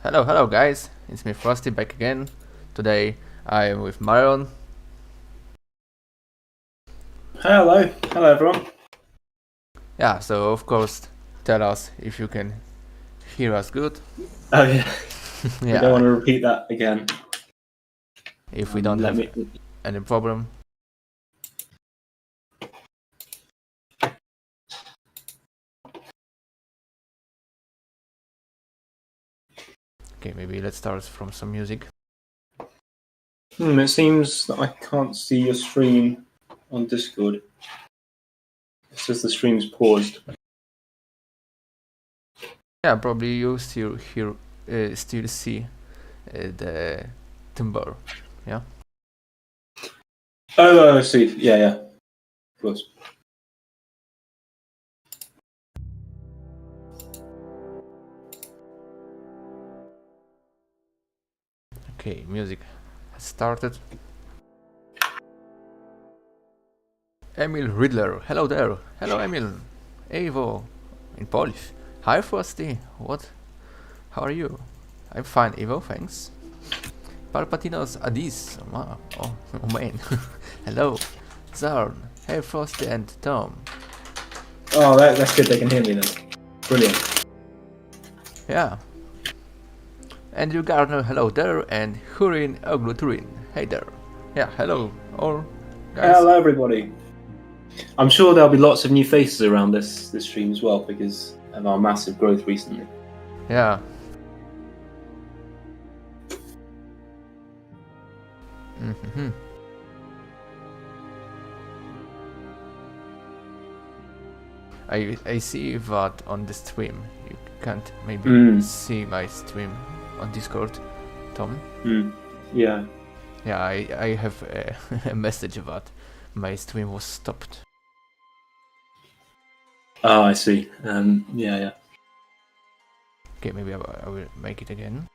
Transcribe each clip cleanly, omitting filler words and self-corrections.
Hello guys, it's me Froostie back again. Today I am with Marion. Hello everyone. Yeah, so of course tell us if you can hear us good. Oh yeah, we don't Yeah, want to repeat that again. if we don't Let have me. any problem. Okay, maybe let's start from some music. It seems that I can't see your stream on Discord. It says the stream's paused. Yeah, probably you still see the timber. Yeah. Oh, I see. Yeah, of course. Okay, music has started. Emil Riddler, hello there. Hello Emil. Evo in Polish. Hi Frosty. What? How are you? I'm fine, Evo, thanks. Palpatinos Adis. Oh man. Hello. Zarn. Hey Frosty and Tom. Oh, that's good. They can hear me then. Brilliant. Yeah. Andrew Gardner, hello there, and Hurin Ogluturin. Hey there. Yeah, hello all guys. Hello everybody. I'm sure there'll be lots of new faces around this stream as well because of our massive growth recently. Yeah. Mm-hmm. I see that on the stream. You can't maybe see my stream on Discord, Tom. Yeah. Yeah, I have a message that my stream was stopped. Oh, I see. Yeah. Okay, maybe I will make it again.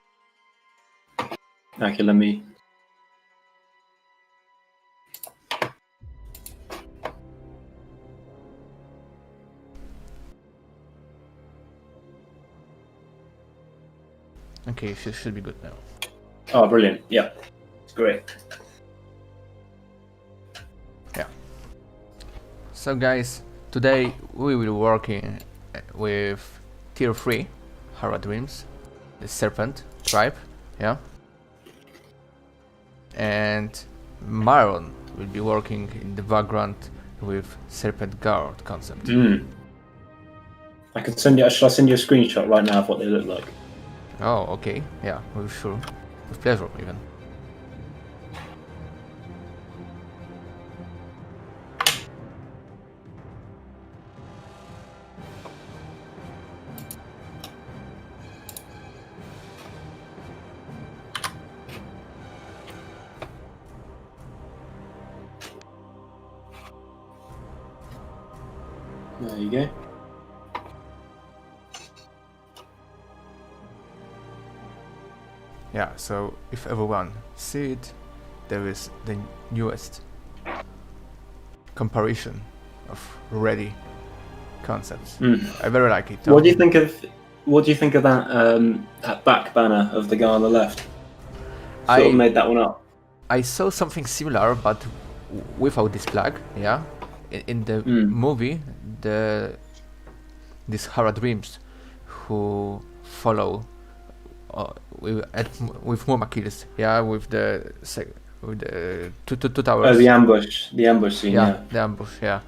Okay, let me. Okay, it should be good now. Oh, brilliant. Yeah. It's great. Yeah. So guys, today we will working with tier 3 HARADRIMs, the serpent tribe, yeah. And Maron will be working in the background with serpent guard concept. I can send you. Shall I send you a screenshot right now of what they look like? Oh, okay. Yeah, sure. With pleasure, even. There you go. Yeah, so if everyone see it, there is the newest comparison of ready concepts. I very like it. What do you think of that that back banner of the guy on the left? Sort of made that one up. I saw something similar, but without this flag. Yeah, in the movie, these HARADRIMs who follow with Muma kills. Yeah, with the two towers. Oh, the ambush scene. Yeah. The ambush. Yeah.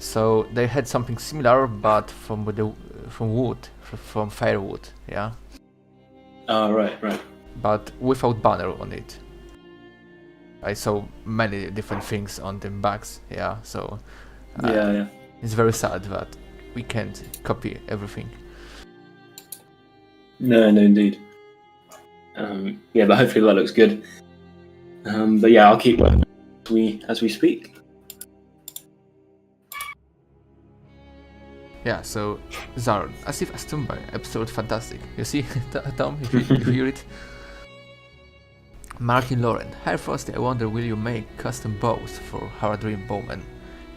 So they had something similar, but from wood, from firewood. Yeah. Oh, right. But without banner on it. I saw many different things on the backs. Yeah. So. Yeah. It's very sad that we can't copy everything. No, indeed. Yeah, but hopefully that looks good. But yeah, I'll keep working as we speak. Yeah, so Zarn, as if Astumba, episode fantastic. You see, Tom, if you hear it. Martin Lauren, hi Frosty, I wonder will you make custom bows for HARADRIM bowmen?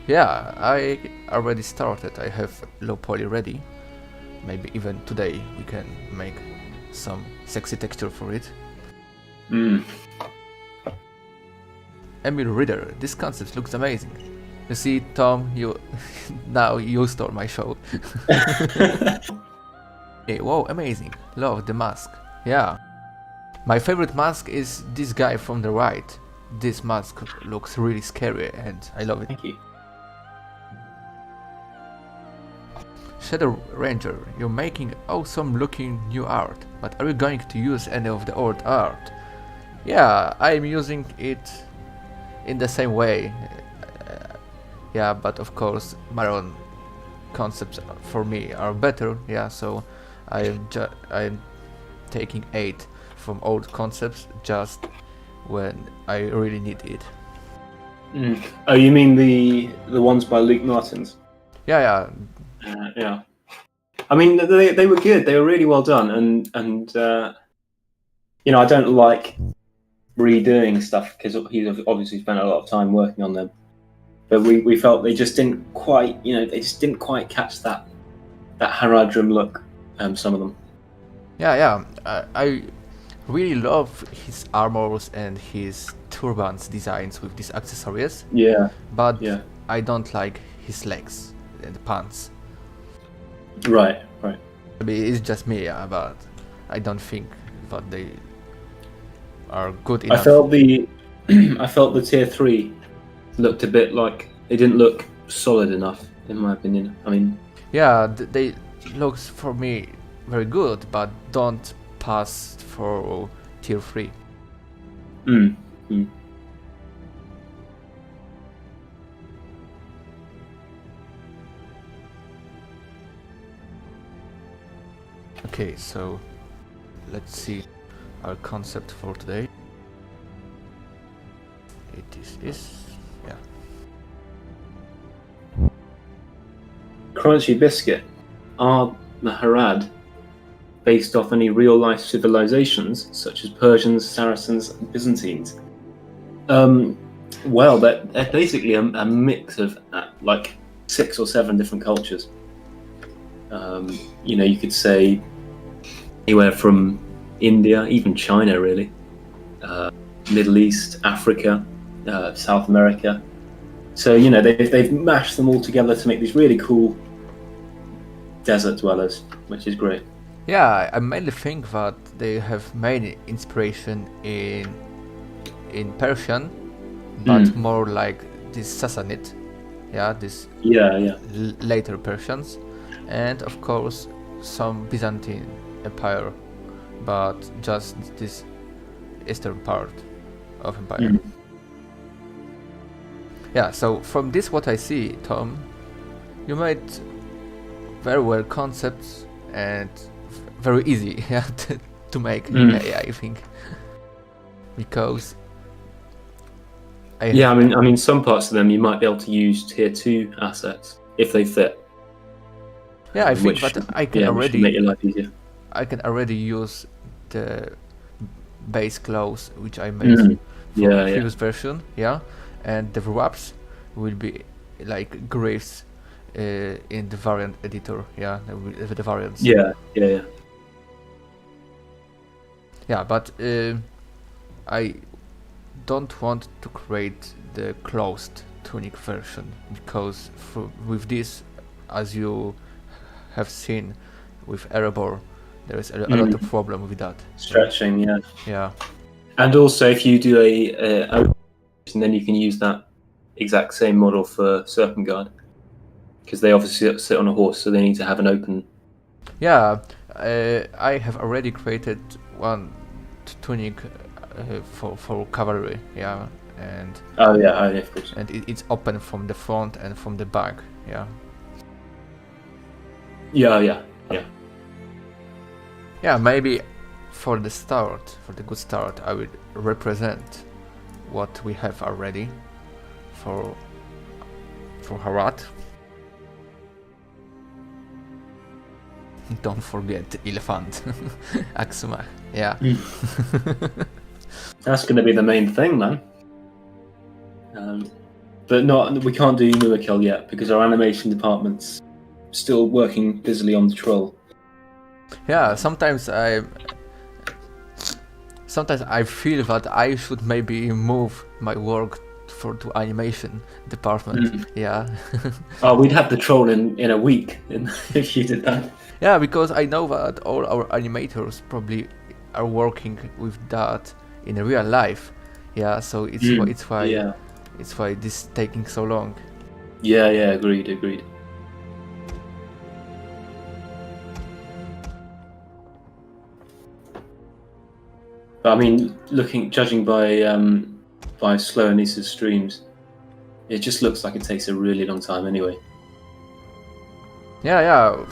Yeah, I already started, I have low poly ready. Maybe even today we can make some sexy texture for it. Mm. Emil Ritter, this concept looks amazing. You see, Tom, you now you stole my show. Hey, whoa, amazing. Love the mask. Yeah. My favorite mask is this guy from the right. This mask looks really scary and I love it. Thank you. Shadow Ranger, you're making awesome looking new art, but are you going to use any of the old art? Yeah, I'm using it in the same way. Yeah, but of course my own concepts for me are better. Yeah, so I'm taking 8 from old concepts just when I really need it. Mm. Oh, you mean the ones by Luke Martins? Yeah. Yeah. I mean, they were good. They were really well done, and you know, I don't like redoing stuff because he's obviously spent a lot of time working on them. But we felt they just didn't quite, you know, they just didn't quite catch that HARADRIM look. Some of them. Yeah. I really love his armors and his turbans designs with these accessories. Yeah. But Yeah. I don't like his legs and pants. Right. Maybe it's just me, yeah, but I don't think that they are good enough. I felt the tier 3 looked a bit like they didn't look solid enough, in my opinion. I mean, yeah, they looks for me very good, but don't pass for tier 3. Okay, so let's see our concept for today. It is yeah. Crunchy Biscuit. Are the Harad based off any real-life civilizations such as Persians, Saracens, and Byzantines? Well, they're basically a mix of like 6 or 7 different cultures. You know, you could say anywhere from India, even China, really, Middle East, Africa, South America. So, you know, they've mashed them all together to make these really cool desert dwellers, which is great. Yeah, I mainly think that they have main inspiration in Persian, but more like this Sassanid, later Persians, and of course some Byzantine Empire, but just this eastern part of Empire. Yeah, so from this what I see, Tom, you made very well concepts and very easy to make. I think because I mean, some parts of them you might be able to use tier 2 assets if they fit. Yeah, I think that I can already make your life easier. I can already use the base clothes which I made for the previous version, and the wraps will be like glyphs in the variant editor, with the variants. Yeah, but I don't want to create the closed tunic version because with this, as you have seen with Erebor, there is a lot of problem with that. Stretching, Yeah. And also, if you do and then you can use that exact same model for Serpentguard, because they obviously sit on a horse, so they need to have an open. Yeah, I have already created one tunic for cavalry, and of course. And it's open from the front and from the back, Yeah, maybe for the good start, I will represent what we have already for Harad. Don't forget elephant, Aksumah, That's going to be the main thing, man. But we can't do Muakil yet because our animation department's still working busily on the troll. Yeah, sometimes I sometimes I feel that I should maybe move my work to animation department. Yeah. Oh, we'd have the troll in a week if you did that. Yeah, because I know that all our animators probably are working with that in real life. Yeah, so Yeah. it's why this is taking so long. Yeah, agreed. But I mean, judging by Slow Anissa's streams, it just looks like it takes a really long time anyway. Yeah,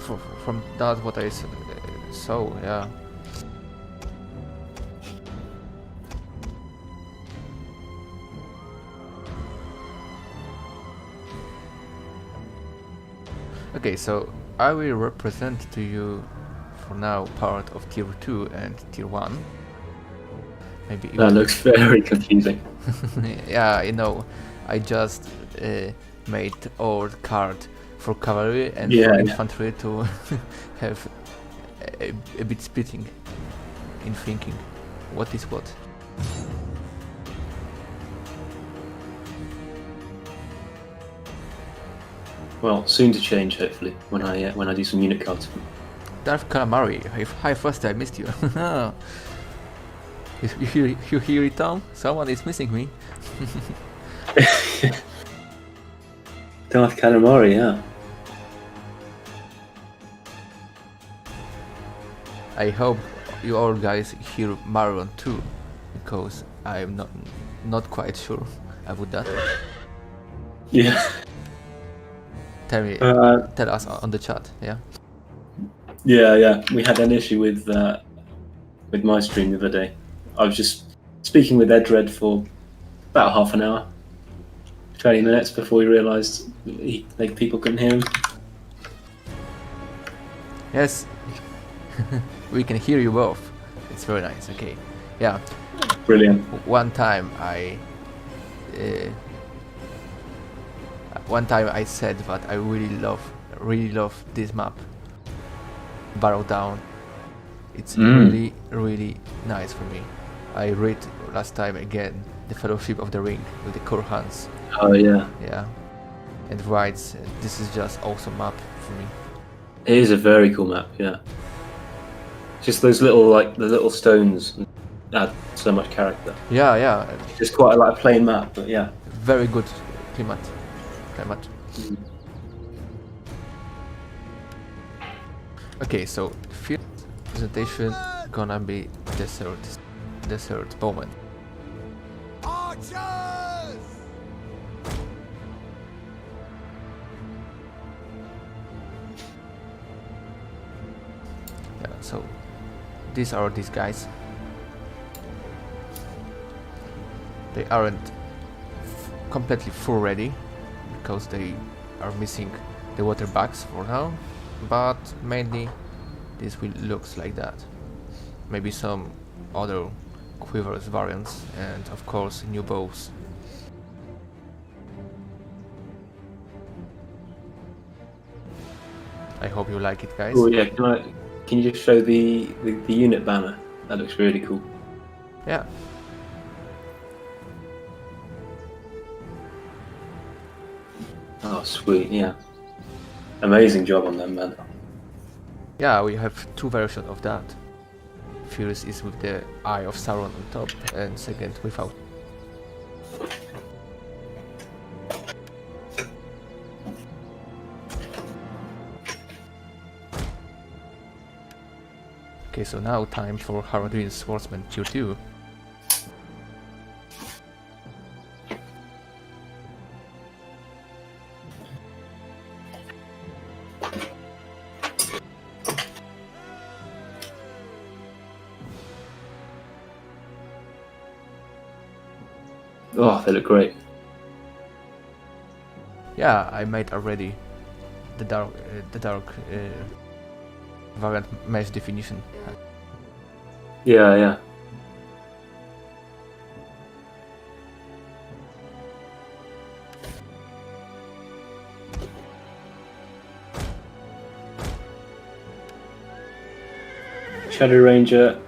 from that what I saw, yeah. Okay, so I will represent to you for now part of tier 2 and tier 1. Maybe That looks very confusing. yeah, you know, I just made old card for cavalry and for infantry to have a bit splitting in thinking what is what. Well, soon to change, hopefully, when I do some unit cards. Darth Calamari, hi Froostie, I missed you. You hear it, Tom? Someone is missing me. Darth Calamari, yeah. I hope you all guys hear Marion too, because I'm not quite sure about that. Yeah. Tell us on the chat, yeah? Yeah. We had an issue with my stream the other day. I was just speaking with Edred for about half an hour, 20 minutes before we realised people couldn't hear him. Yes, we can hear you both. It's very nice. Okay, yeah. Brilliant. One time I said that I really love this map. Barrow Down. It's really nice for me. I read last time again the Fellowship of the Ring with the Core Hans. Oh yeah. Yeah, and writes this is just awesome map for me. It is a very cool map. Yeah. Just those little stones add so much character. Yeah. Just quite like a plain map, but yeah. Very good climate. Okay, so first presentation gonna be desert moment. Archers! Yeah, so these are these guys. They aren't completely full ready because they are missing the water bags for now, but mainly this will looks like that. Maybe some other quivers variants and of course new bows. I hope you like it, guys. Oh yeah, can you just show the unit banner? That looks really cool. Yeah. Oh sweet, yeah. Amazing job on them, man. Yeah, we have two versions of that. First is with the Eye of Sauron on top, and second without. Okay, so now time for HARADRIM Swordsman Tier 2. Oh, they look great. Yeah, I made already the dark variant mesh definition. Yeah. Shadow Ranger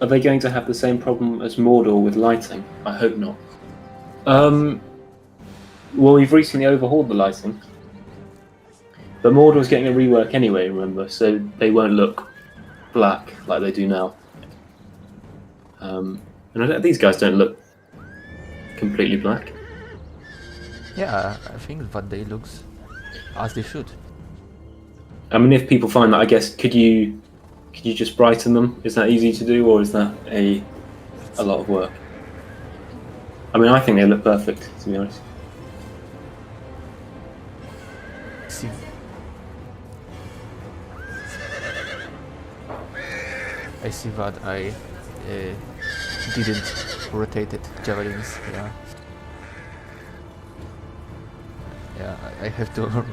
are they going to have the same problem as Mordor with lighting? I hope not. Well, we've recently overhauled the lighting, but Mordor's getting a rework anyway. Remember, so they won't look black like they do now. And these guys don't look completely black. Yeah, I think that they looks as they should. I mean, if people find that, I guess could you just brighten them? Is that easy to do, or is that a lot of work? I mean, I think they look perfect, to be honest. See. I see that I didn't rotate it javelins. Yeah. Yeah, I have to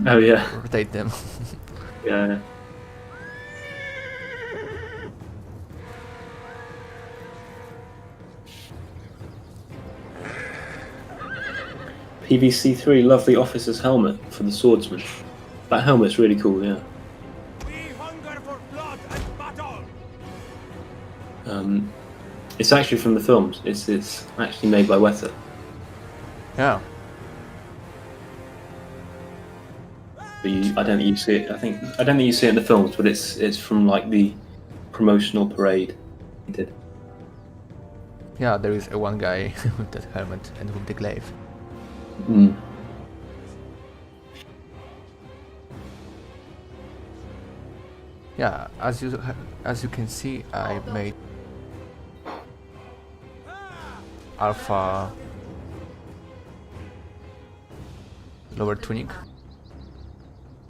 Oh yeah, rotate them. yeah. PVC3, lovely officer's helmet for the swordsman. That helmet's really cool, yeah. We hunger for blood and battle. It's actually from the films. It's actually made by Weta. Yeah. But I don't think you see it. I don't think you see it in the films, but it's from like the promotional parade he did. Yeah, there is a one guy with that helmet and with the glaive. Mm. Yeah, as you can see, I made alpha lower tunic,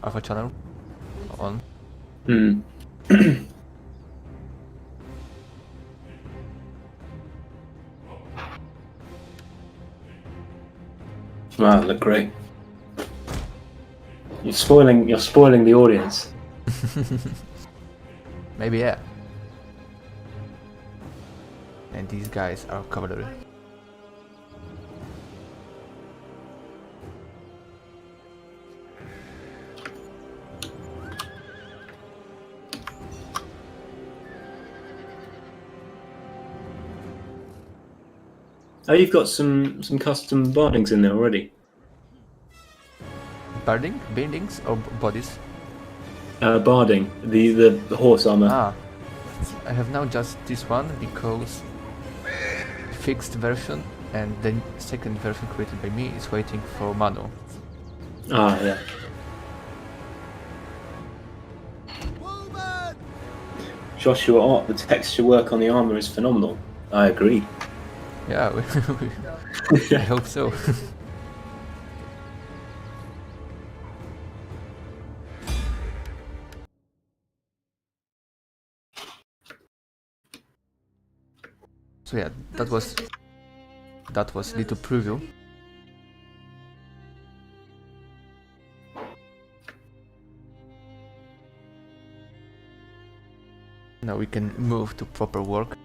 alpha channel on. Mm. Wow, look great. You're spoiling the audience. Maybe, yeah. And these guys are cavalry. Oh, you've got some custom bindings in there already. Bindings or bodies? Barding, the horse armor. Ah, I have now just this one because fixed version and the second version created by me is waiting for Manu. Ah, yeah. Joshua, the texture work on the armor is phenomenal. I agree. Yeah, I hope so. So yeah, that was little preview. Now we can move to proper work.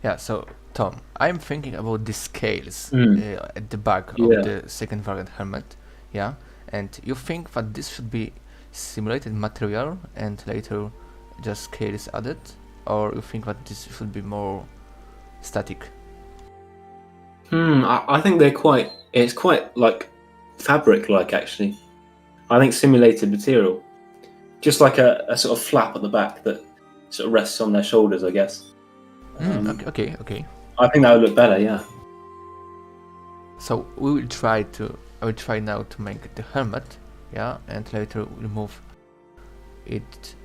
Yeah, so Tom, I'm thinking about the scales at the back Yeah. of the second variant helmet, yeah? And you think that this should be simulated material and later just scales added? Or you think that this should be more static? I think it's quite like fabric-like actually. I think simulated material. Just like a sort of flap at the back that sort of rests on their shoulders, I guess. Okay. I think that would look better, yeah. So I will try now to make the helmet, yeah, and later we'll move it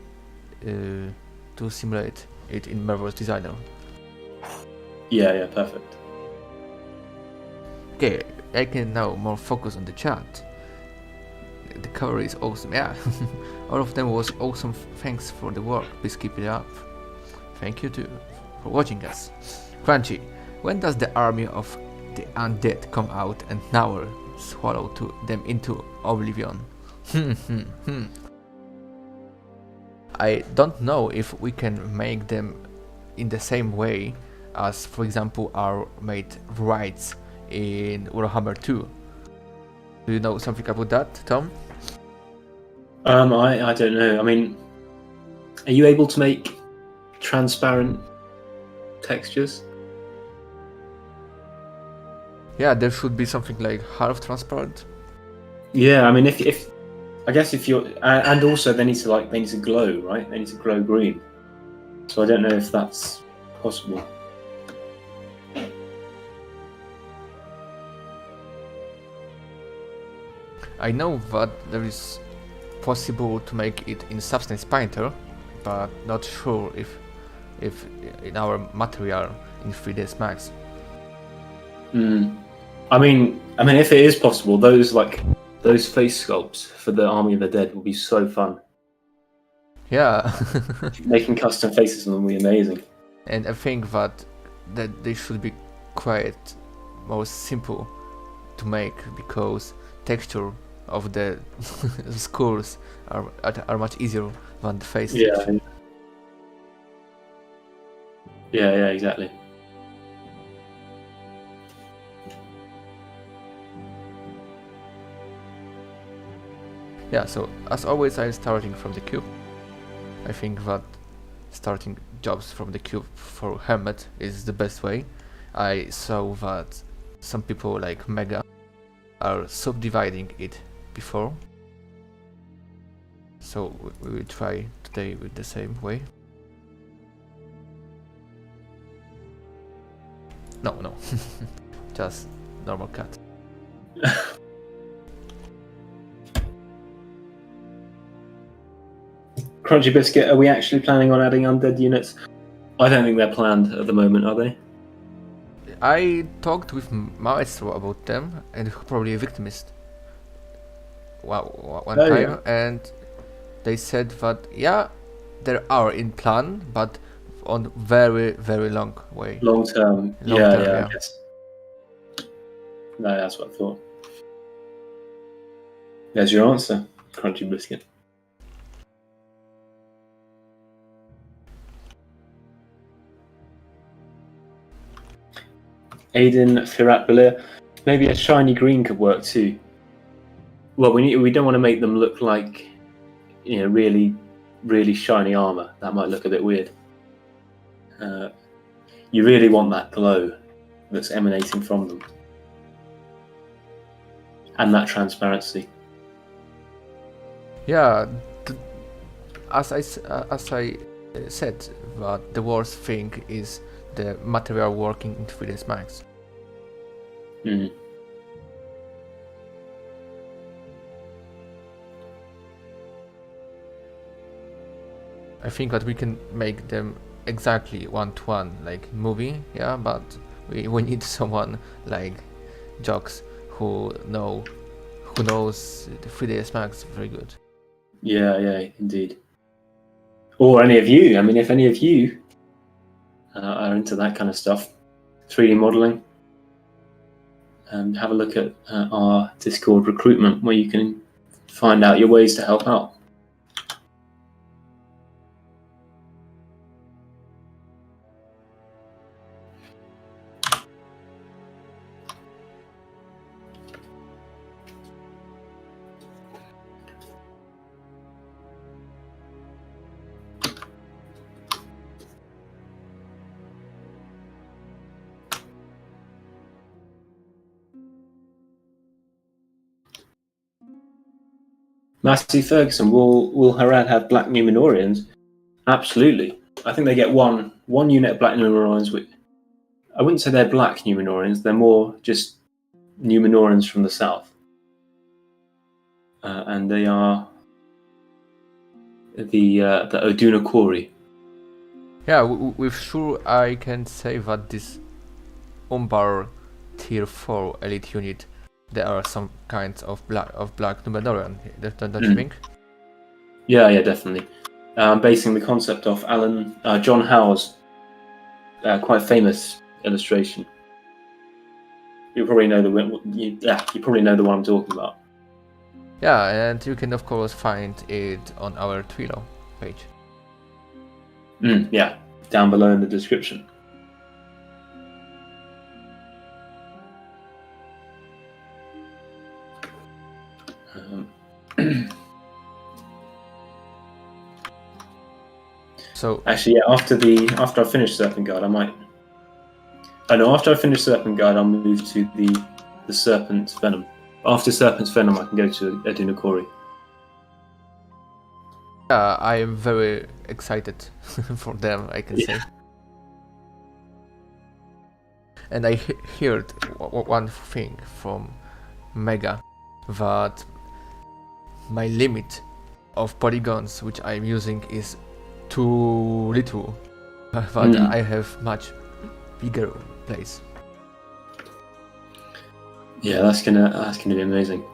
to simulate it in Marvel's Designer. Yeah, perfect. Okay, I can now more focus on the chat. The cover is awesome. Yeah, all of them was awesome. Thanks for the work. Please keep it up. Thank you too for watching us. Crunchy, when does the army of the undead come out and now swallow them into oblivion? I don't know if we can make them in the same way as, for example, our mate Rights in Warhammer 2. Do you know something about that, Tom? I don't know. I mean, are you able to make transparent textures? Yeah, there should be something like half transparent. Yeah, I mean, if I guess if you're, and also they need to glow, right? They need to glow green. So I don't know if that's possible. I know that there is possible to make it in Substance Painter, but not sure if in our material in 3ds Max. I mean, if it is possible, those face sculpts for the Army of the Dead will be so fun. Yeah. Making custom faces on them will be amazing. And I think that they should be quite more simple to make, because texture of the skulls are much easier than the face. Yeah. Yeah, exactly. Yeah, so as always I'm starting from the cube. I think that starting jobs from the cube for helmet is the best way. I saw that some people like Mega are subdividing it before. So we will try today with the same way. No. Just normal cut. Crunchy Biscuit, are we actually planning on adding undead units? I don't think they're planned at the moment, are they? I talked with Maestro about them, and probably a victimist one time, yeah. and they said that yeah, there are in plan, but on very, very long way. Long term. Long Yeah, term, I guess. No, that's what I thought. There's your answer, Crunchy Biscuit. Aiden Firat Balir, maybe a shiny green could work too. Well, we don't want to make them look like, really, really shiny armor. That might look a bit weird. You really want that glow that's emanating from them, and that transparency. Yeah, as I said, that the worst thing is the material working in 3ds Max. I think that we can make them exactly one-to-one like movie, yeah, but we need someone like Jocks who knows the 3ds Max very good. Yeah, indeed. Or any of you. I mean, if any of you are into that kind of stuff, 3D modeling, have a look at our Discord recruitment, where you can find out your ways to help out. Matthew Ferguson, will Harad have black Numenorians? Absolutely. I think they get one unit of black Numenorians. I wouldn't say they're black Numenorians. They're more just Numenorians from the south, and they are the Oduna Kori. Yeah, with sure I can say that this Umbar tier 4 elite unit there are some kinds of black Numenorean. Don't you think? Yeah, definitely. Basing the concept off John Howe's quite famous illustration. You probably know you probably know the one I'm talking about. Yeah, and you can of course find it on our Twilio page. Yeah, down below in the description. So actually, yeah, after I finish Serpent Guard, after I finish Serpent Guard, I'll move to the Serpent's Venom. After Serpent's Venom, I can go to Adunakori. yeah, I am very excited for them, I can say. And I heard one thing from Mega, that my limit of polygons which I'm using is too little, but I have much bigger place. Yeah, that's gonna be amazing.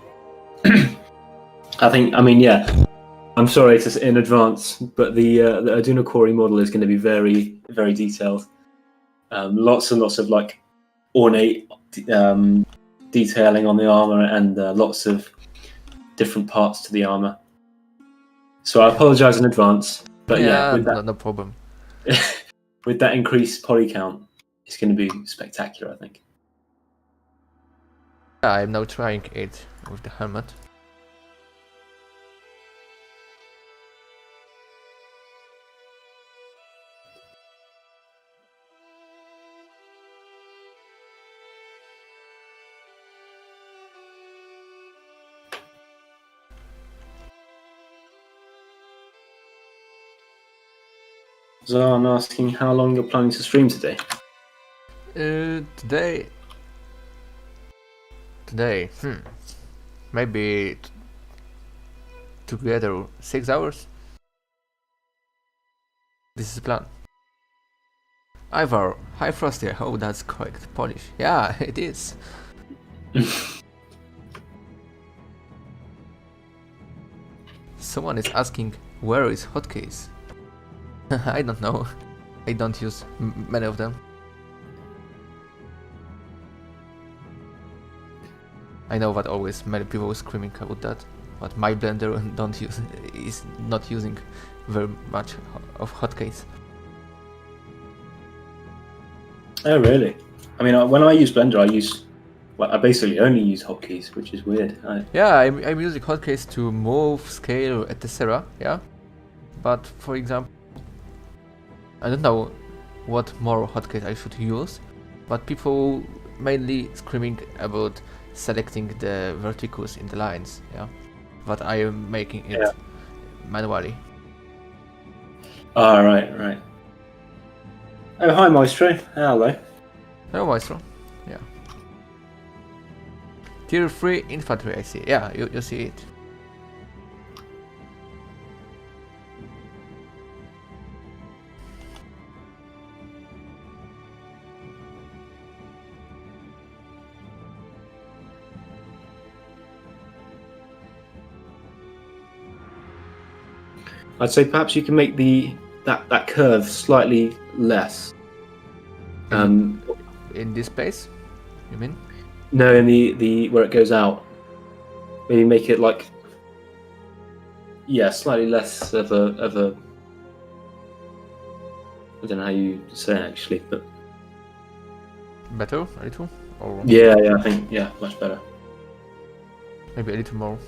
I mean, yeah. I'm sorry in advance, but the Adunakori model is going to be very, very detailed. Lots and lots of like ornate detailing on the armor, and lots of different parts to the armor. So I apologize in advance, but yeah, with that, no problem. with that increased poly count, it's going to be spectacular, I think. Yeah, I'm now trying it with the helmet. So I'm asking how long you're planning to stream today. Today, maybe together 6 hours. This is the plan. Ivor, hi Froostie. Oh, that's correct. Polish. Yeah, it is. Someone is asking where is hotkeys. I don't know. I don't use many of them. I know that always many people are screaming about that, but my blender is not using very much of hotkeys. Oh really? I mean, when I use Blender, I basically only use hotkeys, which is weird. Yeah, I'm using hotkeys to move, scale, etc. Yeah, but for example, I don't know what more hotkeys I should use, but people mainly screaming about selecting the verticals in the lines. Yeah, but I am making it manually. Oh, right. Oh, hi, Maestro. Hello. Hello, Maestro. Yeah. Tier 3 infantry, I see. Yeah, you see it. I'd say perhaps you can make that curve slightly less. In this place, you mean? No, in the where it goes out. Maybe make it like slightly less of a. I don't know how you say it actually, but Better, a little, or yeah, I think much better. maybe a little more.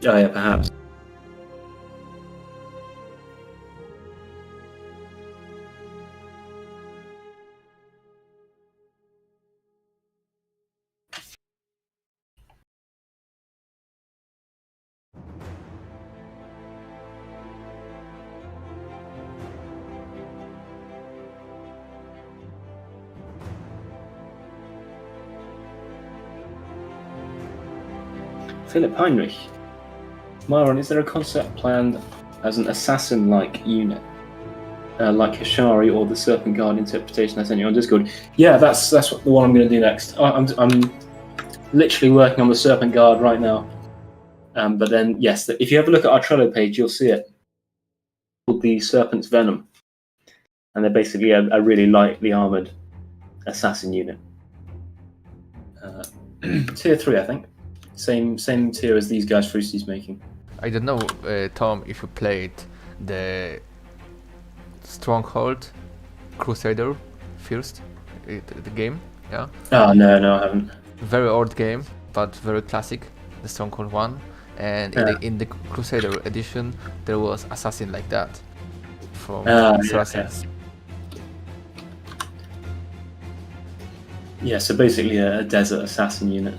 Oh yeah, perhaps. Philip Heinrich. Myron, is there a concept planned as an assassin-like unit? Like Hashari or the Serpent Guard interpretation I sent you on Discord? Yeah, that's the one I'm going to do next. I'm literally working on the Serpent Guard right now. But then, yes, if you have a look at our Trello page, you'll see it. Called the Serpent's Venom. And they're basically a really lightly armoured assassin unit. Tier 3, I think. Same tier as these guys Froostie's making. I don't know, Tom, if you played the Stronghold Crusader first, the game, yeah? Oh, no, I haven't. Very old game, but very classic, the Stronghold 1. And in the Crusader edition, there was assassin like that from Saracens. Yeah, so basically a desert assassin unit.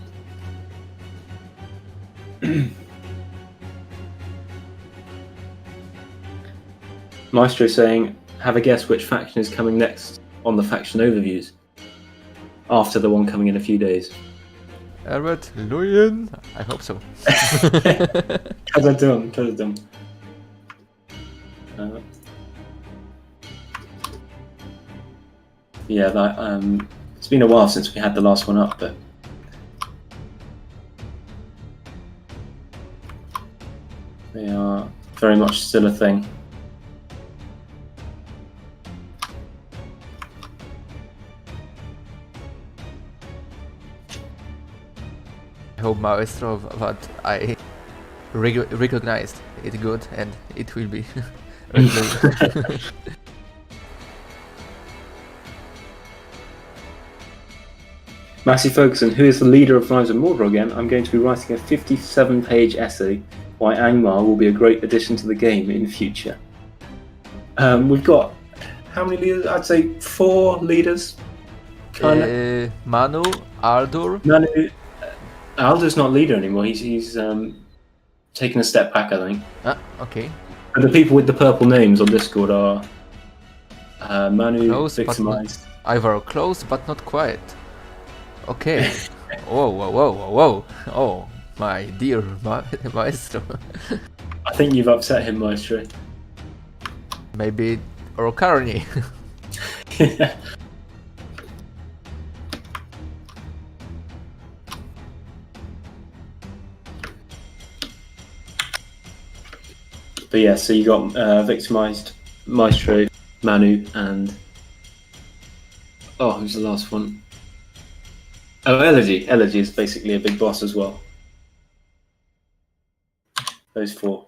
Maestro saying, have a guess which faction is coming next on the faction overviews after the one coming in a few days. Harad, Luyen? I hope so. How's that doing? It's been a while since we had the last one up, but they are very much still a thing. I hope, Maestro, that I recognized it good and it will be regular. Massey Ferguson, who is the leader of Knives of Mordor again? I'm going to be writing a 57-page essay why Angmar will be a great addition to the game in future. We've got how many leaders? I'd say 4 leaders. Manu, Ardur. Manu, Aldur's not leader anymore. He's taken a step back, I think. Okay. And the people with the purple names on Discord are Manu, Close, Victimized. Ivar, close but not quite. Okay. Whoa. Oh, my dear Maestro. I think you've upset him, Maestro. Maybe Orokarni. But yeah, so you got Victimized, Maestro, Manu, and who's the last one? Oh, Elegy. Elegy is basically a big boss as well. Those 4.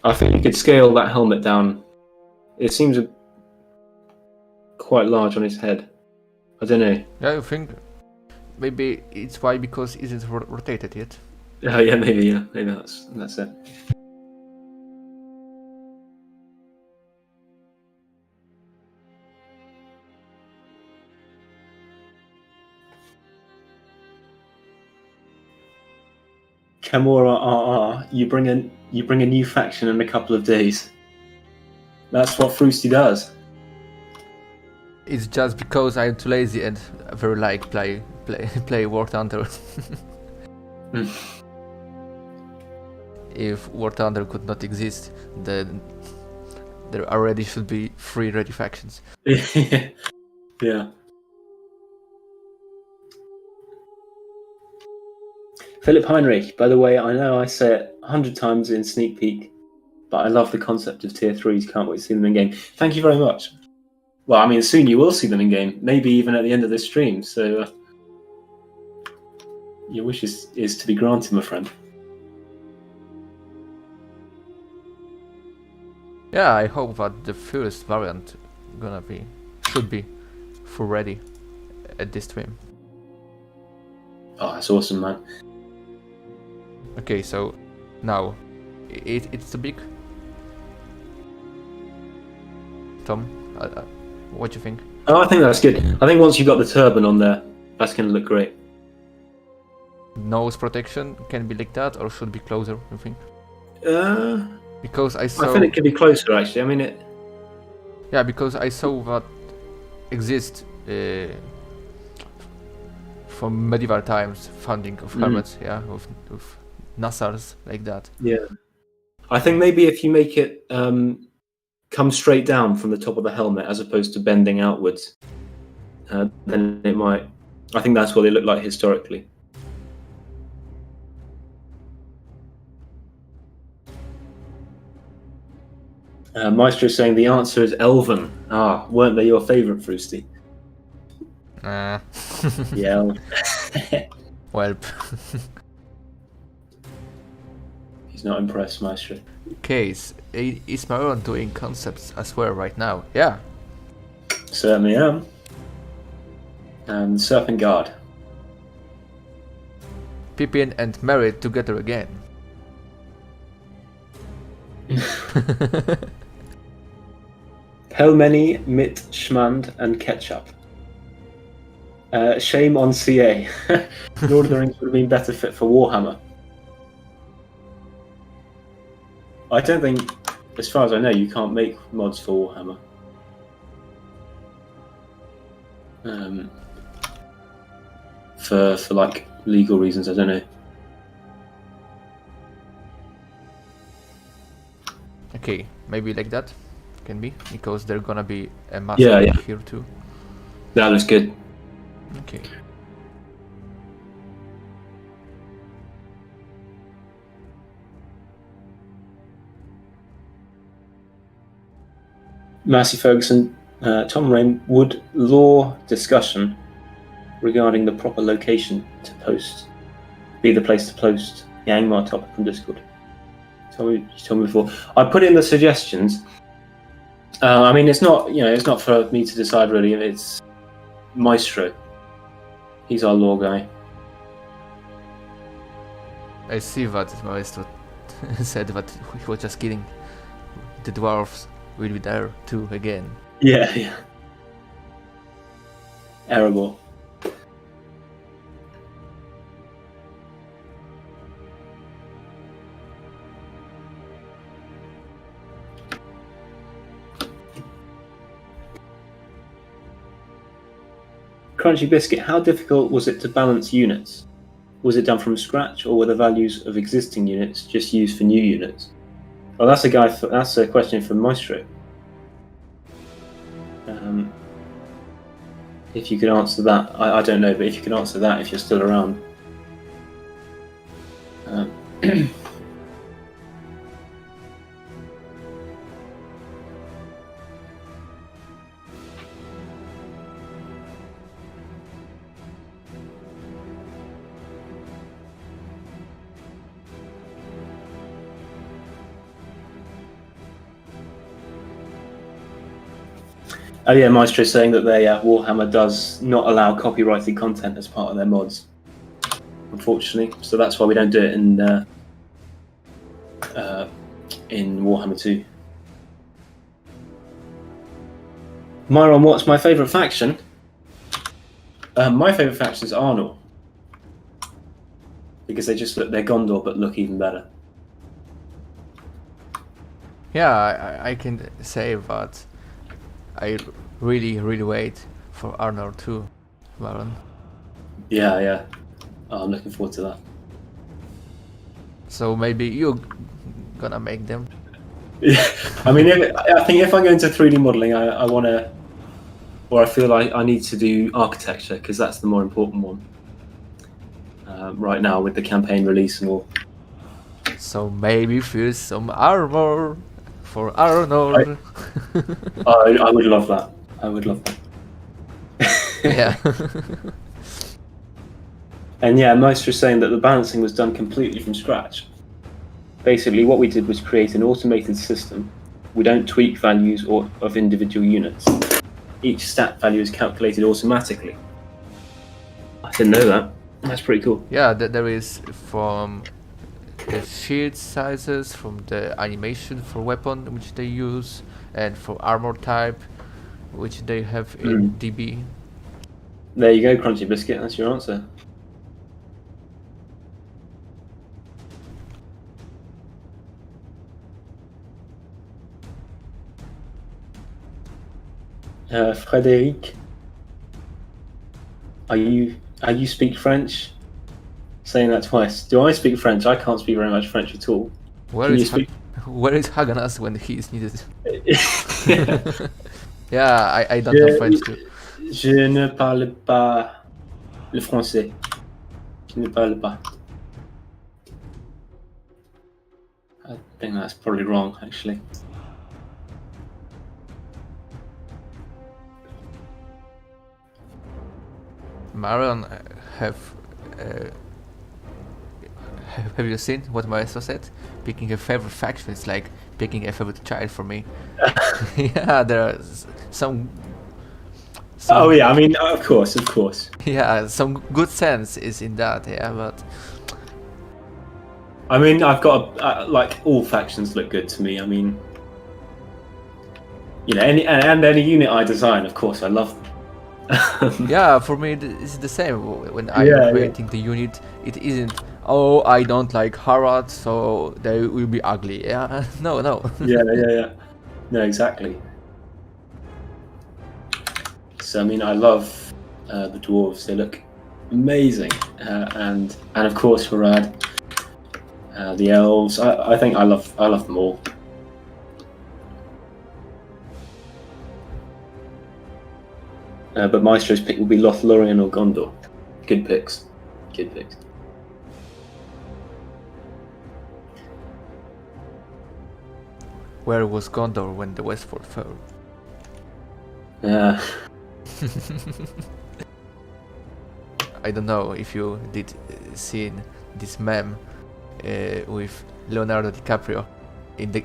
I think you could scale that helmet down. It seems quite large on his head. I don't know. Yeah, you think? Maybe it's why, because it isn't rotated yet. Oh yeah, maybe that's it. Camora RR, you bring a new faction in a couple of days. That's what Froostie does. It's just because I'm too lazy and very like play War Thunder. If War Thunder could not exist, then there already should be 3 ready factions. Yeah. Philip Heinrich, by the way, I know I say it 100 times in sneak peek, but I love the concept of tier 3s. Can't wait to see them in game. Thank you very much. Well, I mean, soon you will see them in game, maybe even at the end of this stream. So your wish is to be granted, my friend. Yeah, I hope that the first variant should be full ready at this stream. Oh, that's awesome, man. Okay, so now it's too big. Tom, what do you think? Oh, I think that's good. I think once you've got the turban on there, that's going to look great. Nose protection can be like that, or should be closer, you think? Because I think it could be closer, actually. I mean, it. Yeah, because I saw that exist from medieval times, funding of helmets, yeah, with Nassars like that. Yeah, I think maybe if you make it come straight down from the top of the helmet as opposed to bending outwards, then it might. I think that's what they look like historically. Maestro is saying the answer is Elven. Ah, weren't they your favourite, Froostie? Yeah. Welp. He's not impressed, Maestro. Case, is Maron doing concepts as well right now? Yeah. Certainly am. And Serpent Guard. Pippin and Merritt together again. Pelmeni, Mitt, Schmand, and Ketchup. Shame on CA. Lord of the Rings would have been better fit for Warhammer. I don't think, as far as I know, you can't make mods for Warhammer. For like legal reasons, I don't know. Okay, maybe like that can be, because they're gonna be a master Yeah. here too. That looks good. Okay. Massey Ferguson, Tom Rain, would law discussion regarding the proper location to post be the place to post the Angmar topic from Discord? You told me before. I put in the suggestions. I mean, it's not for me to decide really. It's Maestro. He's our law guy. I see that Maestro said that he was just kidding. The dwarves will be there too again. Yeah. Erebor. Crunchy Biscuit, how difficult was it to balance units? Was it done from scratch, or were the values of existing units just used for new units? Well, that's a question for Maestro. If you could answer that, I don't know, but if you can answer that, if you're still around. Oh yeah, Maestro saying that Warhammer does not allow copyrighted content as part of their mods, unfortunately. So that's why we don't do it in Warhammer 2. Myron, what's my favourite faction? My favourite faction is Arnor, because they just look, they're Gondor but look even better. Yeah, I can say that I really wait for Arnor too, Maron. Yeah. Oh, I'm looking forward to that. So maybe you're gonna make them. Yeah, I mean, I think if I go into 3D modelling, I want to, or I feel like I need to do architecture, because that's the more important one right now with the campaign release and all. So maybe fuse some armor for Arnor. I would love that. I would love that. Yeah. And yeah, Maestro is saying that the balancing was done completely from scratch. Basically, what we did was create an automated system. We don't tweak values of individual units. Each stat value is calculated automatically. I didn't know that. That's pretty cool. Yeah, there is from the shield sizes, from the animation for weapon which they use, and for armor type which they have in DB. There you go, Crunchy Biscuit. That's your answer. Frédéric, are you speak French? Saying that twice. Do I speak French? I can't speak very much French at all. Where Can you is speak? Where is Haganas when he is needed? Yeah. Yeah, I don't know French too. Je ne parle pas le français. Je ne parle pas. I think that's probably wrong, actually. Maron, uh, have you seen what Maestro said? Picking a favorite faction is like picking a favorite child for me. Yeah, there are some. Oh yeah, I mean, of course. Yeah, some good sense is in that. Yeah, but I mean, I've got like all factions look good to me. I mean, you know, any unit I design, of course, I love them. yeah, for me it's the same. When I'm Yeah, creating the unit, it isn't. Oh, I don't like Harad, so they will be ugly. Yeah, no. yeah. No, exactly. So I mean, I love the dwarves. They look amazing, and of course Harad, the elves. I think I love them all. But Maestro's pick will be Lothlorien or Gondor. Good picks. Where was Gondor when the Westfold fell? Yeah. I don't know if you did see this meme with Leonardo DiCaprio in the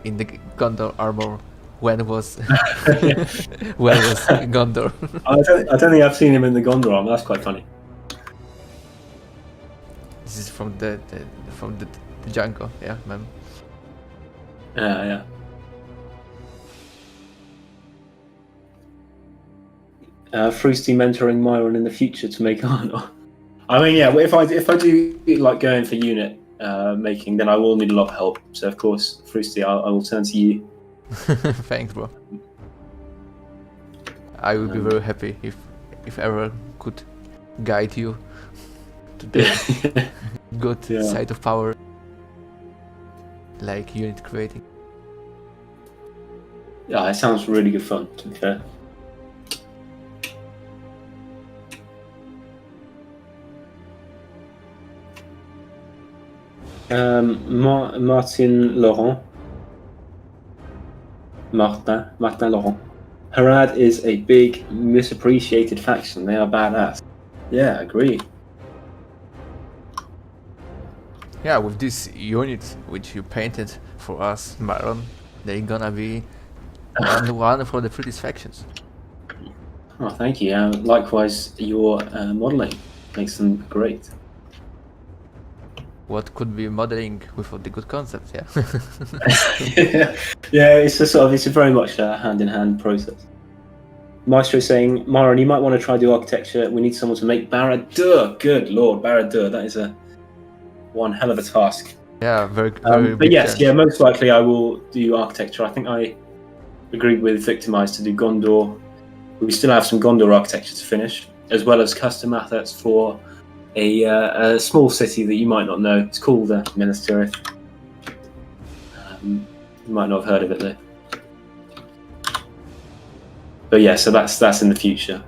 Gondor armor. When was Gondor? I don't think I've seen him in the Gondor armor. That's quite funny. This is from the Django, yeah, meme. Yeah. Froostie mentoring Myron in the future to make Arnor. I mean, yeah. If I do like going for unit making, then I will need a lot of help. So of course, Froostie, I will turn to you. Thanks, bro. I would be very happy if ever could guide you to the good side of power, like unit creating. Yeah, it sounds really good fun, to be fair. Martin Laurent. Harad is a big, misappreciated faction. They are badass. Yeah, agree. Yeah, with this unit which you painted for us, Maron, they're gonna be one for the prettiest factions. Oh, thank you. Likewise, your modelling makes them great. What could be modeling without the good concept, yeah? Yeah, it's a very much a hand-in-hand process. Maestro saying, Maron, you might want to try the architecture. We need someone to make Barad-dûr. Good lord, Barad-dûr. That is one hell of a task. Yeah, very but big yes, challenge. most likely I will do architecture. I think I agreed with Victimize to do Gondor. We still have some Gondor architecture to finish, as well as custom assets for a small city that you might not know. It's called Minas Tirith. You might not have heard of it though. But yeah, so that's in the future.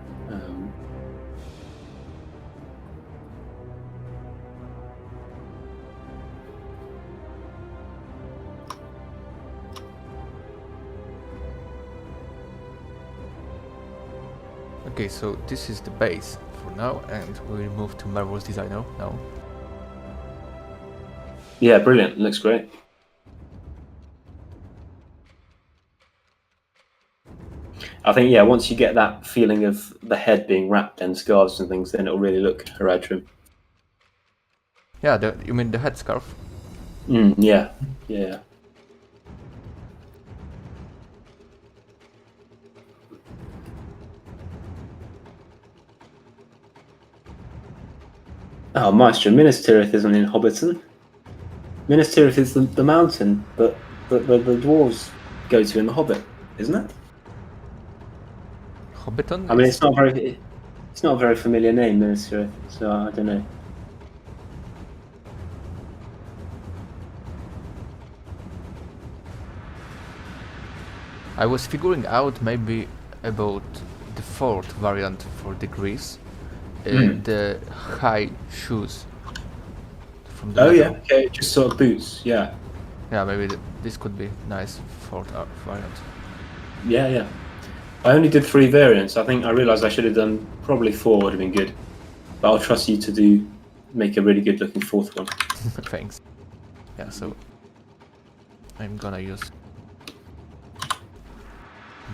Okay, so this is the base for now, and we'll move to Marvel's Designer now. Yeah, brilliant. Looks great. I think, yeah, once you get that feeling of the head being wrapped in scarves and things, then it'll really look HARADRIM. Yeah, you mean the headscarf? Yeah. Oh, Maestro, Minas Tirith isn't in Hobbiton. Minas Tirith is the mountain, but the dwarves go to in the Hobbit, isn't it? Hobbiton? I mean, it's not a very familiar name, Minas Tirith, so I don't know. I was figuring out maybe about the fourth variant for degrees, the high shoes from the Oh yeah, leather. okay, just sort of boots. Yeah, Yeah, maybe this could be nice fourth variant. yeah. I only did 3 variants. I think I realised I should have done probably 4 would have been good, but I'll trust you to make a really good looking 4th one. Thanks. Yeah, so I'm gonna use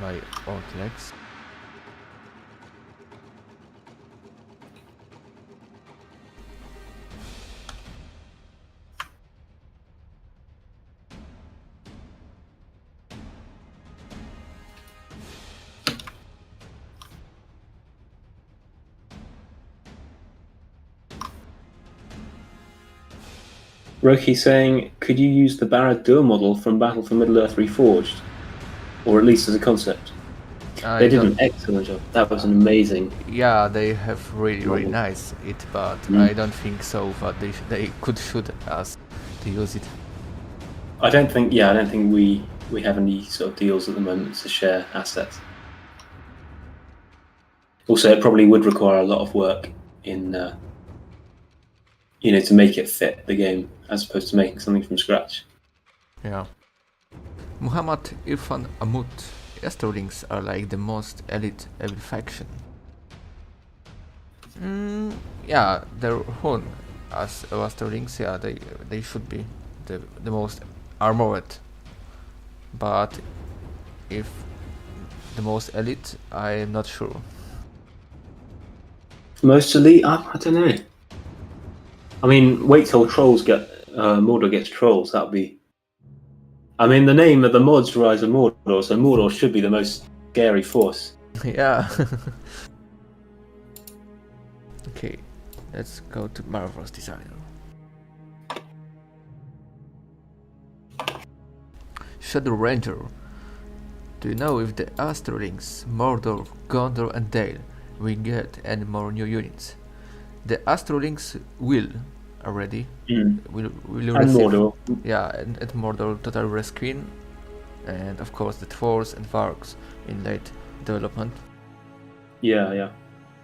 my old legs. Roki saying, could you use the HARADRIM model from Battle for Middle-earth Reforged? Or at least as a concept? I They did don't. an excellent job. That was an amazing... Yeah, they have really Model. nice it, but Mm. I don't think so. But they could shoot us to use it. I don't think we have any sort of deals at the moment to share assets. Also, it probably would require a lot of work in, to make it fit the game, as opposed to making something from scratch. Yeah. Muhammad Irfan Amut. Astrolings are like the most elite every faction. Yeah, they're Hun as Astrolings. Yeah, they should be the most armored. But if the most elite, I'm not sure. Most elite, I don't know. I mean, wait till trolls get Mordor gets trolls. That'll be. I mean, the name of the mod's Rise of Mordor, so Mordor should be the most scary force. Yeah. Okay, let's go to Marvel's designer. Shadow Ranger. Do you know if the Astrolings, Mordor, Gondor and Dale will get any more new units? The Astrolings will already. Will And receive. Mordor. Yeah, and Mordor Total Reskin, and of course the Dwarves and Vargs in late development. Yeah.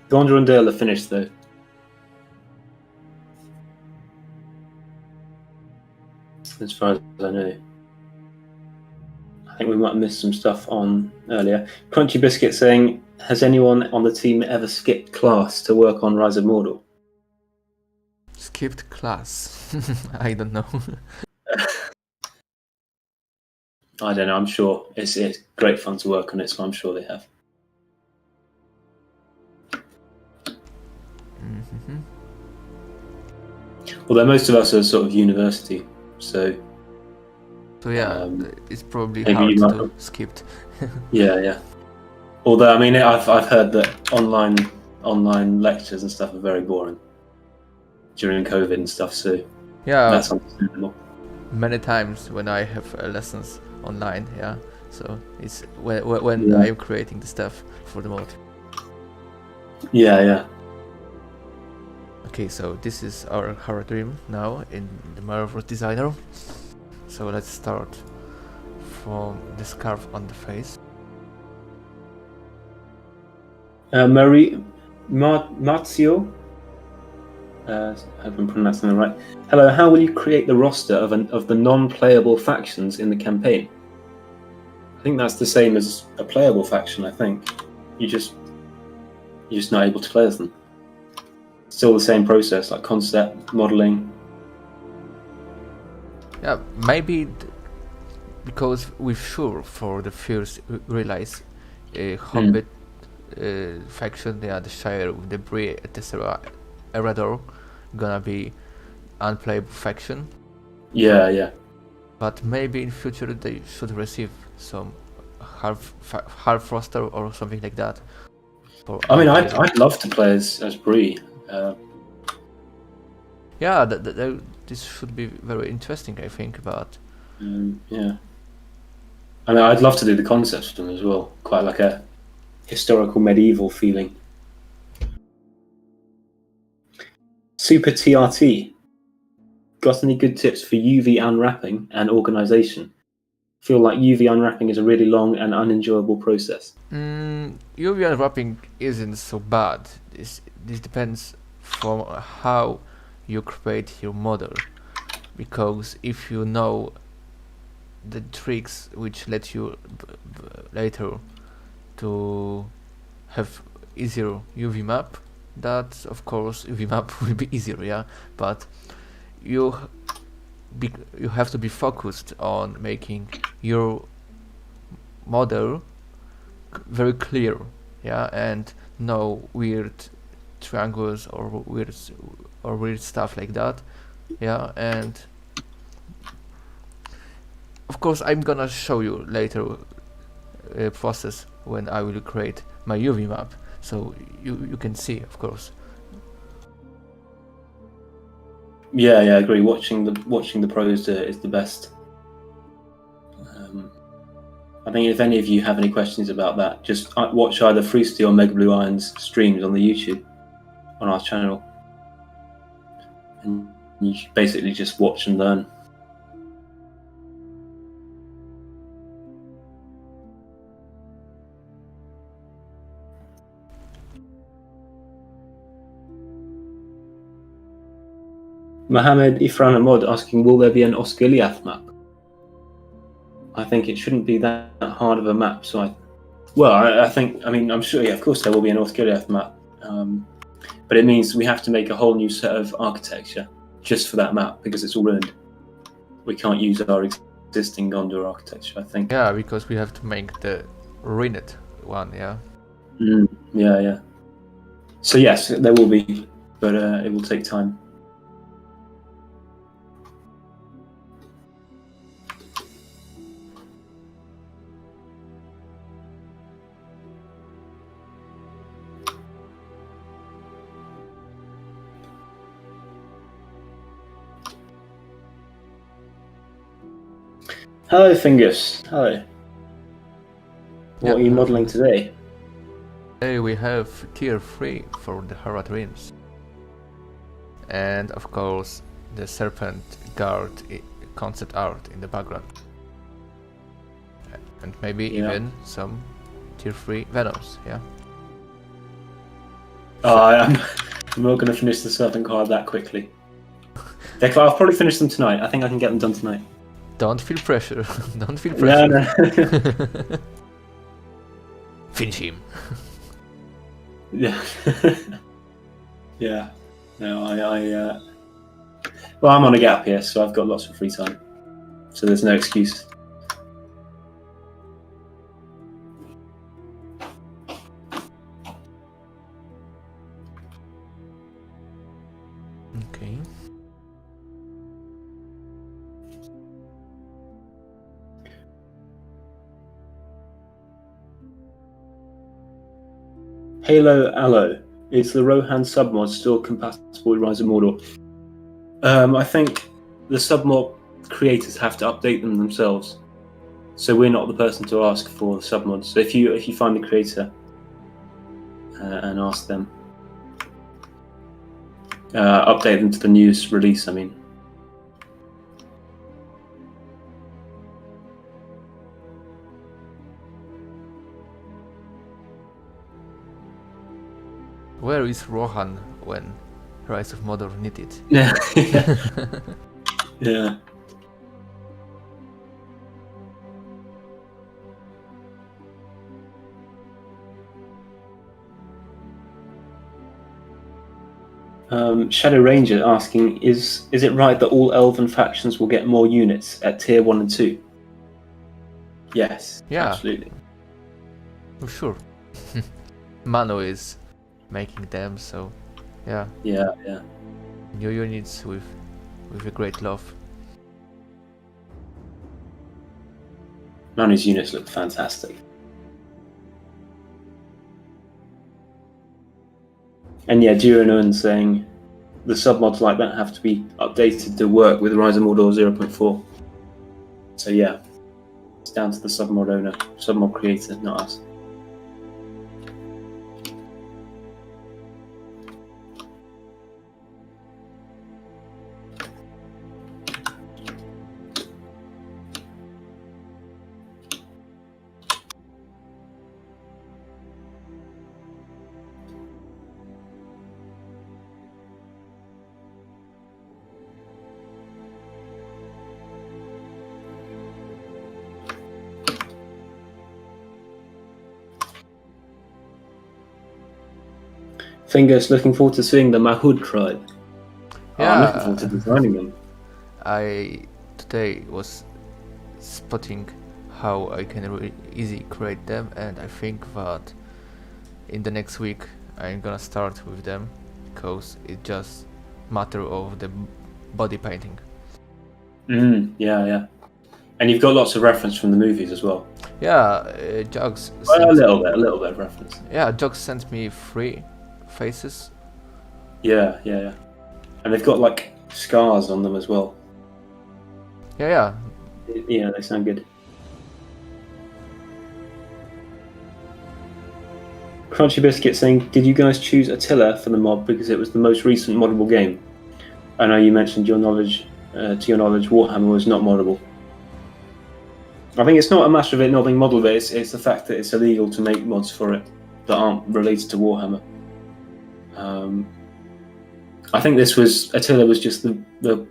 Gondor and Dale are finished though. As far as I know. I think we might have missed some stuff on earlier. Crunchy Biscuit saying, has anyone on the team ever skipped class to work on Rise of Mordor? Skipped class. I don't know. I don't know, I'm sure. It's great fun to work on it, so I'm sure they have. Mm-hmm. Although most of us are sort of university, so So yeah, it's probably maybe hard you might to have- skip. yeah. Although I mean, I've heard that online lectures and stuff are very boring during COVID and stuff, so Yeah, that's understandable. many times when I have lessons online. Yeah, so it's when Yeah. I'm creating the stuff for the mod. Yeah. Okay, so this is our HARADRIM now in the Marvel's designer. So let's start from the scarf on the face. Marzio, I hope I'm pronouncing that right. Hello, how will you create the roster of the non-playable factions in the campaign? I think that's the same as a playable faction. I think you're just not able to play as them. Still the same process, like concept modeling. Yeah, maybe because we're sure for the first release, Hobbit faction, yeah, the Shire with the Bree, etc. Erador, gonna be unplayable faction. Yeah. But maybe in future they should receive some half roster or something like that. I mean, I'd love to play as Bree. Yeah, this should be very interesting, I think. But Yeah. I mean, I'd love to do the concept for them as well. Quite like a historical medieval feeling. Super TRT. Got any good tips for UV unwrapping and organisation feel like UV unwrapping is a really long and unenjoyable process. UV unwrapping isn't so bad. This depends from how you create your model, because if you know the tricks which let you later to have easier UV map, that of course UV map will be easier, yeah, but you you have to be focused on making your model very clear, yeah, and no weird triangles or weird stuff like that, yeah. And of course I'm gonna show you later process when I will create my UV map, so you can see, of course. Yeah, I agree. Watching the pros is the best. I think if any of you have any questions about that, just watch either Froostie or Mega Blue Iron's streams on the YouTube on our channel, and you basically just watch and learn. Mohammed Ifran Ahmad asking, will there be an Osgiliath map? I think it shouldn't be that hard of a map. So I think, I mean, I'm sure, yeah, of course there will be an Osgiliath map. But it means we have to make a whole new set of architecture just for that map because it's all ruined. We can't use our existing Gondor architecture, I think. Yeah, because we have to make the ruined one, yeah. Yeah. So yes, there will be, but it will take time. Hello, Fingus. Hello. What are you modelling today? Today we have tier 3 for the HARADRIMs. And of course the serpent guard concept art in the background. And maybe even some tier 3 Venoms, yeah? I'm not going to finish the serpent card that quickly. I'll probably finish them tonight. I think I can get them done tonight. Don't feel pressure. Don't feel pressure. No. Finish him. Yeah. Yeah. No, well, I'm on a gap here, so I've got lots of free time. So there's no excuse. Okay. Halo Allo. Is the Rohan submod still compatible with Rise of Mordor? I think the submod creators have to update them themselves. So we're not the person to ask for the submods. So if you find the creator and ask them, update them to the newest release, I mean. Where is Rohan when Rise of Mordor needed? Yeah. Yeah. Shadow Ranger asking, is it right that all elven factions will get more units at tier 1 and 2? Yes, Yeah. absolutely. For sure. Mano is making them, so yeah. Yeah. New units with a great love. Manu's units look fantastic. And yeah, Duranun saying the submods like that have to be updated to work with Rise of Mordor 0.4. So yeah, it's down to the submod owner, submod creator, not us. Fingers, looking forward to seeing the Mahud tribe. I'm looking forward to designing them. I today was spotting how I can really easy create them, and I think that in the next week I'm gonna start with them, because it's just matter of the body painting. Yeah. And you've got lots of reference from the movies as well. Yeah, Jugs. Well, a little bit of reference. Yeah, Jugs sent me 3 faces. Yeah. And they've got like scars on them as well. Yeah. Yeah, they sound good. Crunchy Biscuit saying, did you guys choose Attila for the mod because it was the most recent moddable game? I know you mentioned to your knowledge, Warhammer was not moddable. I think it's not a matter of it not being moddable, it's the fact that it's illegal to make mods for it that aren't related to Warhammer. I think Attila was just the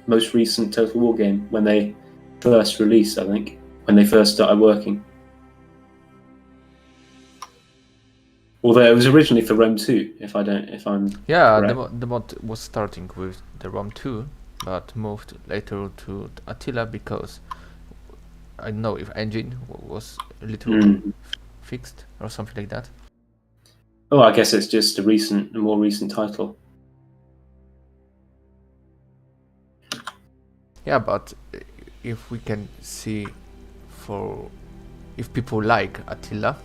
most recent Total War game when they first released, I think, when they first started working. Although it was originally for Rome 2, if I'm correct. The mod was starting with the Rome 2, but moved later to Attila because I don't know if engine was a little fixed or something like that. Oh, I guess it's just a more recent title. Yeah, but if we can see if people like Attila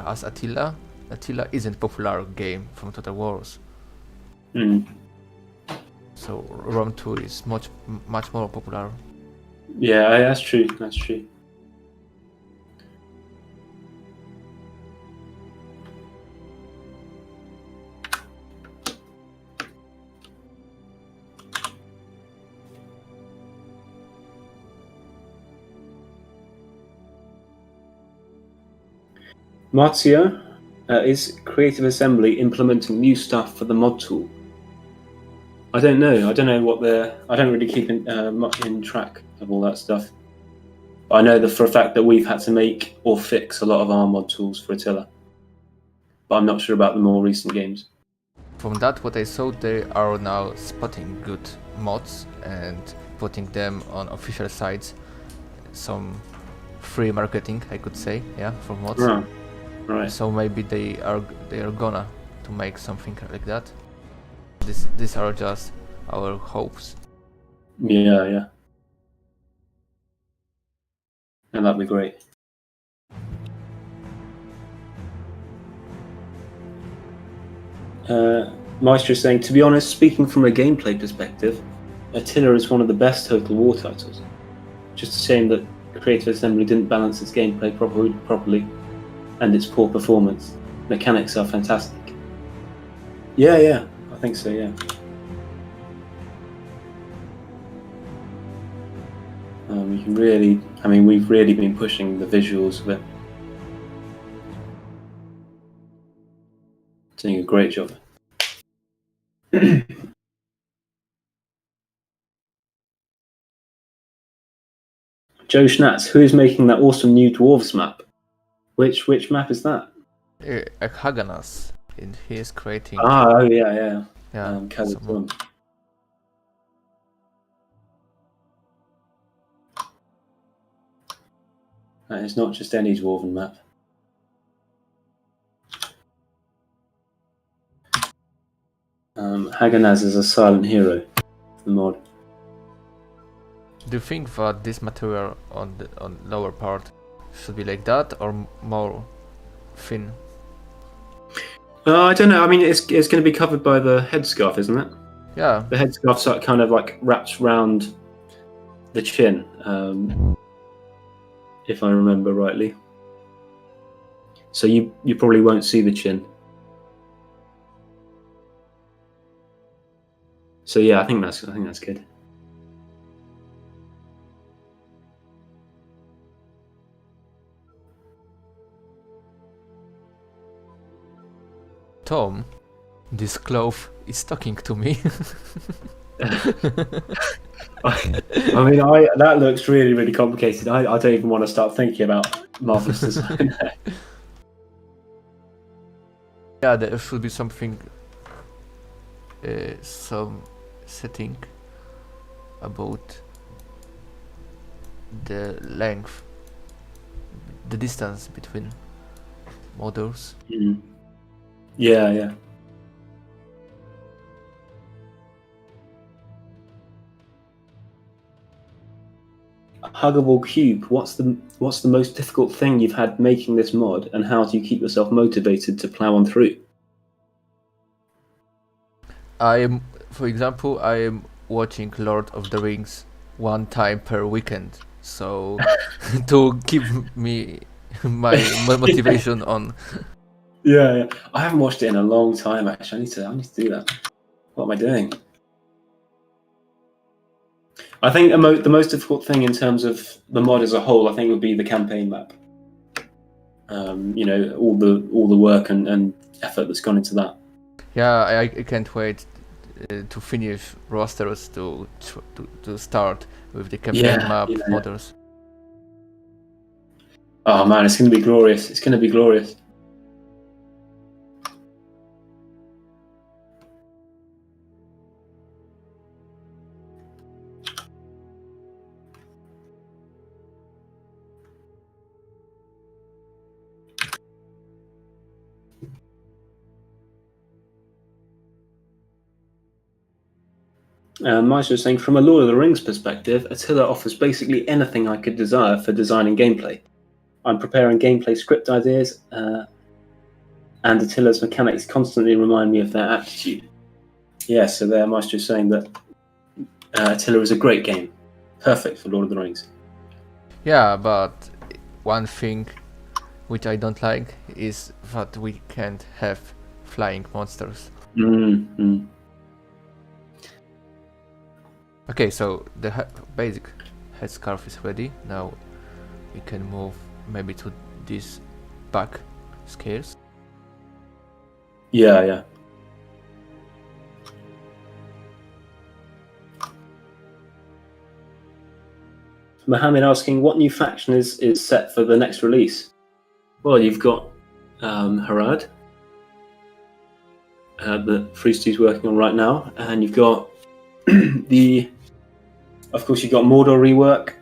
as Attila isn't popular game from Total Wars. So Rome 2 is much more popular. Yeah, that's true. Marzio, is Creative Assembly implementing new stuff for the mod tool? I don't know. I don't really keep much in track of all that stuff. But I know that for a fact that we've had to make or fix a lot of our mod tools for Attila. But I'm not sure about the more recent games. From that, what I saw, they are now spotting good mods and putting them on official sites. Some free marketing, I could say, for mods. Right. So maybe they are gonna to make something like that. These are just our hopes. Yeah. And that'd be great. Maestro saying, to be honest, speaking from a gameplay perspective, Attila is one of the best Total War titles. Just a shame that Creative Assembly didn't balance its gameplay properly, and its poor performance. Mechanics are fantastic. Yeah, I think so, yeah. We've really been pushing the visuals of it. Doing a great job. Joe Schnatz, who is making that awesome new Dwarves map? Which map is that? Haganas, and he is creating. Yeah. Someone. That is not just any Dwarven map. Haganaz is a silent hero. The mod. Do you think that this material on lower part should be like that or more thin? I don't know. I mean, it's going to be covered by the headscarf, isn't it? Yeah. The headscarf kind of like wraps round the chin, if I remember rightly. So you probably won't see the chin. So yeah, I think that's good. Tom, this cloth is talking to me. That looks really, really complicated. I don't even want to start thinking about Marvelous design. Yeah, there should be something some setting about the length, the distance between models. Yeah. Huggable Cube, what's the most difficult thing you've had making this mod, and how do you keep yourself motivated to plow on through? For example, I am watching Lord of the Rings one time per weekend, so to keep me my motivation on. Yeah. I haven't watched it in a long time. Actually, I need to do that. What am I doing? I think the most difficult thing in terms of the mod as a whole, I think, would be the campaign map. All the work and effort that's gone into that. Yeah, I can't wait to finish rosters to start with the campaign map models. Oh man, it's going to be glorious. It's going to be glorious. Meister is saying, from a Lord of the Rings perspective, Attila offers basically anything I could desire for designing gameplay. I'm preparing gameplay script ideas, and Attila's mechanics constantly remind me of their aptitude. Yeah, so there Meister is saying that Attila is a great game. Perfect for Lord of the Rings. Yeah, but one thing which I don't like is that we can't have flying monsters. Mm-hmm. Okay, so the basic headscarf is ready. Now we can move maybe to these back scales. Yeah. Mohammed asking, what new faction is set for the next release? Well, you've got Harad, that Froostie's working on right now, and you've got of course, you've got Mordor rework.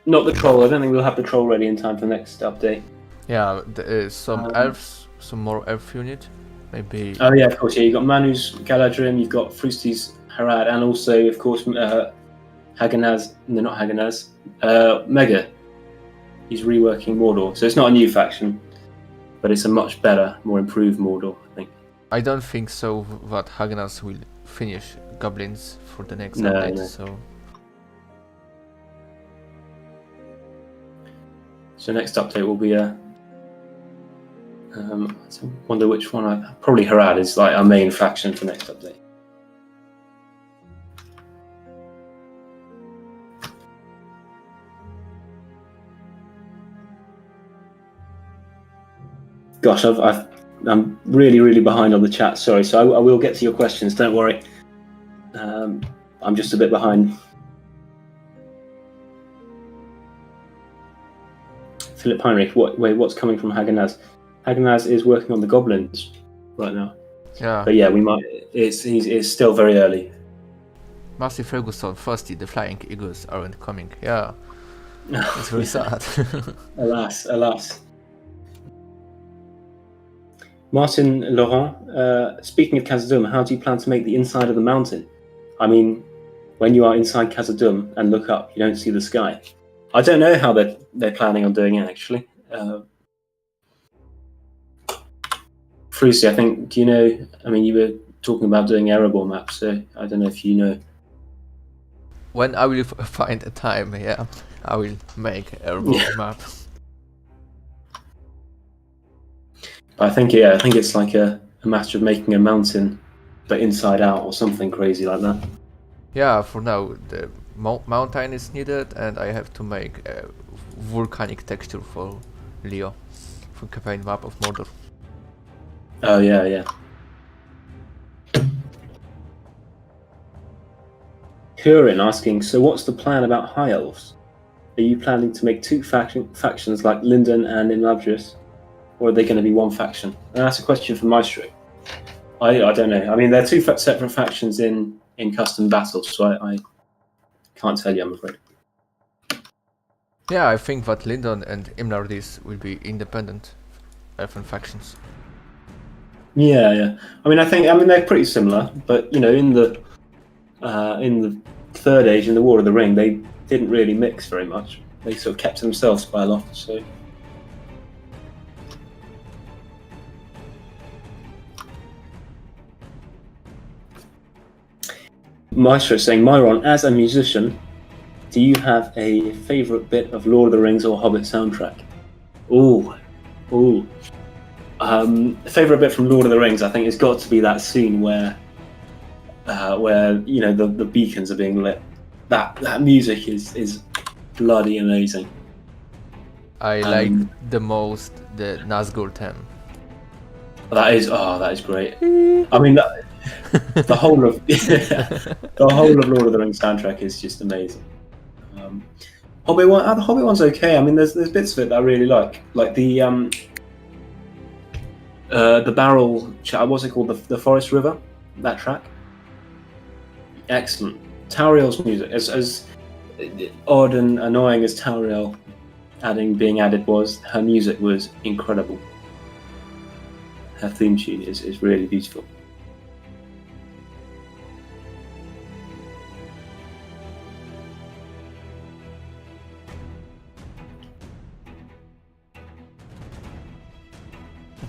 Not the troll. I don't think we'll have the troll ready in time for the next update. Yeah, there is some elves, some more elf unit, maybe. Oh yeah, of course. Yeah, you've got Manu's HARADRIM, you've got Froostie's Harad, and also, of course, Haganaz. No, not Haganaz. Mega. He's reworking Mordor, so it's not a new faction, but it's a much better, more improved Mordor, I think. I don't think so that Haganaz will finish goblins for the next update. No. So next update will be I wonder which one. Probably Harad is like our main faction for next update. Gosh, I'm really behind on the chat. Sorry, so I will get to your questions. Don't worry. I'm just a bit behind. Philip Heinrich, what's coming from Haganaz? Haganaz is working on the goblins right now. Yeah. But yeah, we might. It's still very early. Massey Ferguson, Froostie, the Flying Eagles aren't coming. Yeah. It's very sad. Alas. Martin Laurent, speaking of Khazad-dûm, how do you plan to make the inside of the mountain? I mean, when you are inside Khazad-dûm and look up, you don't see the sky. I don't know how they're planning on doing it, actually. Froostie, I think, do you know, I mean, you were talking about doing Erebor maps, so I don't know if you know. When I will find a time, yeah, I will make a Erebor map. I think it's like a matter of making a mountain, but inside out or something crazy like that. Yeah, for now the mountain is needed, and I have to make a volcanic texture for Leo, for campaign map of Mordor. Oh yeah. Kurin asking, so what's the plan about High Elves? Are you planning to make two factions like Linden and Imladris? Or are they going to be one faction? And that's a question for Maestro. I don't know. I mean, they're two separate factions in custom battles, so I can't tell you, I'm afraid. Yeah, I think that Lindon and Imlardis will be independent elfen factions. Yeah. I mean, they're pretty similar, but you know, in the Third Age, in the War of the Ring, they didn't really mix very much. They sort of kept to themselves quite a lot. So. Maestro is saying, Myron, as a musician, do you have a favourite bit of Lord of the Rings or Hobbit soundtrack? Ooh. Favourite bit from Lord of the Rings, I think, has got to be that scene where you know the beacons are being lit. That music is bloody amazing. I like the most the Nazgul theme. That is great. I mean, the whole of Lord of the Rings soundtrack is just amazing. The Hobbit one's okay. I mean, there's bits of it that I really like the barrel. What's it called? The Forest River. That track. Excellent. Tauriel's music, as odd and annoying as Tauriel being added was, her music was incredible. Her theme tune is really beautiful.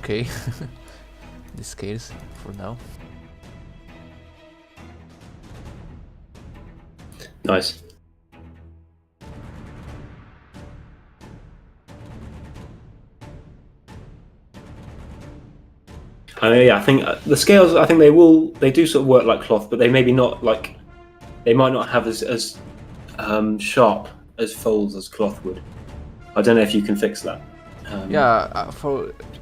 Okay, this case for now. Nice. Yeah, I think the scales. I think they do sort of work like cloth, but they maybe not like. They might not have as sharp as folds as cloth would. I don't know if you can fix that.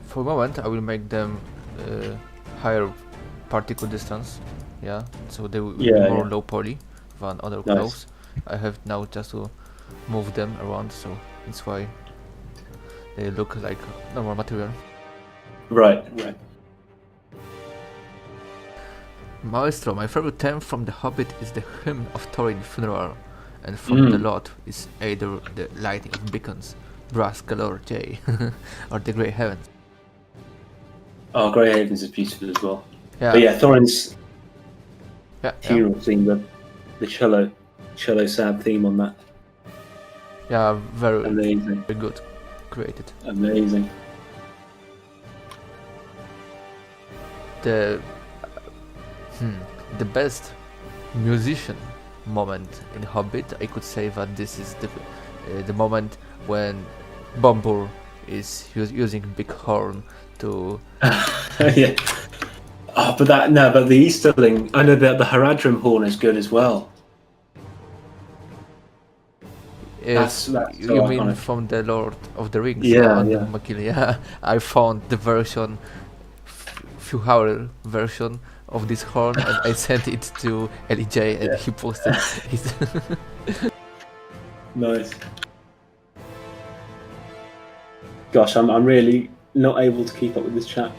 For a moment I will make them higher particle distance. Yeah, so they will be more low poly than other clothes. I have now just to move them around, so that's why they look like normal material. Right. Maestro, my favorite theme from The Hobbit is the hymn of Thorin's funeral, and from the Lot is either the lighting of beacons, brass galore J, or the Grey Heavens. Oh, Grey Havens is beautiful as well. Yeah. But yeah, Thorin's funeral Yeah. theme, the cello sad theme on that. Yeah, very Amazing. very good, created. Amazing. The best musician moment in Hobbit, I could say that this is the moment when Bombur is using big horn to. Yeah. Oh, but the Easterling. I know that the Haradrim horn is good as well. That's so you mean iconic. from the Lord of the Rings? Yeah. Makil, yeah. I found the version, few hour version of this horn, and I sent it to Lej, and he posted it. Nice. Gosh, I'm really not able to keep up with this chat.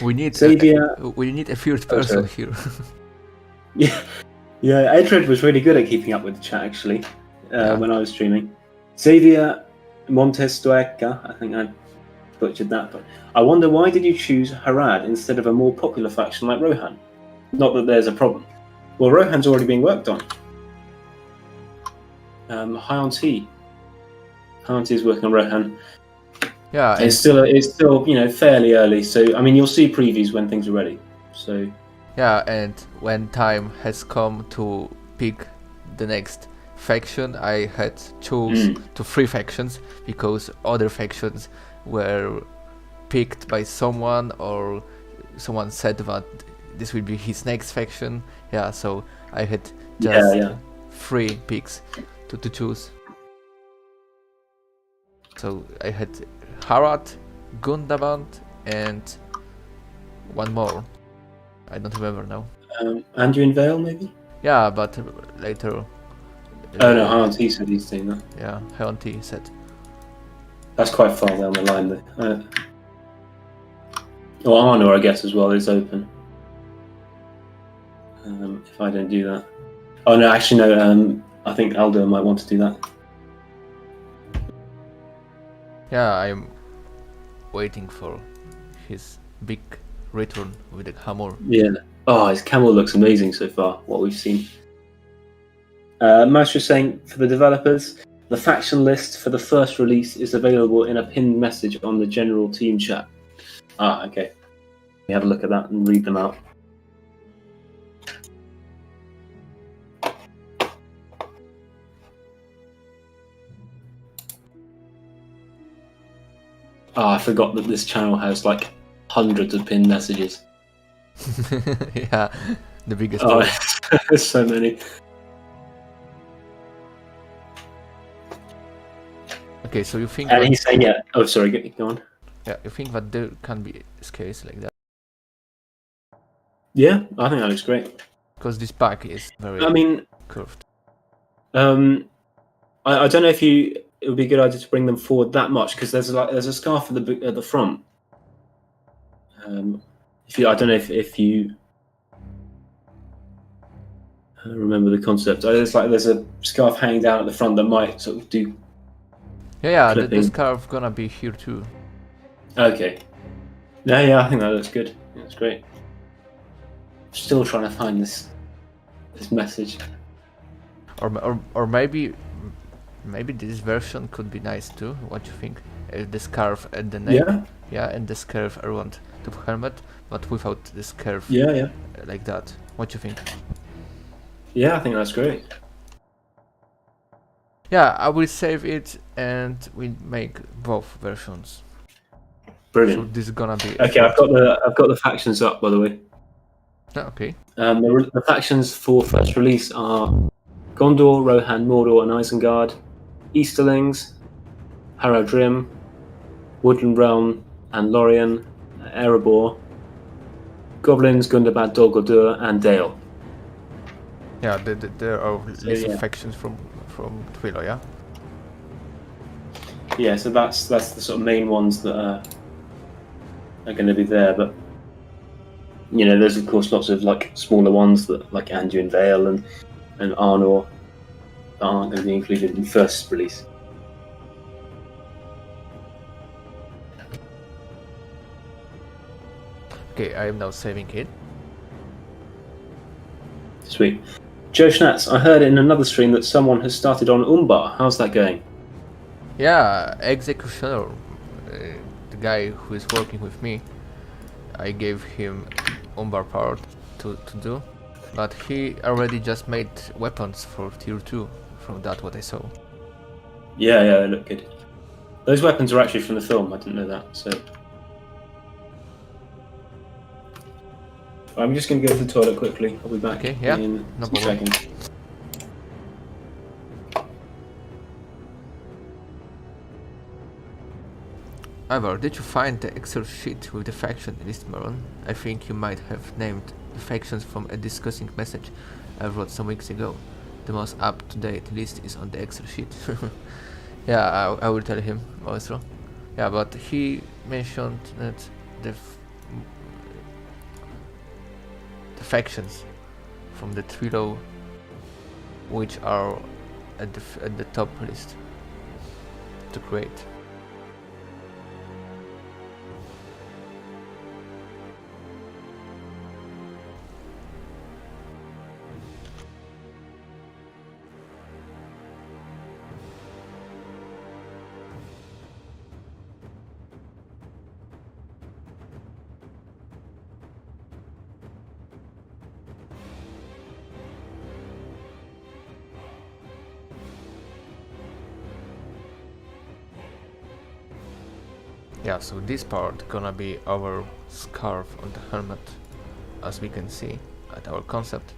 We need Xavier. we need a third person here. Yeah. Edred was really good at keeping up with the chat actually when I was streaming. Xavier Montestoeca, I think I butchered that, but I wonder why did you choose Harad instead of a more popular faction like Rohan? Not that there's a problem. Well, Rohan's already being worked on. High on T is working on Rohan. Yeah, it's still fairly early, so I mean you'll see previews when things are ready. So yeah, and when time has come to pick the next faction, I had choose to 3 factions because other factions were picked by someone, or someone said that this will be his next faction. Yeah, so I had just 3 picks to choose. So I had Harad, Gundaband, and one more. I don't remember now. Anduin Vale, maybe? Yeah, but later. Oh no, High on T said he's doing that. Yeah, High on T said. That's quite far down the line, though. Or Arnor, I guess, as well, is open. If I don't do that. Oh no, actually no. I think Aldo might want to do that. Yeah, I'm waiting for his big return with the hammer. Yeah. Oh, his camel looks amazing so far. What we've seen. Master is saying for the developers, the faction list for the first release is available in a pinned message on the general team chat. Ah, okay. We have a look at that and read them out. Oh, I forgot that this channel has like hundreds of pinned messages. Yeah, the biggest Oh, one. there's so many. Okay, so you think And that, he's saying, yeah. Oh, sorry, go on. yeah, you think that there can be scales like that? Yeah, I think that looks great. Because this pack is very I mean, curved. I don't know if it would be a good idea to bring them forward that much because there's a scarf at the front. I don't know if you remember the concept. There's a scarf hanging down at the front that might sort of do. Yeah, clipping. the scarf gonna be here too. Okay. Yeah, I think that looks good. That's great. Still trying to find this message. Or maybe this version could be nice too. What you think? The scarf and the neck. Yeah, and the scarf around the helmet, but without the scarf. Yeah. Like that. What you think? Yeah, I think that's great. Yeah, I will save it and we make both versions. Brilliant. So this is gonna be Okay, I've got the factions up, by the way. Okay. The factions for first release are Gondor, Rohan, Mordor, and Isengard, Easterlings, Haradrim, Woodland Realm, and Lorien, Erebor, Goblins, Gundabad, Dol Guldur, and Dale. Yeah, there are list yeah. of factions from Twilo, yeah? Yeah, so that's the sort of main ones that are going to be there, but there's of course lots of like smaller ones that like Anduin Vale and Arnor that aren't going to be included in the first release. Okay, I am now saving it. Sweet. Joe Schnatz, I heard in another stream that someone has started on Umbar. How's that going? Yeah, Executioner, the guy who is working with me, I gave him Umbar part to do, but he already just made weapons for tier 2, from that what I saw. Yeah, they look good. Those weapons are actually from the film, I didn't know that, so... I'm just going to go to the toilet quickly, I'll be back in no some problem. seconds. Ivor, did you find the Excel sheet with the faction list, Maron? I think you might have named the factions from a discussing message I wrote some weeks ago. The most up-to-date list is on the Excel sheet. Yeah, I will tell him also. Yeah, but he mentioned that the factions from the Twilo, which are at the top list to create. Yeah, so this part gonna be our scarf on the helmet, as we can see at our concept.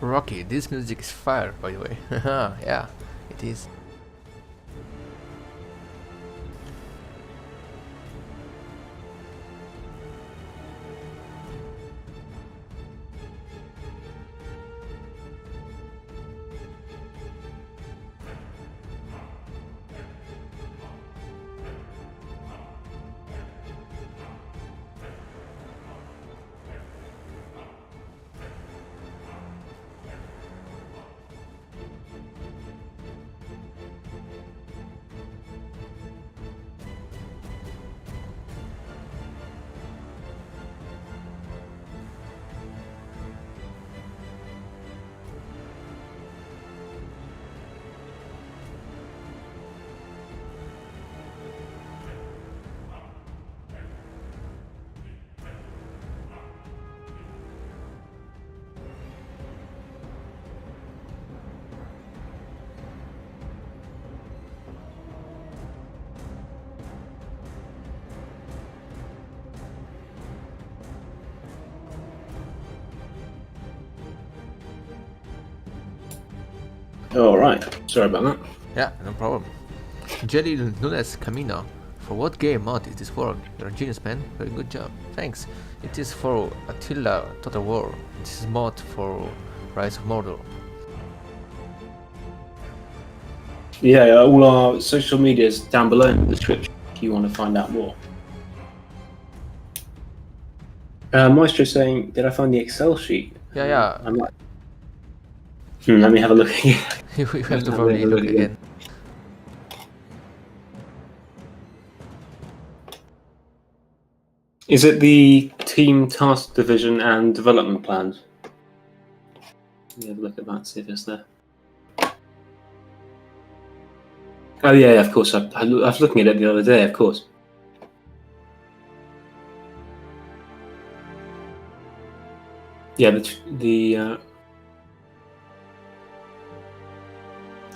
Rocky, this music is fire, by the way. Yeah, it is. All right. Sorry about that. Yeah, no problem. Jelly Nunes Camino. For what game mod is this for? You're a genius, man. Very good job. Thanks. It is for Attila Total War. This is mod for Rise of Mordor. Yeah, all our social medias down below in the description if you want to find out more. Maestro saying, did I find the Excel sheet? Yeah. I'm like, let me have a look again. We have to probably look again. Is it the team task division and development plans? Let me have a look at that, see if it's there. Oh yeah, of course. I was looking at it the other day, of course. Yeah,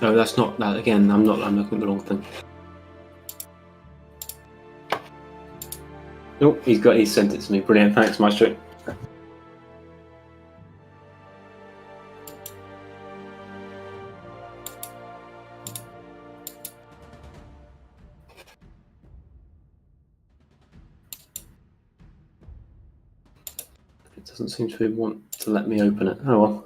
no, that's not that. Again, I'm looking at the wrong thing. Oh, he sent it to me. Brilliant, thanks, Maestro. It doesn't seem to want to let me open it. Oh well.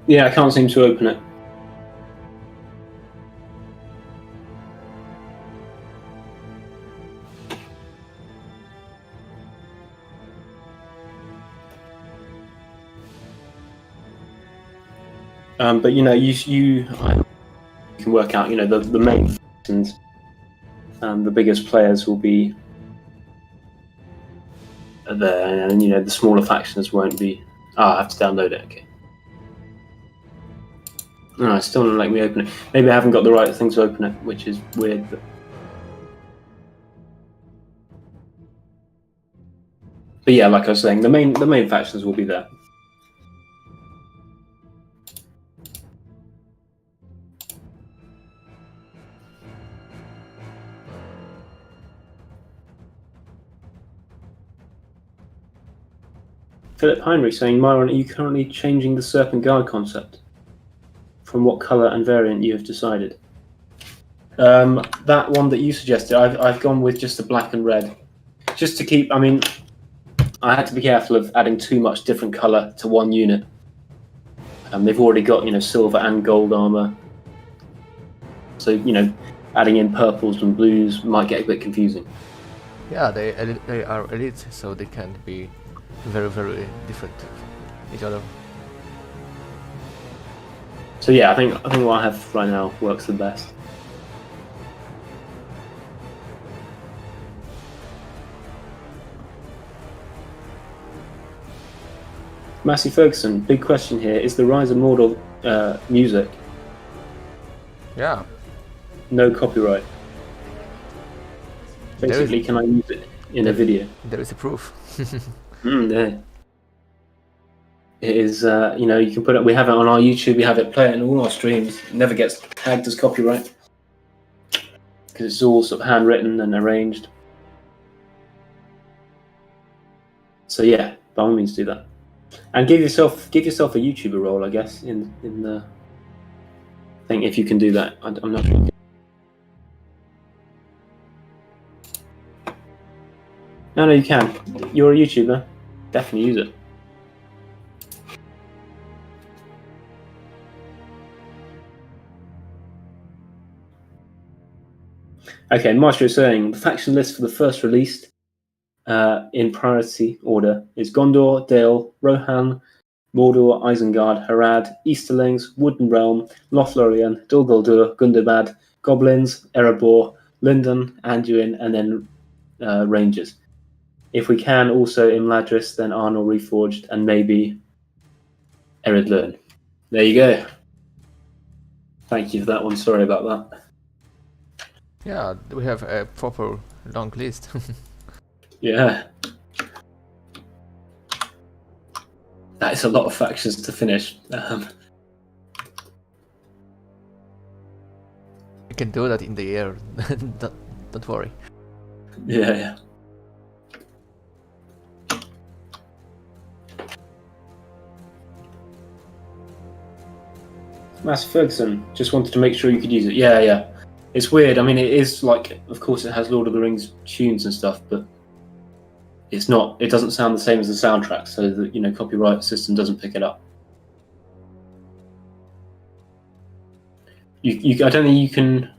Yeah, I can't seem to open it. But you know, you can work out. You know, the main and the biggest players will be there, and you know the smaller factions won't be. I have to download it. Okay. No, I still don't let me open it. Maybe I haven't got the right thing to open it, which is weird. But yeah, like I was saying, the main factions will be there. Philip Heinrich saying, Myron, are you currently changing the Serpent Guard concept? From what colour and variant you have decided? That one that you suggested, I've gone with just the black and red. Just to keep, I mean, I had to be careful of adding too much different colour to one unit. They've already got, you know, silver and gold armour. So, you know, adding in purples and blues might get a bit confusing. Yeah, they are elite, so they can be very, very different from each other. So yeah, I think what I have right now works the best. Massey Ferguson, big question here: is the Rise of Mordor music? Yeah. No copyright. Basically, can I use it in a video? There is a proof. Yeah. It is, you can put it. We have it on our YouTube. We have it play it in all our streams. It never gets tagged as copyright because it's all sort of handwritten and arranged. So yeah, by all means, do that, and give yourself a YouTuber role, I guess, in the thing if you can do that. I'm not sure. No, you can. You're a YouTuber. Definitely use it. Okay, Maestro is saying the faction list for the first released in priority order is Gondor, Dale, Rohan, Mordor, Isengard, Harad, Easterlings, Wooden Realm, Lothlorien, Dol Guldur, Gundabad, Goblins, Erebor, Lindon, Anduin, and then Rangers. If we can, also Imladris, then Arnor Reforged, and maybe Eredlern. There you go. Thank you for that one. Sorry about that. Yeah, we have a proper long list. Yeah. That is a lot of factions to finish. We can do that in the year. Don't worry. Yeah. Mass Ferguson, just wanted to make sure you could use it. Yeah. It's weird. I mean, it is like, of course, it has Lord of the Rings tunes and stuff, but it's not. It doesn't sound the same as the soundtrack, so the copyright system doesn't pick it up. I don't think you can.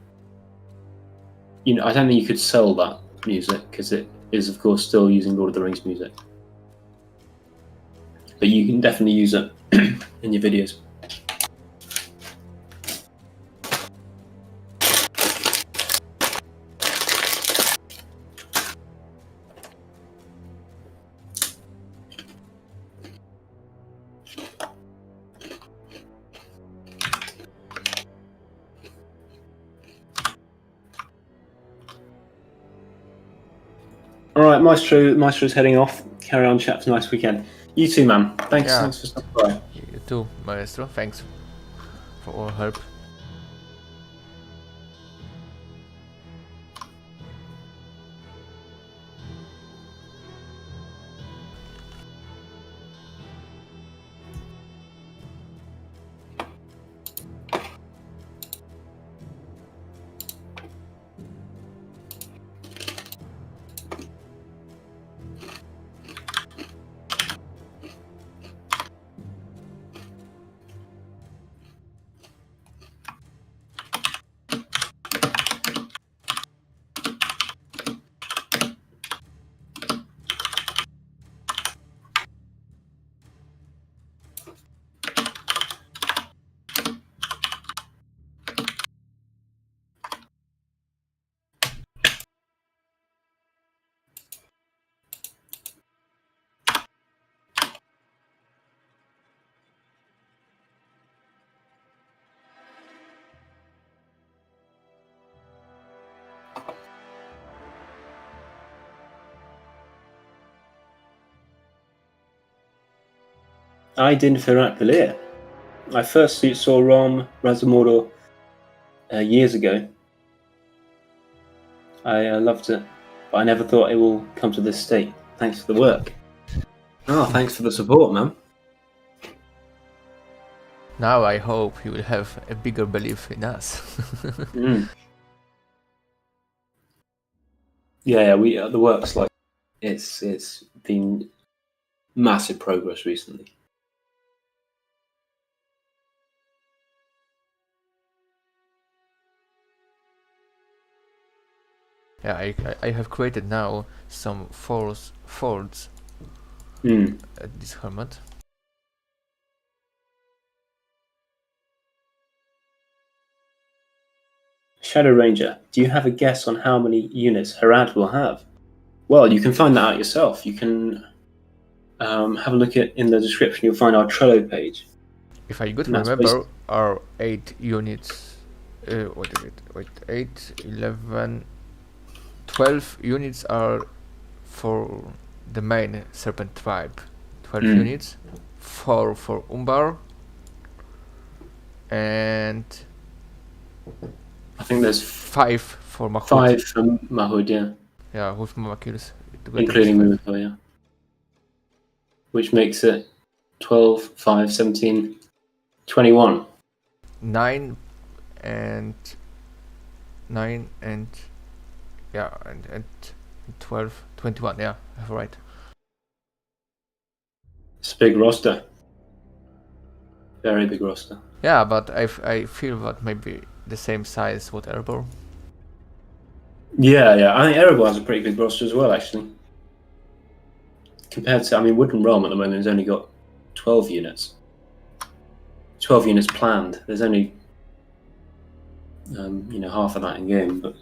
I don't think you could sell that music because it is, of course, still using Lord of the Rings music. But you can definitely use it in your videos. All right, Maestro's heading off. Carry on, chaps. Nice weekend. You too, man. Thanks for stopping by. You too, Maestro. Thanks for all help. I didn't Ferrat Valir. I first saw Rom Razamoro years ago. I loved it, but I never thought it will come to this state. Thanks for the work. Oh, thanks for the support, man. Now I hope you will have a bigger belief in us. Yeah, the work's like it's been massive progress recently. Yeah, I have created now some folds at this helmet. Shadow Ranger, do you have a guess on how many units Harad will have? Well, you can find that out yourself. You can have a look in the description. You'll find our Trello page. If I could remember, our 8 units. What is it? Wait, 8, 11, 12 units are for the main Serpent tribe. 12 units 4 for Umbar, and I think there's 5 for Mahmoud. 5 for Mahood, yeah. Yeah, with Mama kills. Including Mumiko, yeah. Which makes it 12, 5, 17, 21. 9 and 9 and yeah, and 12, 21. Yeah, I have right. It's a big roster. Very big roster. Yeah, but I feel that maybe the same size with Erebor. Yeah. I think Erebor has a pretty big roster as well, actually. Compared to, I mean, Wooden Realm at the moment has only got 12 units. 12 units planned. There's only, half of that in game, but.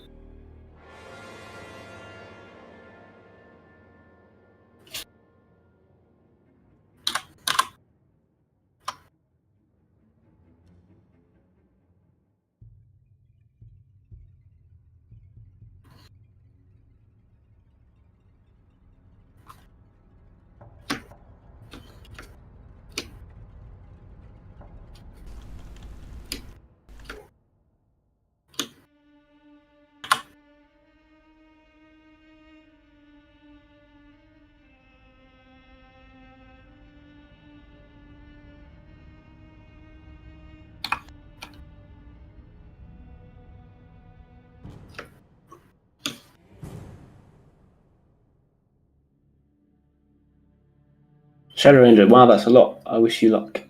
Shadow Ranger, wow, that's a lot. I wish you luck.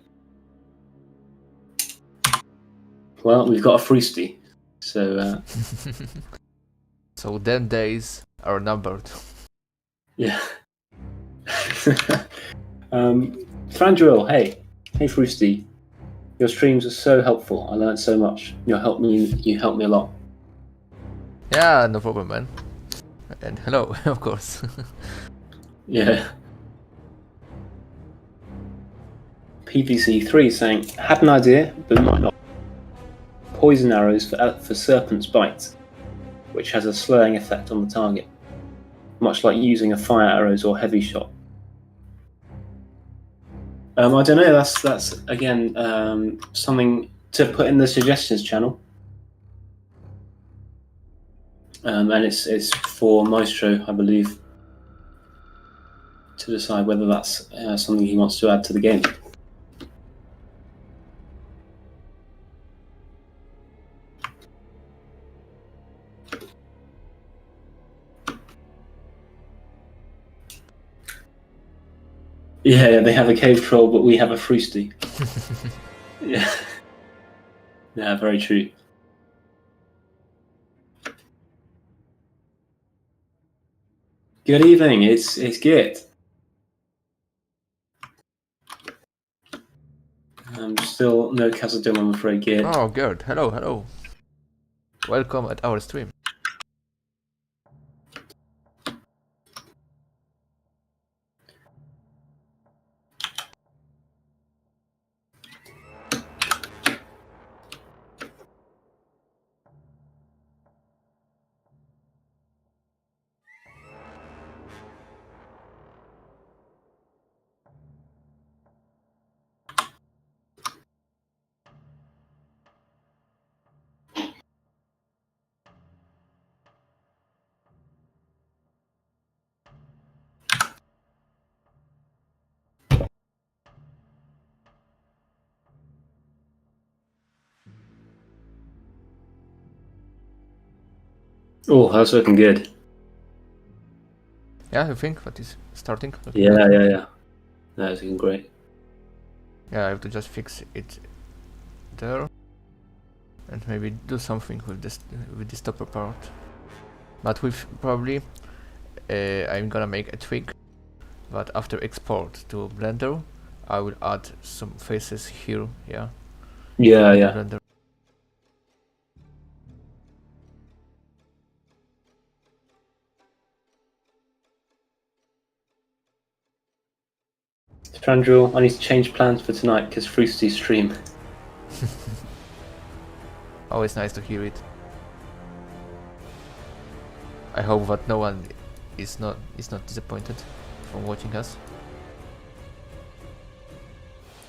Well, we've got a Froostie, so So then days are numbered. yeah. Frandril, hey Froostie, your streams are so helpful. I learned so much. You helped me a lot. Yeah, no problem, man. And hello, of course. Yeah. PVC3 saying, had an idea, but might not. Poison arrows for serpent's bite, which has a slowing effect on the target, much like using a fire arrows or heavy shot. I don't know. That's again something to put in the suggestions channel, and it's for Maestro, I believe, to decide whether that's something he wants to add to the game. Yeah, they have a cave troll, but we have a Froostie. Yeah. Yeah, very true. Good evening, it's Git. Still no Khazad-dûm, I'm afraid, Git. Oh, good. Hello. Welcome at our stream. Oh, that's looking good. Yeah, I think that is starting. Yeah. That's looking great. Yeah, I have to just fix it there, and maybe do something with this topper part. But with probably, I'm gonna make a tweak that after export to Blender, I will add some faces here. Yeah. Yeah. Blender. Frandril, I need to change plans for tonight because Froostie's stream. Always nice to hear it. I hope that no one is not disappointed from watching us.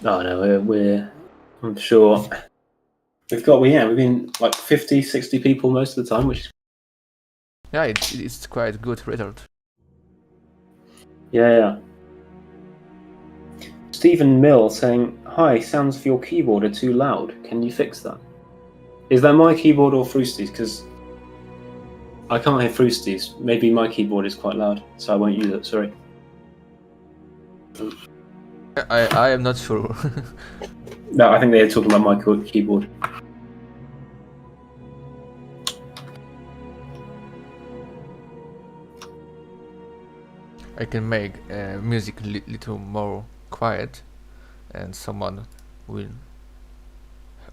Oh no, I'm sure we've been like 50, 60 people most of the time, which Yeah, it's quite good result. yeah. Stephen Mill saying, "Hi, sounds for your keyboard are too loud. Can you fix that?" Is that my keyboard or Froostie's? Because I can't hear Froostie's. Maybe my keyboard is quite loud, so I won't use it. Sorry. I am not sure. No, I think they're talking about my keyboard. I can make music little more quiet, and someone will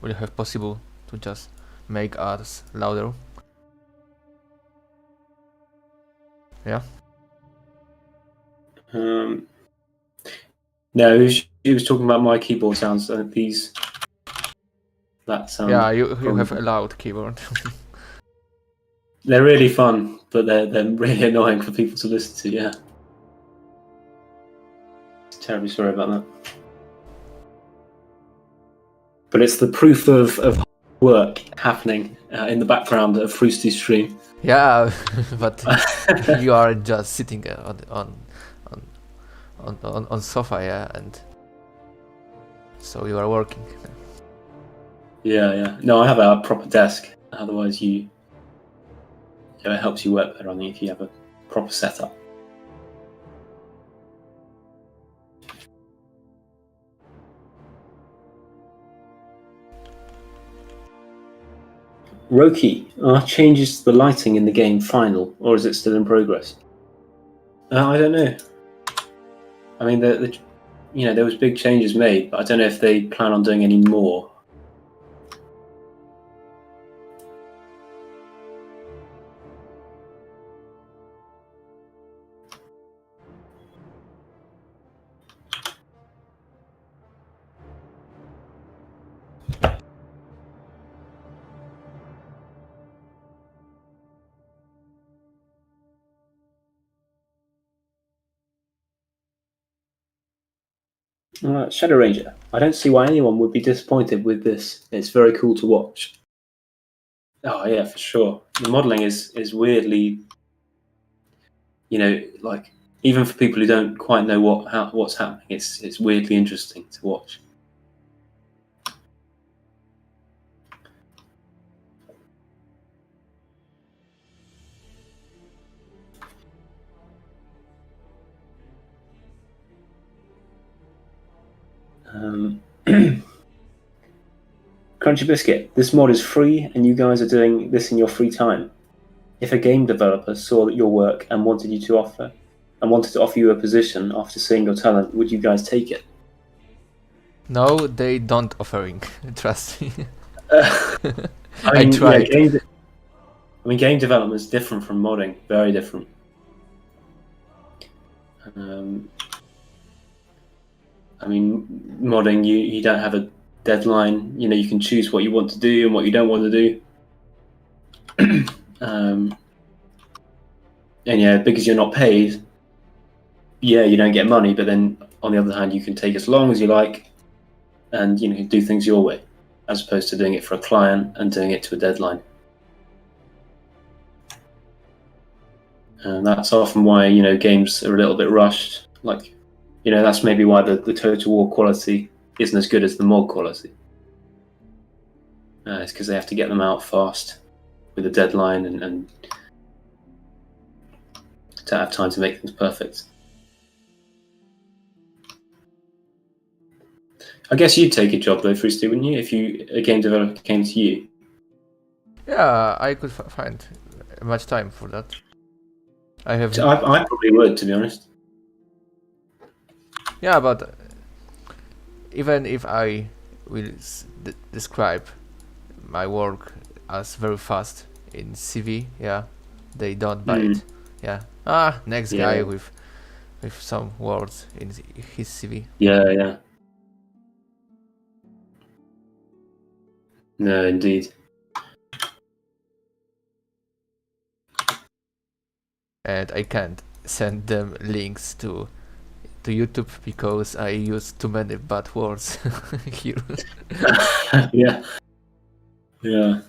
have possible to just make us louder. Yeah. No, he was talking about my keyboard sounds. That sound. Yeah, you have a loud keyboard. They're really fun, but they're really annoying for people to listen to. Yeah. Terribly sorry about that. But it's the proof of work happening in the background of Froostie's stream. Yeah, but you are just sitting on sofa, yeah, and so you are working. Yeah. No, I have a proper desk. Otherwise, it helps you work better. I think if you have a proper setup. Roki, are changes to the lighting in the game final, or is it still in progress? I don't know. I mean, there was big changes made, but I don't know if they plan on doing any more. Shadow Ranger. I don't see why anyone would be disappointed with this. It's very cool to watch. Oh yeah, for sure. The modelling is weirdly, like even for people who don't quite know what's happening, it's weirdly interesting to watch. Crunchy Biscuit, this mod is free and you guys are doing this in your free time. If a game developer saw your work and wanted to offer you a position after seeing your talent, would you guys take it? No, they don't offering. Trust me. I tried. Game development is different from modding, very different. Modding, you don't have a deadline. You can choose what you want to do and what you don't want to do. And yeah, because you're not paid, you don't get money. But then on the other hand, you can take as long as you like, and do things your way, as opposed to doing it for a client and doing it to a deadline. And that's often why games are a little bit rushed. Like, that's maybe why the Total War quality isn't as good as the mod quality. It's because they have to get them out fast with a deadline and to have time to make things perfect. I guess you'd take a job though, Froostie, wouldn't you? If a game developer came to you. Yeah, I could find much time for that. I probably would, to be honest. Yeah, but even if I will describe my work as very fast in CV, yeah, they don't buy it. Yeah. Next guy with some words in his CV. Yeah. No, indeed. And I can't send them links to to YouTube because I use too many bad words here. Yeah. Yeah.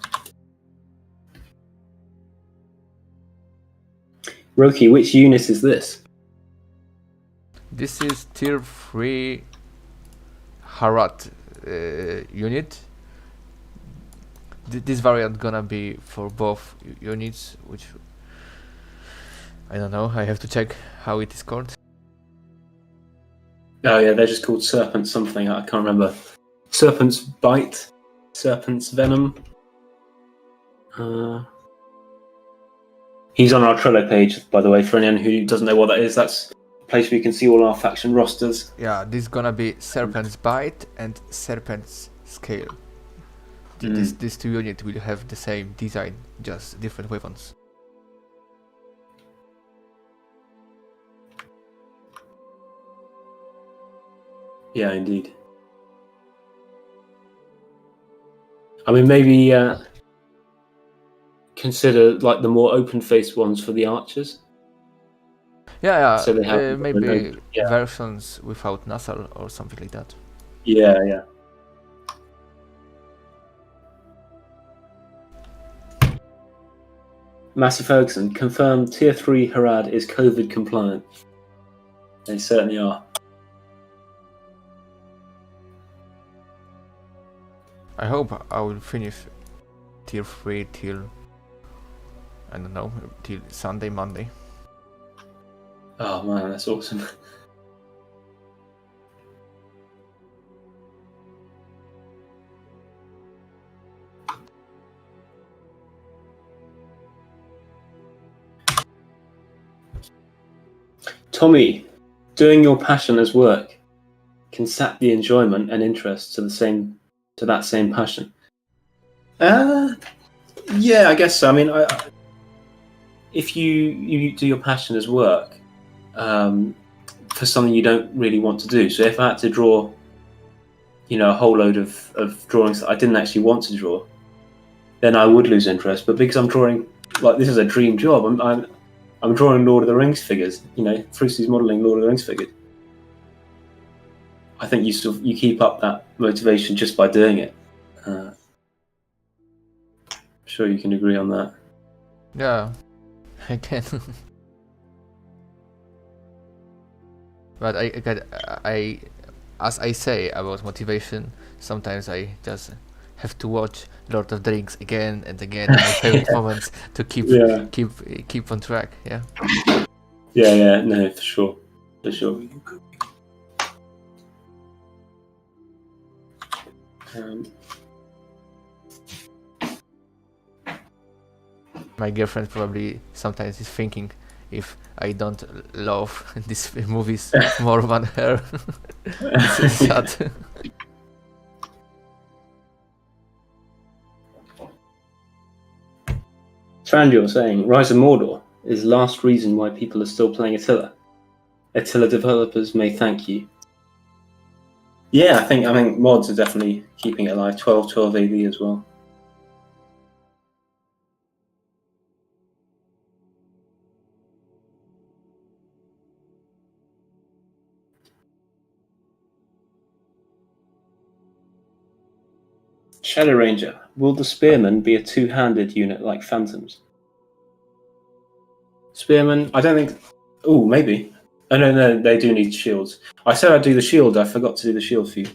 Roki, which unit is this? This is tier 3 Harad unit. This variant gonna be for both units, which I don't know. I have to check how it is called. Oh yeah, they're just called Serpent something. I can't remember. Serpent's Bite, Serpent's Venom. He's on our Trello page, by the way. For anyone who doesn't know what that is, that's a place where you can see all our faction rosters. Yeah, this is gonna be Serpent's Bite and Serpent's Scale. These two units will have the same design, just different weapons. Yeah, indeed. I mean, maybe consider like the more open-faced ones for the archers. Yeah, So they have maybe yeah. versions without Nasal or something like that. Yeah, yeah. Massive Ferguson, confirmed Tier 3 Harad is COVID compliant. They certainly are. I hope I will finish tier 3 till, I don't know, till Sunday, Monday. Oh man, that's awesome. Tommy, doing your passion as work can sap the enjoyment and interest to that same passion. Yeah, I guess so. I mean, if you do your passion as work for something you don't really want to do. So if I had to draw, a whole load of drawings that I didn't actually want to draw, then I would lose interest. But because I'm drawing, like this is a dream job, I'm drawing Lord of the Rings figures. Froostie's modelling Lord of the Rings figures. I think you keep up that motivation just by doing it. I'm sure you can agree on that. Yeah, I can. But I, as I say about motivation, sometimes I just have to watch Lord of the Rings again and again. My favorite moments to keep on track. Yeah. Yeah. No, for sure. My girlfriend probably sometimes is thinking if I don't love these movies more than her. This is sad. Trandio saying Rise of Mordor is last reason why people are still playing Attila. Attila developers may thank you. Yeah, I think mods are definitely keeping it alive. 12 AD as well. Shadow Ranger, will the Spearmen be a two-handed unit like Phantoms? Spearmen, I don't think. Oh, maybe. Oh no, they do need shields. I said I'd do the shield. I forgot to do the shield for you.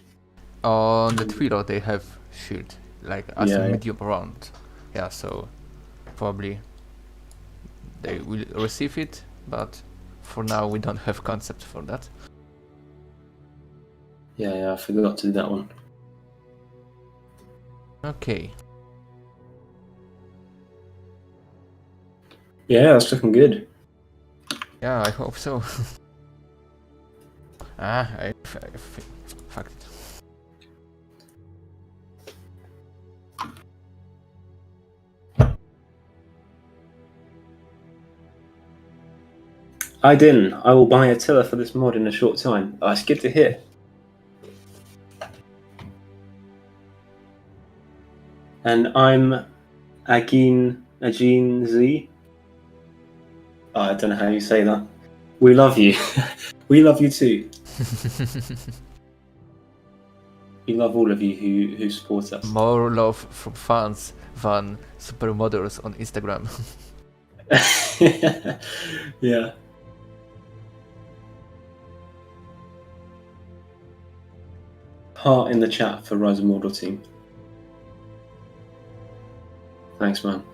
On the Twilo they have shield, like as a Yeah. medium round. Yeah, so probably they will receive it, but for now we don't have concept for that. Yeah, I forgot to do that one. Okay. Yeah, that's looking good. Yeah, I hope so. Fuck it. I didn't. I will buy Attila for this mod in a short time. Oh, it's good to hear. And I'm Agin Z. Oh, I don't know how you say that. We love you. We love you too. We love all of you who support us. More love from fans than supermodels on Instagram. Yeah. Heart in the chat for Rise of Mordor team. Thanks, man.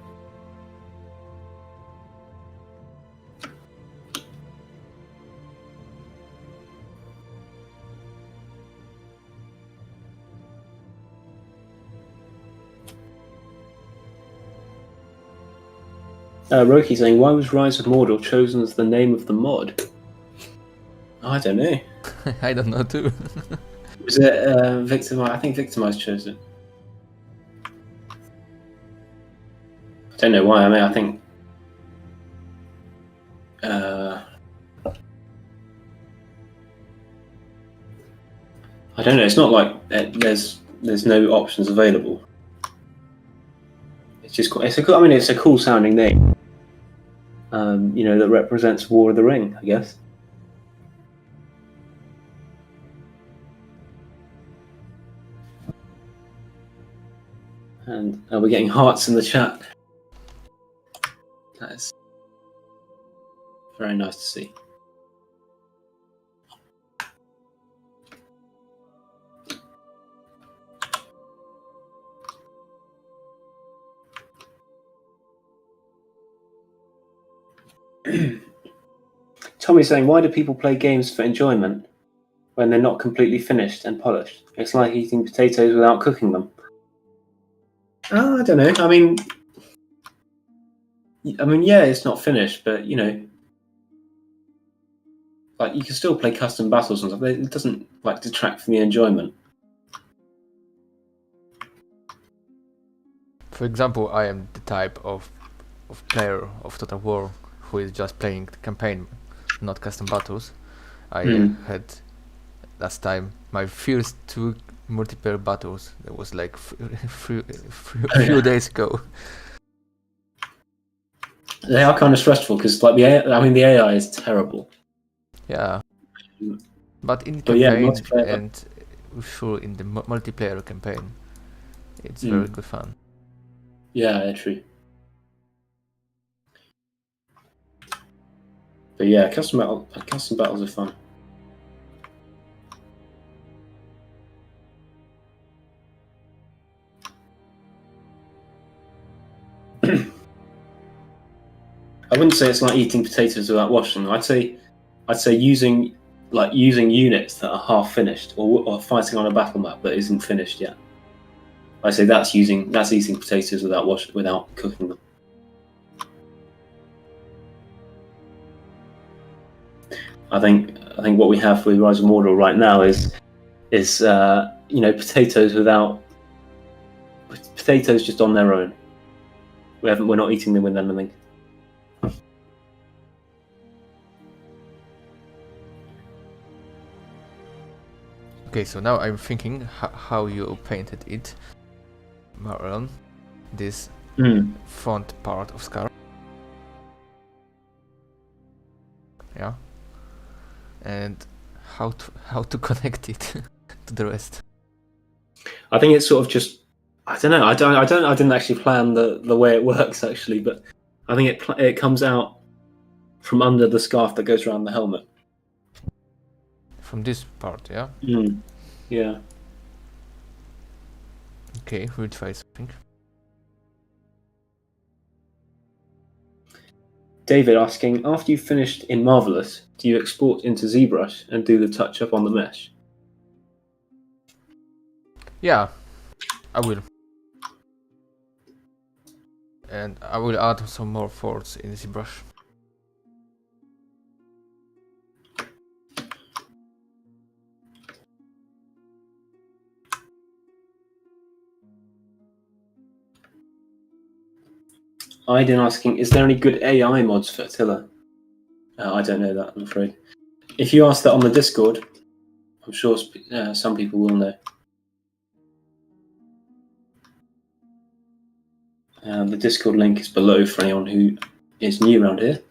Roki saying, why was Rise of Mordor chosen as the name of the mod? I don't know. I don't know too. Was it Victimize? I think Victimize chose it. I don't know why. I mean, I think. I don't know. It's not like there's no options available. It's just it's a cool sounding name. That represents War of the Ring, I guess. And we're getting hearts in the chat. That is very nice to see. Tommy's saying, why do people play games for enjoyment when they're not completely finished and polished? It's like eating potatoes without cooking them. Oh, I don't know. I mean, yeah, it's not finished, but like you can still play custom battles and stuff. It doesn't like detract from the enjoyment. For example, I am the type of player of Total War who is just playing the campaign, not custom battles. I had last time my first 2 multiplayer battles. That was like few days ago. They are kind of stressful because, like, the AI is terrible. Yeah, but in But yeah, campaign multiplayer. and sure in the multiplayer campaign, it's very good fun. Yeah, true. But yeah, custom battles are fun. I wouldn't say it's like eating potatoes without washing them. I'd say using units that are half finished or fighting on a battle map that isn't finished yet. I say that's eating potatoes without cooking them. I think what we have with Rise of Mordor right now is potatoes just on their own. We're not eating them with anything. Okay, so now I'm thinking how you painted it, Marlon, this front part of Scar. Yeah, and how to connect it to the rest. I think it's sort of just I don't know. I didn't actually plan the way it works actually, but I think it comes out from under the scarf that goes around the helmet. From this part, yeah. Yeah. Okay, we'll try something. David asking, after you've finished in Marvelous, do you export into ZBrush and do the touch up on the mesh? Yeah, I will. And I will add some more folds in ZBrush. Aiden asking, is there any good AI mods for Attila? I don't know that, I'm afraid. If you ask that on the Discord, I'm sure some people will know. The Discord link is below for anyone who is new around here.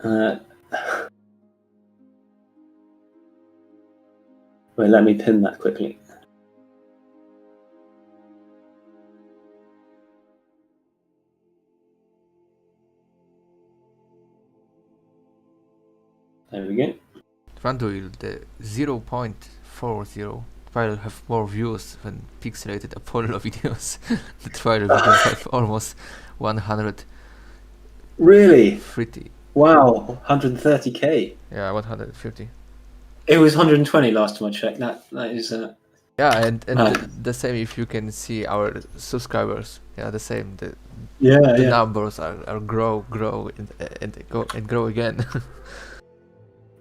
Wait, let me pin that quickly. There we go. Randuil, the 0.40 trailer have more views than pixelated Apollo videos. The trailer videos have almost 130. Really? Wow, 130k. Yeah, 150. It was 120 last time I checked. That is Yeah, and mad. the same if you can see our subscribers. Yeah, the same. The Yeah. numbers are grow and grow again.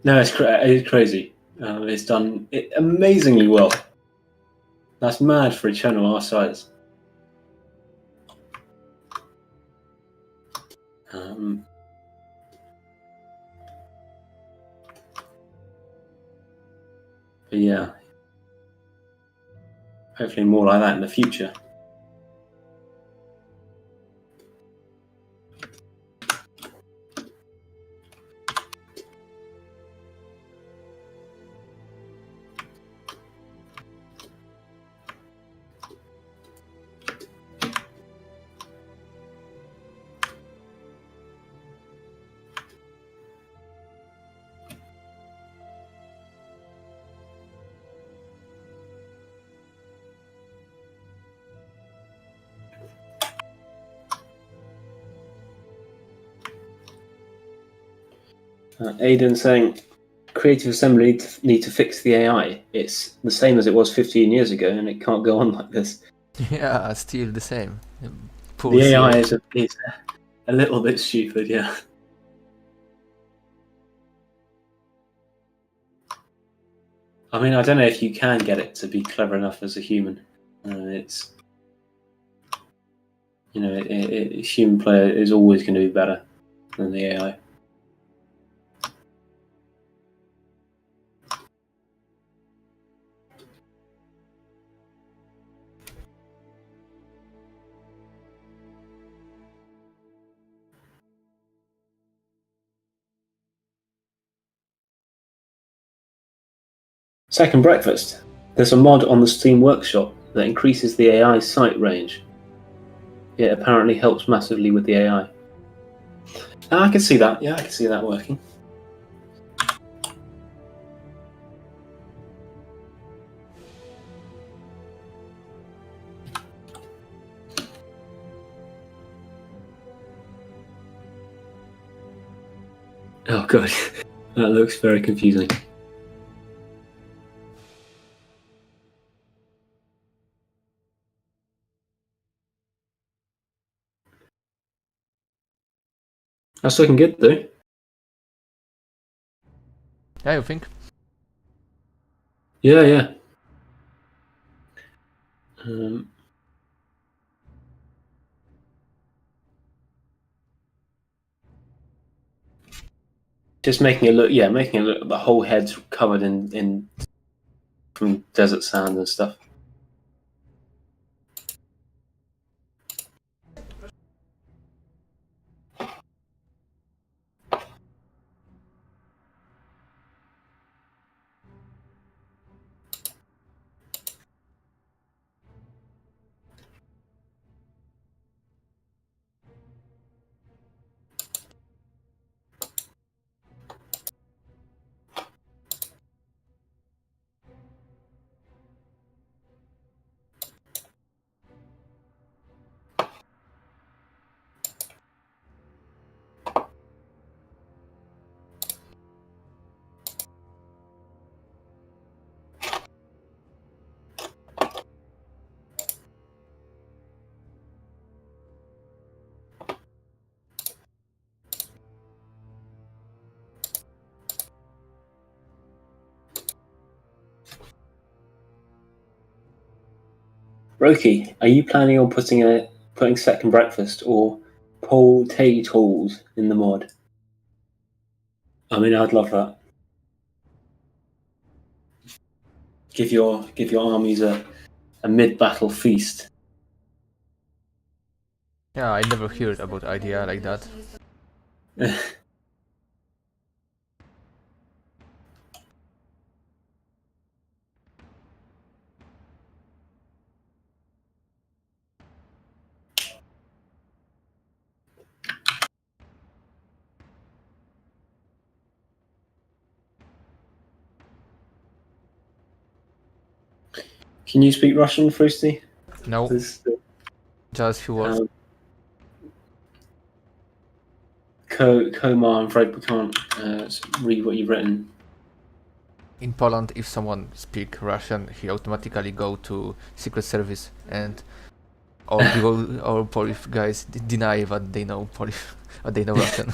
No, it's crazy. It's done amazingly well. That's mad for a channel our size. But yeah, hopefully more like that in the future. Aidan saying, Creative Assembly need to fix the AI. It's the same as it was 15 years ago, and it can't go on like this. Yeah, still the same. Poor The AI CA. is a little bit stupid, yeah. I mean, I don't know if you can get it to be clever enough as a human. It's, you know, human player is always going to be better than the AI. Second breakfast. There's a mod on the Steam Workshop that increases the AI sight range. It apparently helps massively with the AI. I can see that. Yeah, I can see that working. Oh god, that looks very confusing. That's looking good though. Yeah, you think? Yeah. Just making it look, the whole head's covered in from desert sand and stuff. Roki, are you planning on putting second breakfast or potatoes in the mod? I mean, I'd love that. Give your armies a mid-battle feast. Yeah, I never heard about idea like that. Can you speak Russian, Froostie? No, This, just few words. Komar, I'm afraid we can't read what you've written. In Poland, if someone speak Russian, he automatically go to Secret Service, and all people, all Polish guys deny that they know Polish, they know Russian.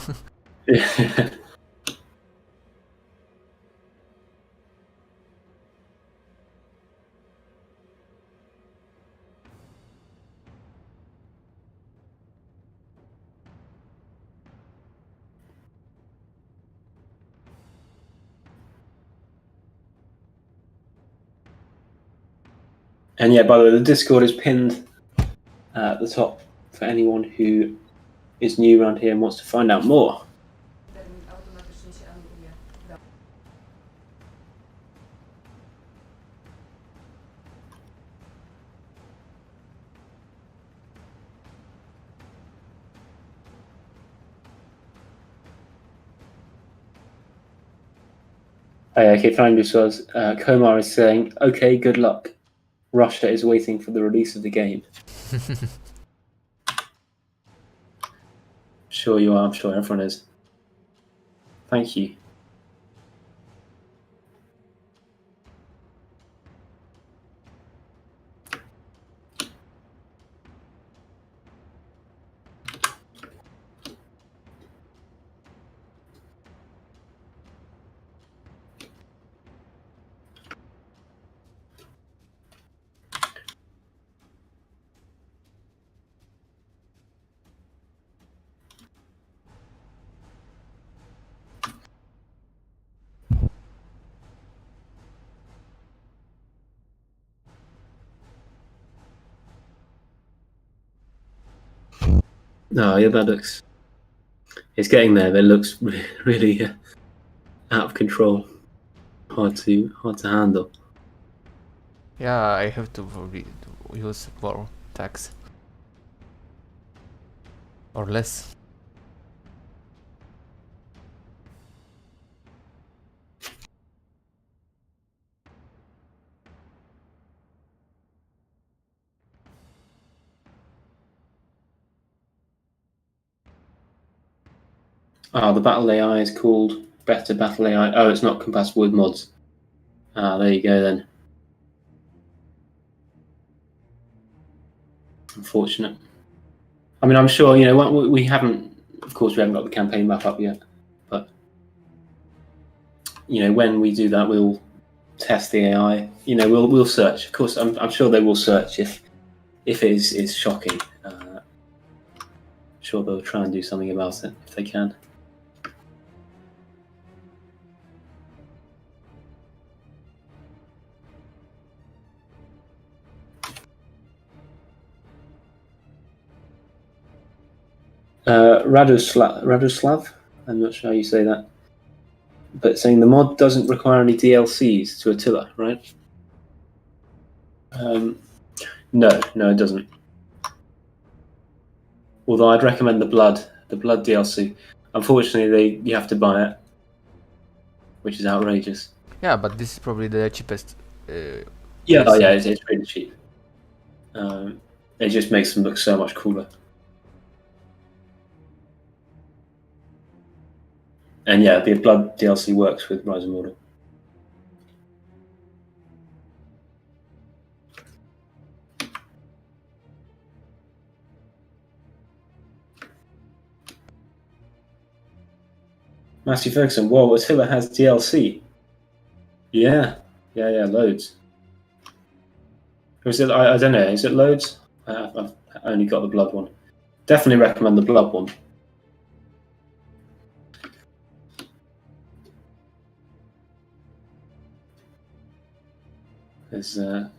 And yeah, by the way, the Discord is pinned at the top for anyone who is new around here and wants to find out more. Okay, Flandu says, Komar is saying, okay, good luck. Russia is waiting for the release of the game. Sure you are, I'm sure everyone is. Thank you. No, yeah, that looks... It's getting there, but it looks really out of control. Hard to handle. Yeah, I have to use more tax. Or less. The battle AI is called Better Battle AI. Oh, it's not compatible with mods. There you go then. Unfortunate. I mean, I'm sure, you know, we haven't, of course, we haven't got the campaign map up yet, but, you know, when we do that, we'll test the AI. You know, we'll search. Of course, I'm sure they will search if it is shocking. Sure they'll try and do something about it if they can. Radoslav, I'm not sure how you say that, but saying the mod doesn't require any DLCs to Attila, right? No, it doesn't. Although I'd recommend the blood DLC. Unfortunately, you have to buy it, which is outrageous. Yeah, but this is probably the cheapest. Yeah, DLC. yeah, it's really cheap. It just makes them look so much cooler. And yeah, the blood DLC works with Rise of Mordor. Matthew Ferguson, whoa, Attila has DLC. Yeah, loads. Or is it? I don't know. Is it loads? I've only got the blood one. Definitely recommend the blood one. There's it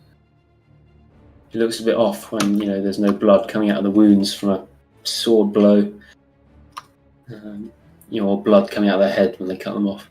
looks a bit off when, you know, there's no blood coming out of the wounds from a sword blow. You know, or blood coming out of their head when they cut them off.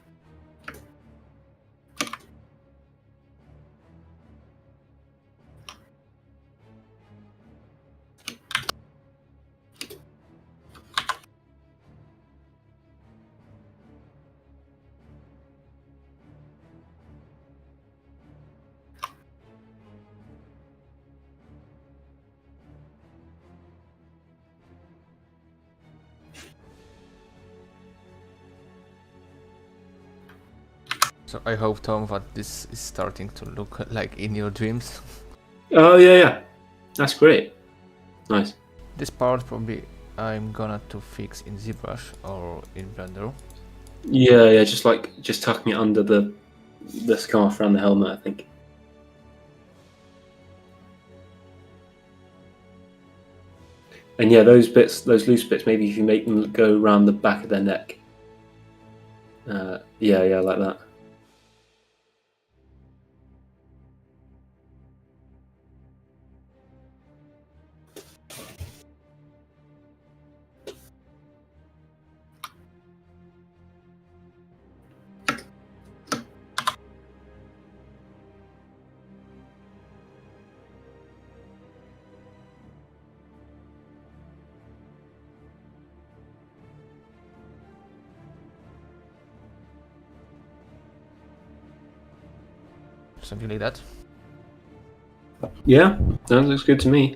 So I hope, Tom, that this is starting to look like in your dreams. Oh yeah. That's great. Nice. This part probably I'm gonna to fix in ZBrush or in Blender. Yeah. Just tucking it under the scarf around the helmet, I think. And yeah, those loose bits, maybe if you make them go around the back of their neck. Yeah, like that. Something like that. Yeah, that looks good to me.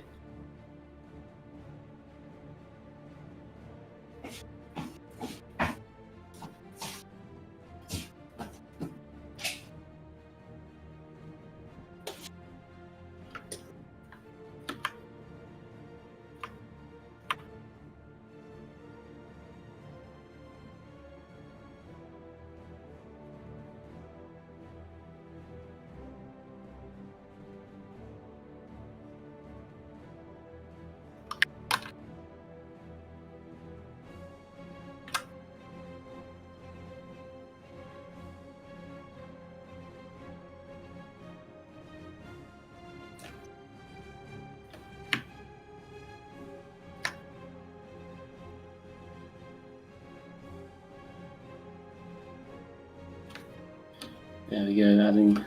There we go. Adding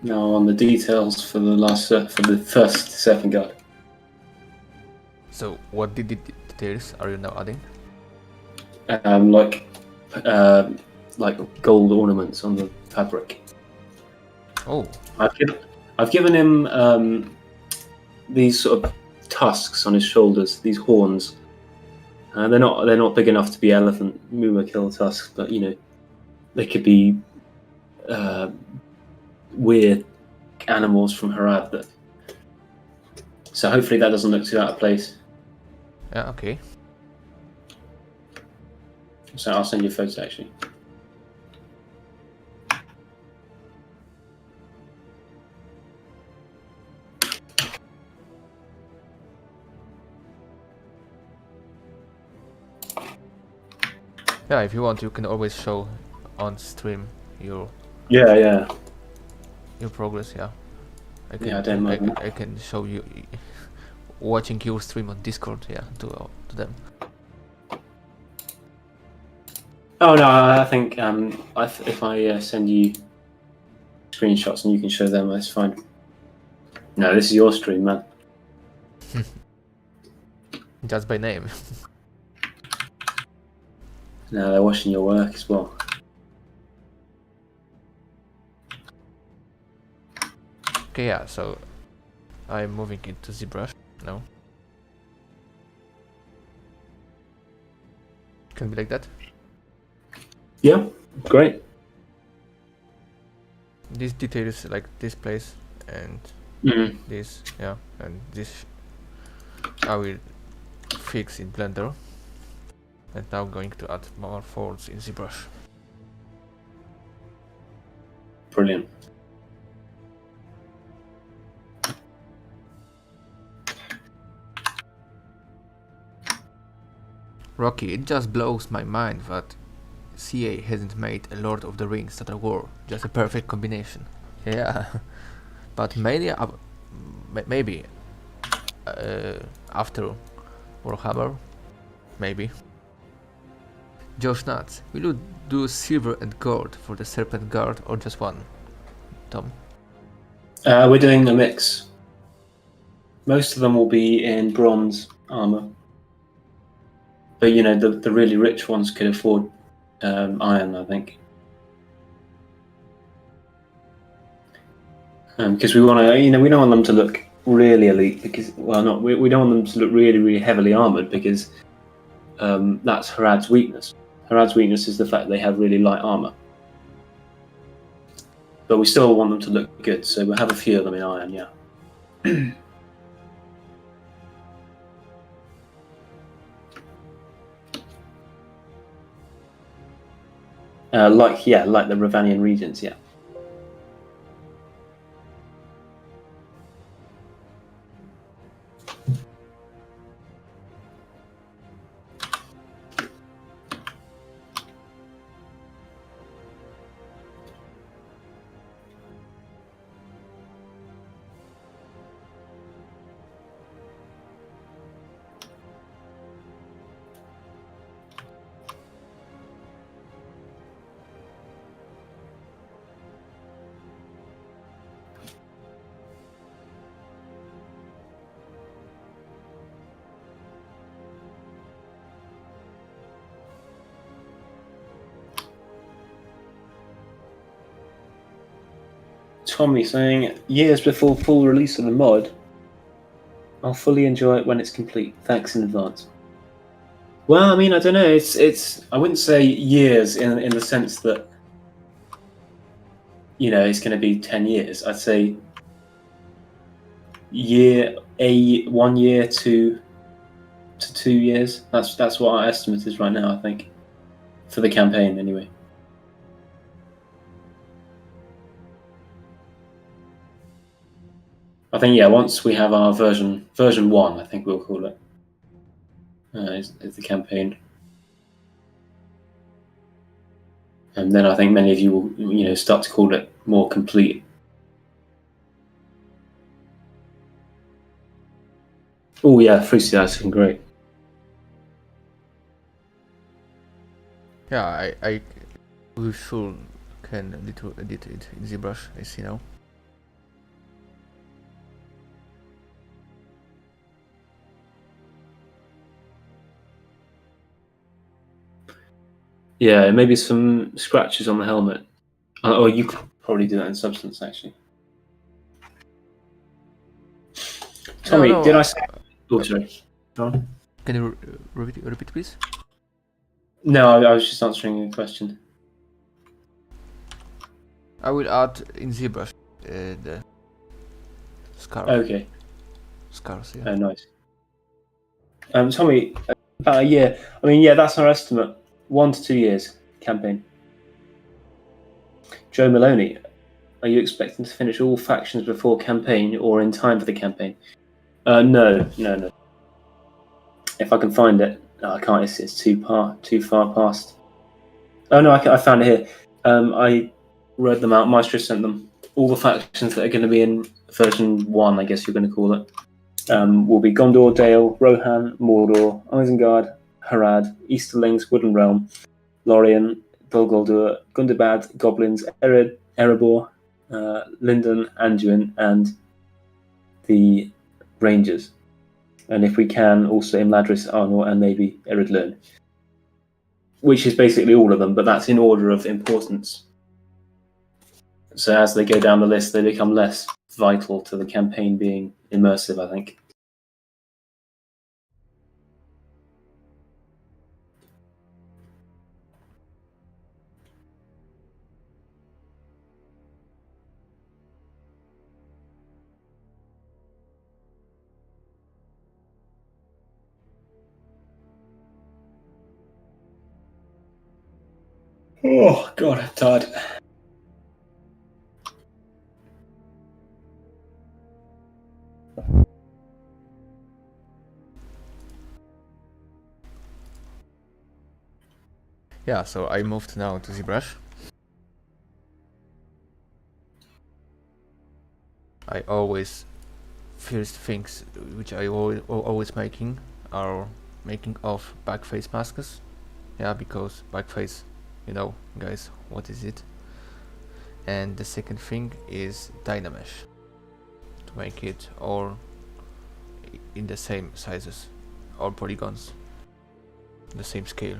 now on the details for the first serpent guard. So what details are you now adding? Like gold ornaments on the fabric. Oh, I've given him these sort of tusks on his shoulders, these horns. They're not big enough to be elephant Mumakil tusks, but they could be weird animals from Harad. So hopefully that doesn't look too out of place. yeah, okay. So I'll send you a photo actually. Yeah, if you want, you can always show on stream your Yeah. progress. Yeah, I can. Yeah, I don't mind. I can show you watching your stream on Discord. Yeah, to them. Oh no, I think if I send you screenshots and you can show them, that's fine. No, this is your stream, man. Just by name. No, they're watching your work as well. Okay, yeah. So I'm moving into ZBrush now. Can be like that. Yeah, great. These details like this place and this, yeah, and this I will fix in Blender. And now going to add more folds in ZBrush. Brilliant. Rocky, it just blows my mind that CA hasn't made a Lord of the Rings Total War. Just a perfect combination. Yeah, but maybe after Warhammer, maybe. Josh Nuts, will you do silver and gold for the Serpent Guard or just one? Tom? We're doing a mix. Most of them will be in bronze armor. But the really rich ones could afford iron, I think. Because we want to, we don't want them to look really elite because, well, not we don't want them to look really, really heavily armored because that's Harad's weakness. Harad's weakness is the fact they have really light armor. but we still want them to look good, so we'll have a few of them in iron, yeah. Like the Ravanian regions, yeah. Tommy saying, years before full release of the mod, I'll fully enjoy it when it's complete. Thanks in advance. Well, I mean, I don't know. It's. I wouldn't say years in the sense that it's going to be 10 years. I'd say 1 year to 2 years. That's what our estimate is right now. I think for the campaign, anyway. I think once we have our version 1, I think we'll call it. Is the campaign, and then I think many of you will start to call it more complete. Oh yeah, Froostie, that's looking great. Yeah, we sure can edit it in ZBrush, I see now. Yeah, maybe some scratches on the helmet. Or you could probably do that in Substance, actually. Tommy, No, did I say... Oh, sorry. Go on. Can you repeat, please? No, I was just answering your question. I will add in ZBrush the scarf. Okay. Scars, yeah. Oh, nice. Tommy, about a year. I mean, that's our estimate. 1 to 2 years campaign. Joe Maloney, are you expecting to finish all factions before campaign or in time for the campaign? No. If I can find it, no, I can't. It's too far past. Oh no, I found it here. I read them out. Maestro sent them. All the factions that are going to be in version 1, I guess you're going to call it, will be Gondor, Dale, Rohan, Mordor, Isengard, Harad, Easterlings, Wooden Realm, Lorien, Dol Guldur, Gundabad, Goblins, Erebor, Linden, Anduin, and the Rangers. And if we can, also Imladris, Arnor, and maybe Eredlern. Which is basically all of them, but that's in order of importance. So as they go down the list, they become less vital to the campaign being immersive, I think. Oh, God, I'm tired. Yeah, so I moved now to ZBrush. I always first things which I always making are making of back face masks. Yeah, because back face, guys, what is it? And the second thing is Dynamesh, to make it all in the same sizes, all polygons, the same scale.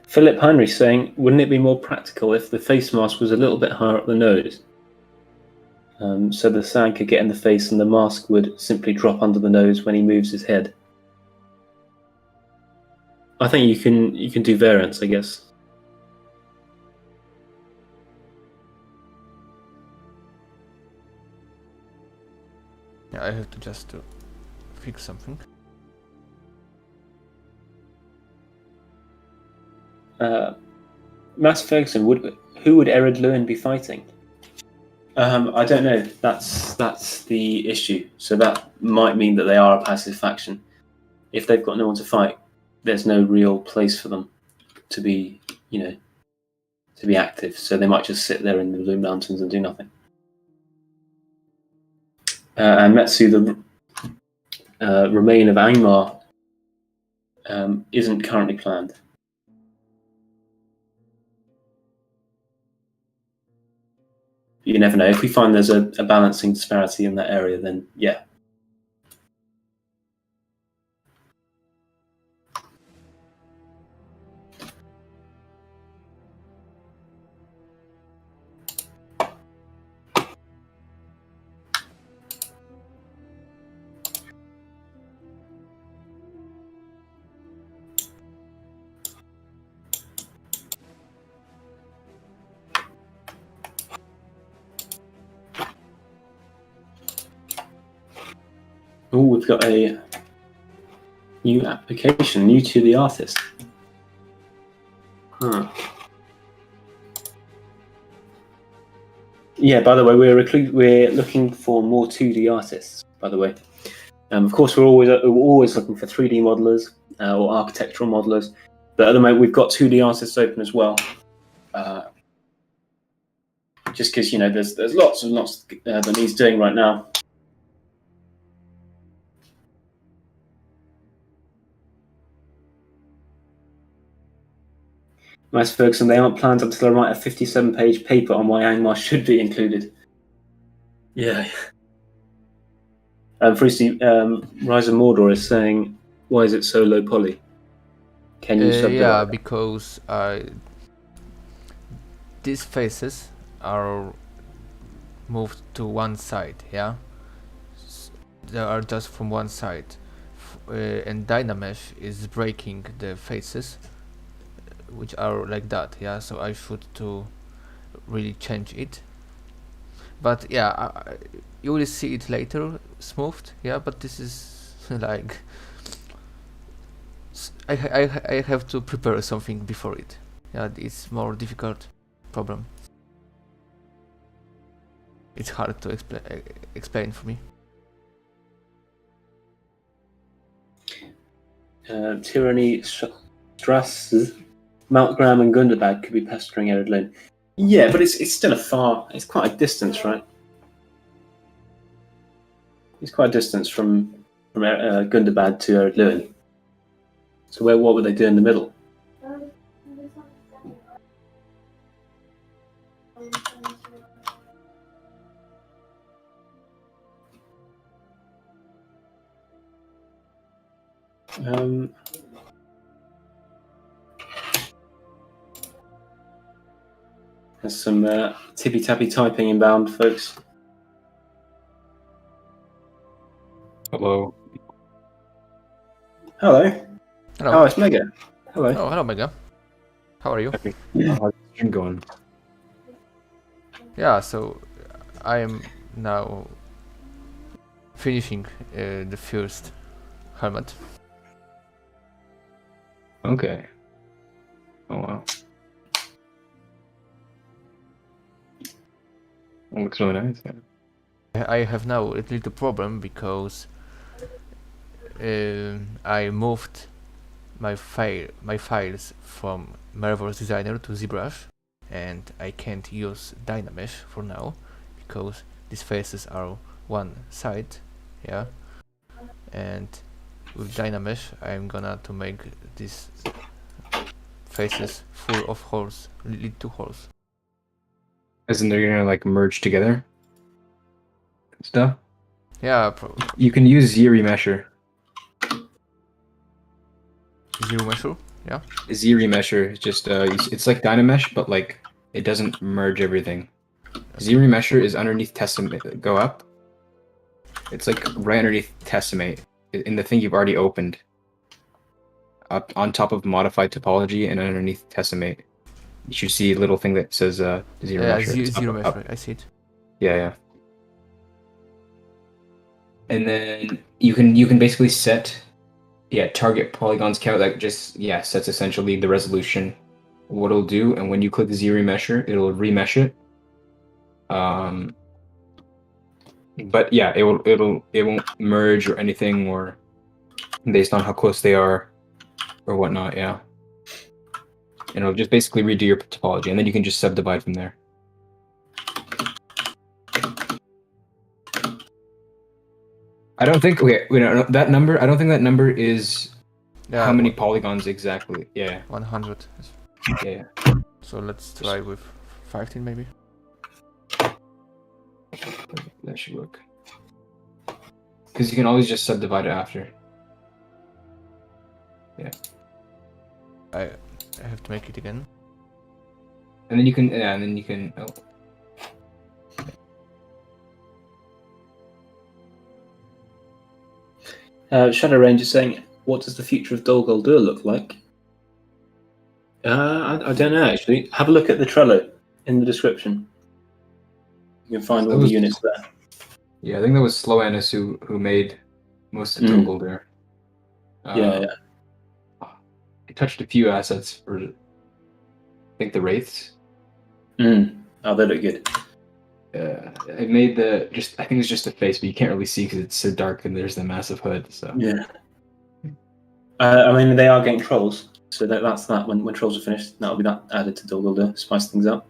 Philip Heinrich saying, wouldn't it be more practical if the face mask was a little bit higher up the nose? So the sand could get in the face and the mask would simply drop under the nose when he moves his head. I think you can do variants, I guess. Yeah, I have to just fix something. Mass Ferguson, who would Ered Luin be fighting? I don't know. That's the issue. So that might mean that they are a passive faction. If they've got no one to fight, there's no real place for them to be, to be active. So they might just sit there in the Blue Mountains and do nothing. And Metsu, the remain of Angmar, isn't currently planned. You never know. If we find there's a balancing disparity in that area, then yeah. Oh, we've got a new application, new to the artist. Huh. Yeah, by the way, we're looking for more 2D artists, by the way. Of course, we're always looking for 3D modelers or architectural modelers. But at the moment, we've got 2D artists open as well. Just because, there's lots and lots that he's doing right now. Nice, Ferguson. They aren't planned until I write a 57-page paper on why Angmar should be included. Yeah. Froostie, Rise of Mordor is saying, why is it so low poly? Can you subdivide? Yeah, because these faces are moved to one side, yeah? They are just from one side. And Dynamesh is breaking the faces, which are like that, yeah? So I should to really change it. But yeah, you will see it later, smoothed, yeah? But this is like... I have to prepare something before it. Yeah, it's more difficult problem. It's hard to explain for me. Tyranny, Strass, Mountgram and Gundabad could be pestering Ered Luin. Yeah, but it's still it's quite a distance, right? It's quite a distance from Gundabad to Ered Luin. So what would they do in the middle? There's some tippy-tappy typing inbound, folks. Hello. Hello. Hello. Oh, it's Mega. Hello. Oh, hello, Mega. How are you? How's the stream going? Yeah, so I am now finishing the first helmet. Okay. Oh wow. It looks really nice. Yeah. I have now a little problem because I moved my files from Mordor's Designer to ZBrush, and I can't use Dynamesh for now because these faces are one side, yeah. And with Dynamesh, I'm gonna to make these faces full of holes, lead to holes. As in they're gonna like merge together? Stuff? Yeah, You can use ZRemesher. zero measure. Yeah. ZRemesher is just it's like Dynamesh, but like it doesn't merge everything. zero remesher is underneath Testament. Go up. It's like right underneath Testament in the thing you've already opened. Up on top of modified topology and underneath Testament, you should see a little thing that says zero Yeah, measure. It's zero up. measure. I see it. Yeah. And then you can basically set target polygons count. That just sets essentially the resolution, what it'll do, and when you click zero remesher, it'll remesh it. But yeah, it won't merge or anything, or based on how close they are or whatnot. Yeah, and it'll just basically redo your topology, and then you can just subdivide from there. I don't think that number. I don't think that number is how many polygons exactly. Yeah, 100. Yeah. So let's try with 15 maybe. That should work. Because you can always just subdivide it after. Yeah. I have to make it again. And then you can. Oh. Shadow Range is saying, what does the future of Dol Guldur look like? I don't know, actually. Have a look at the Trello in the description. You can find all the units there. Yeah, I think that was Sloanus who made most of Dol Guldur. Yeah. I touched a few assets for, I think, the Wraiths. Oh, they look good. I made I think it's just the face, but you can't really see because it's so dark and there's the massive hood. So yeah. I mean, they are getting trolls, so that's that. When trolls are finished, that'll be that added to Dol Guldur, spice things up.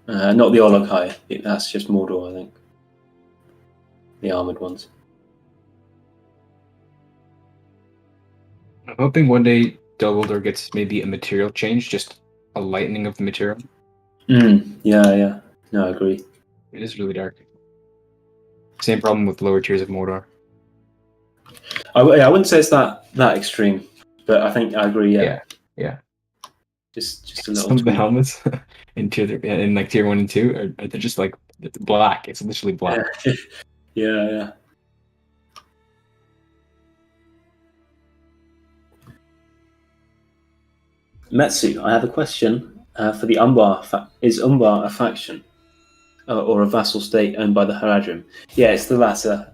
Not the Ologhai. That's just Mordor, I think. The armored ones. I'm hoping one day Dol Guldur gets maybe a material change, just a lightening of the material. Yeah. No, I agree. It is really dark. Same problem with lower tiers of Mordor. I wouldn't say it's that extreme, but I think I agree. Yeah. Just a little. Some of the helmets in like tier 1 and 2 are they're just like black. It's literally black. Yeah. Metsu, I have a question for the Umbar. Is Umbar a faction or a vassal state owned by the Haradrim? Yeah, it's the latter.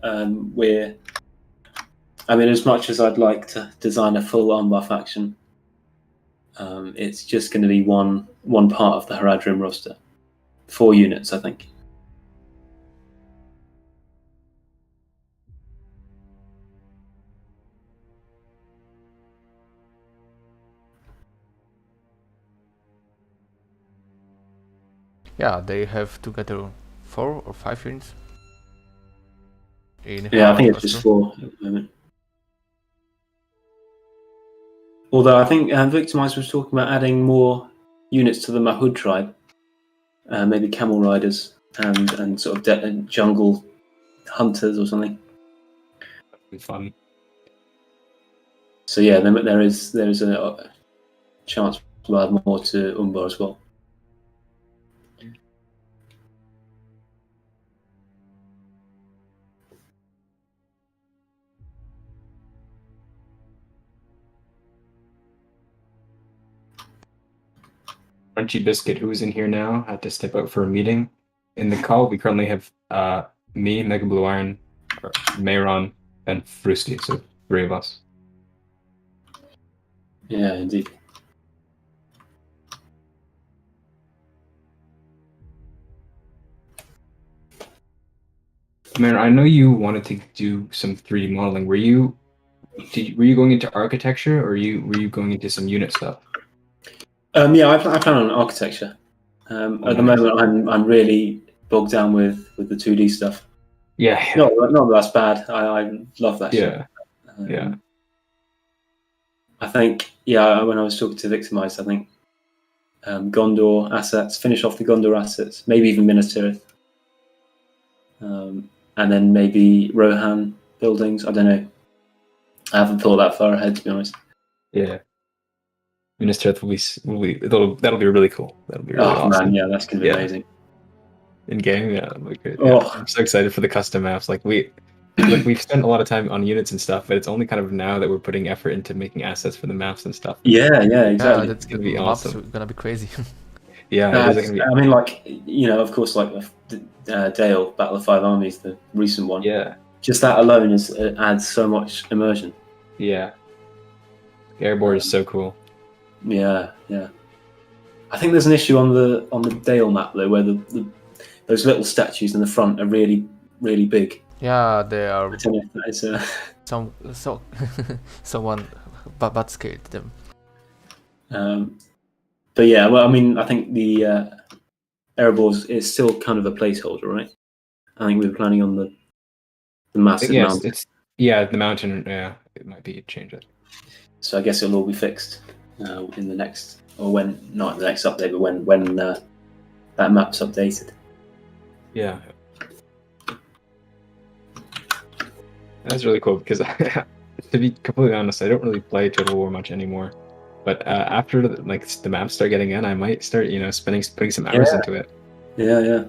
As much as I'd like to design a full Umbar faction, it's just going to be one part of the Haradrim roster. 4 units, I think. Yeah, they have together 4 or 5 units. I think it's just 4 at the moment. Although I think Victimizer was talking about adding more units to the Mahud tribe, maybe camel riders and sort of jungle hunters or something. That'd be fun. So yeah, there is a chance we'll add more to Umbar as well. Crunchy Biscuit, who's in here now, had to step out for a meeting. In the call, we currently have me, Mega Blue Iron, Mayron, and Froostie, so 3 of us. Yeah, indeed. Man, I know you wanted to do some 3D modeling. Were you going into architecture, or were you going into some unit stuff? Yeah, I plan on architecture. At the moment, I'm really bogged down with the 2D stuff. Yeah. Not that that's bad. I love that shit. Yeah. I think, when I was talking to Victimize, I think Gondor assets, finish off the Gondor assets, maybe even Minas Tirith. And then maybe Rohan buildings. I don't know. I haven't thought that far ahead, to be honest. Yeah. Minas Tirith that'll be really cool. That'll be really Oh awesome. man, yeah, that's gonna be Yeah. amazing. In game, yeah, like, yeah. Oh. I'm so excited for the custom maps. Like we've spent a lot of time on units and stuff, but it's only kind of now that we're putting effort into making assets for the maps and stuff. Yeah, yeah, Yeah, exactly. that's gonna be maps awesome. gonna be crazy. Yeah, it is gonna be. I mean, like, of course, like Dale, Battle of Five Armies, the recent one. Yeah, Just that alone adds so much immersion. yeah. The airboard is so cool. Yeah, yeah. I think there's an issue on the Dale map though, where those little statues in the front are really, really big. Yeah, they are I don't know if that is, someone but scaled them. but yeah, well, I mean, I think the Erebors is still kind of a placeholder, right? I think we were planning on the massive Yes, mountain, it's the mountain. Yeah, it might be a change. so I guess it'll all be fixed in the next, or when not in the next update, but when that map's updated. Yeah, that's really cool because to be completely honest, I don't really play Total War much anymore. But after the maps start getting in, I might start putting some hours into it. Yeah, yeah.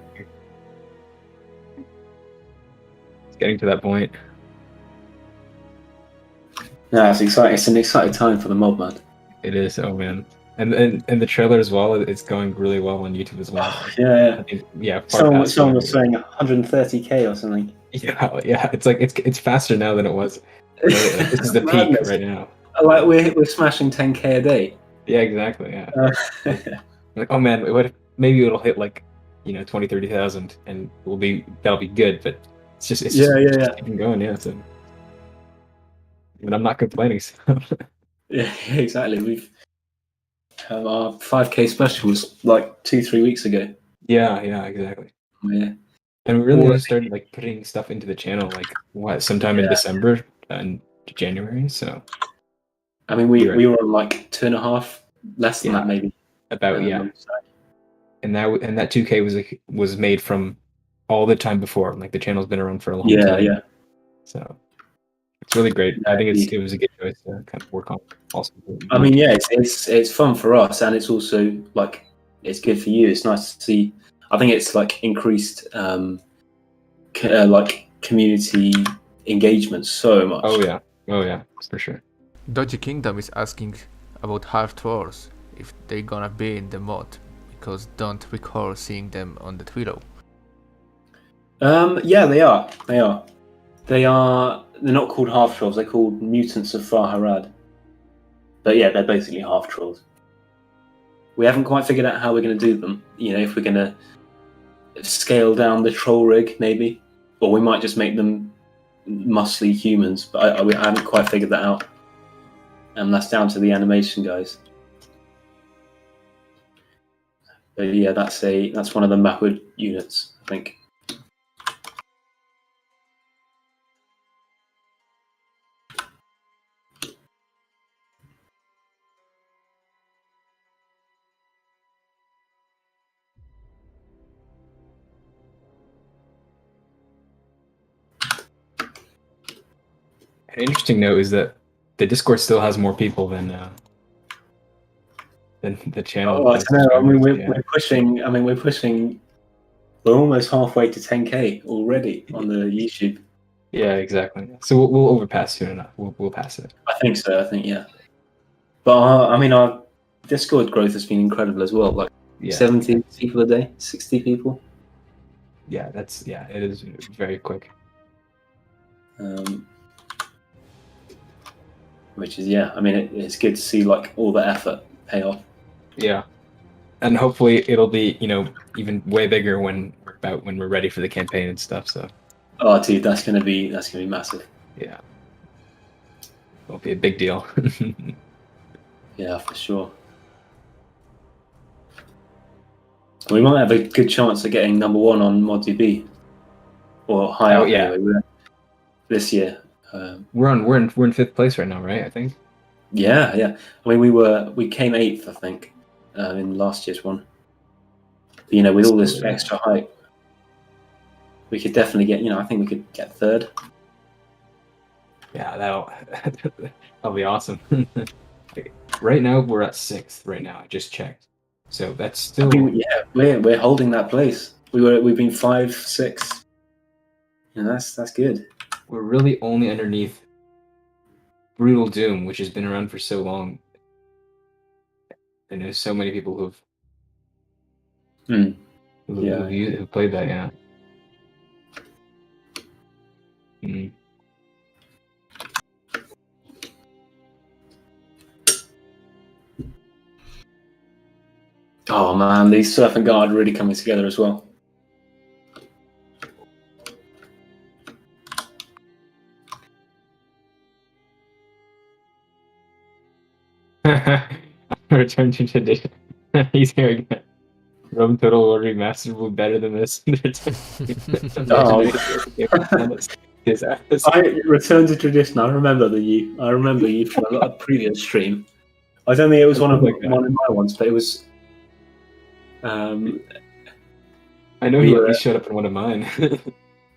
It's getting to that point. No, it's exciting. It's an exciting time for the mob, man. It is. Oh man, and the trailer as well. It's going really well on YouTube as well. Yeah, I think, yeah. Someone was saying 130K or something. Yeah, yeah. It's like it's faster now than it was. Like, this is the peak right now. Like we're smashing 10K a day. Yeah, exactly. Yeah. Like, oh man, what if maybe it'll hit like 20,000-30,000 and that'll be good. But it's just keeping going. Yeah. So, but I'm not complaining. So. Yeah, exactly. We've our 5K special was like 2-3 weeks ago. Yeah, exactly. Yeah. And we really just started like putting stuff into the channel like sometime in December and January. So I mean, we were on like 2.5, less than that maybe. About and that 2K was made from all the time before. Like the channel's been around for a long time. Yeah. So it's really great. Yeah, I think it was a good choice to kind of work on. Also, I mean, yeah, it's fun for us, and it's also like it's good for you. It's nice to see. I think it's like increased like community engagement so much. Oh yeah, for sure. Dodgy Kingdom is asking about Half Wars, if they're gonna be in the mod, because don't recall seeing them on the Twilio. Yeah, they are. They're not called half trolls. They're called mutants of Far Harad. But yeah, they're basically half trolls. We haven't quite figured out how we're going to do them. If we're going to scale down the troll rig, maybe, or we might just make them muscly humans. But I haven't quite figured that out. And that's down to the animation guys. But yeah, that's one of the Mapwood units, I think. An interesting note is that the Discord still has more people than the channel. Oh, I don't know. I mean, we're pushing. I mean, we're pushing. We're almost halfway to 10K already on the YouTube. Yeah, exactly. So we'll overpass soon enough. We'll pass it. I think so. I think But I mean, our Discord growth has been incredible as well. Like 70 people a day, 60 people. Yeah, it is very quick. Which is I mean, it's good to see like all the effort pay off. Yeah, and hopefully it'll be even way bigger when we're ready for the campaign and stuff. So. Oh, dude, that's gonna be massive. Yeah, it'll be a big deal. Yeah, for sure. We might have a good chance of getting number 1 on ModDB or higher. Anyway, this year. We're in 5th place right now, right? I think. Yeah. I mean, we came 8th, I think, in last year's one. But, with all this extra hype, we could definitely get. I think we could get 3rd. Yeah, that'll be awesome. right now we're at 6th. Right now, I just checked. So that's still. I mean, yeah, we're holding that place. We've been 5, 6. And that's good. We're really only underneath Brutal Doom, which has been around for so long. And there's so many people who've who've played that. Yeah. Mm. Oh man, these Surf and Guard are really coming together as well. Return to tradition. He's here again. Rome Total War Remastered will be better than this. His ass. I return to tradition. I remember you from a previous stream. I don't think it was one of my ones, but it was. I know he showed up in one of mine.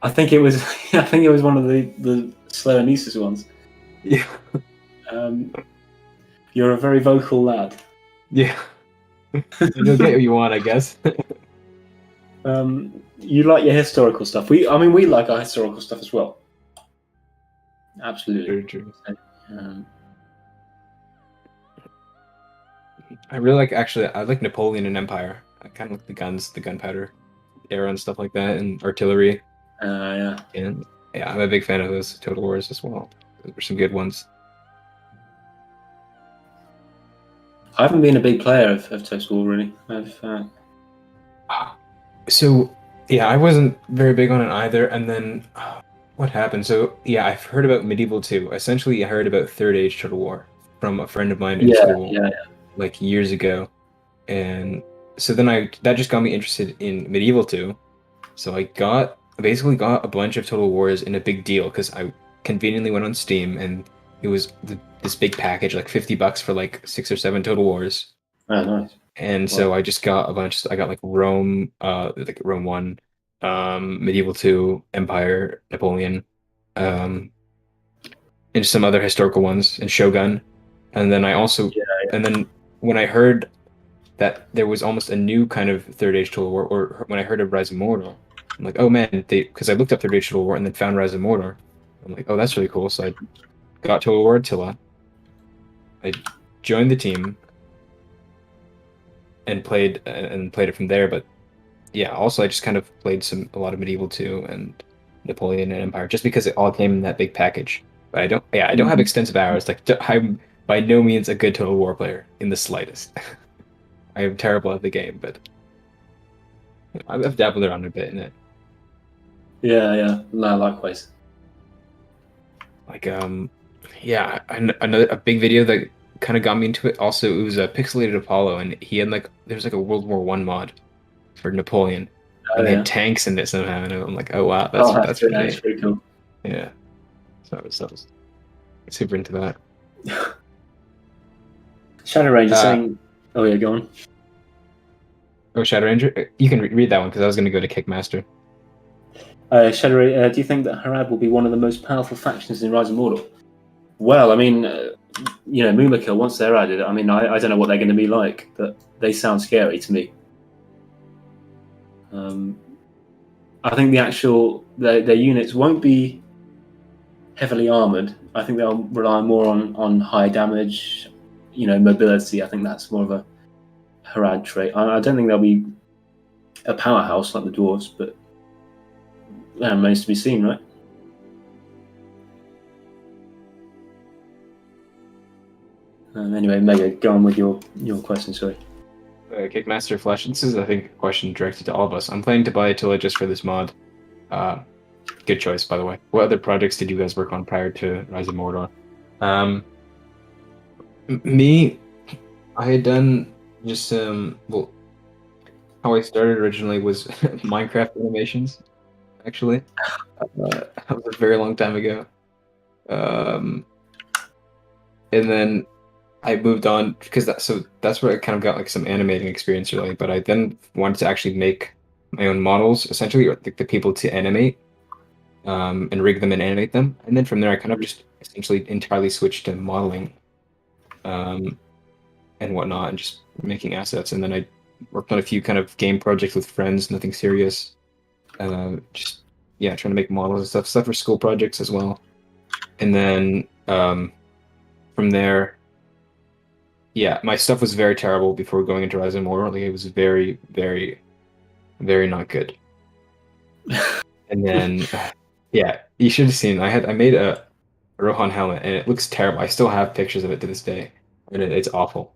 I think it was. I think it was one of the Slayer Nieces ones. Yeah. You're a very vocal lad. Yeah. You'll get what you want, I guess. You like your historical stuff. We like our historical stuff as well. Absolutely. Very true. I really like. Actually, I like Napoleon and Empire. I kind of like the guns, the gunpowder era, and stuff like that, and artillery. Yeah. And yeah, I'm a big fan of those Total Wars as well. Those were some good ones. I haven't been a big player of Total War really. So yeah, I wasn't very big on it either. And then what happened? So yeah, I've heard about Medieval 2. Essentially, I heard about Third Age Total War from a friend of mine in school, like years ago. And so then that just got me interested in Medieval 2. So I basically got a bunch of Total Wars in a big deal because I conveniently went on Steam and it was this big package, like $50 for like 6 or 7 Total Wars. Oh, nice. And so I just got a bunch. I got like Rome, like Rome 1, Medieval 2, Empire, Napoleon, and some other historical ones, and Shogun. And then I also, and then when I heard that there was almost a new kind of Third Age Total War, or when I heard of Rise of Mordor, I'm like, oh man, because I looked up Third Age Total War and then found Rise of Mordor. I'm like, oh, that's really cool. So I got Total War Attila. I joined the team and played it from there. But yeah, also I just kind of played a lot of Medieval 2 and Napoleon and Empire just because it all came in that big package. But I don't have extensive hours. Like I'm by no means a good Total War player in the slightest. I am terrible at the game, but I've dabbled around a bit in it. Yeah. No, likewise. Like yeah, another a big video that kind of got me into it. Also, it was a pixelated Apollo, and he had there's like a World War I mod for Napoleon, and they had tanks in it somehow. And I'm like, oh wow, that's pretty cool. Yeah, so I was super into that. Shadow Ranger saying, "Oh yeah, go on." Oh, Shadow Ranger, you can read that one because I was going to go to Kickmaster. Shadow Ranger, do you think that Harad will be one of the most powerful factions in Rise of Mordor? Well, I mean, Mumika, once they're added, I mean, I don't know what they're going to be like, but they sound scary to me. I think their units won't be heavily armored. I think they'll rely more on high damage, mobility. I think that's more of a Harad trait. I don't think they'll be a powerhouse like the dwarves, but that remains to be seen, right? Anyway, Mega, go on with your question, sorry. Kickmaster Flash, this is, I think, a question directed to all of us. I'm planning to buy Attila just for this mod. Good choice, by the way. What other projects did you guys work on prior to Rise of Mordor? Me, I had done just how I started originally was Minecraft animations, actually. That was a very long time ago. And then I moved on because that's where I kind of got like some animating experience really. But I then wanted to actually make my own models, essentially, or the people to animate, and rig them and animate them. And then from there, I kind of just essentially entirely switched to modeling. and whatnot, and just making assets. And then I worked on a few kind of game projects with friends, nothing serious. Just yeah, trying to make models and stuff for school projects as well. And then from there, yeah, my stuff was very terrible before going into Rise of Mordor. Like it was very, very, very not good. And then, yeah, you should have seen. I made a Rohan helmet, and it looks terrible. I still have pictures of it to this day, and it's awful.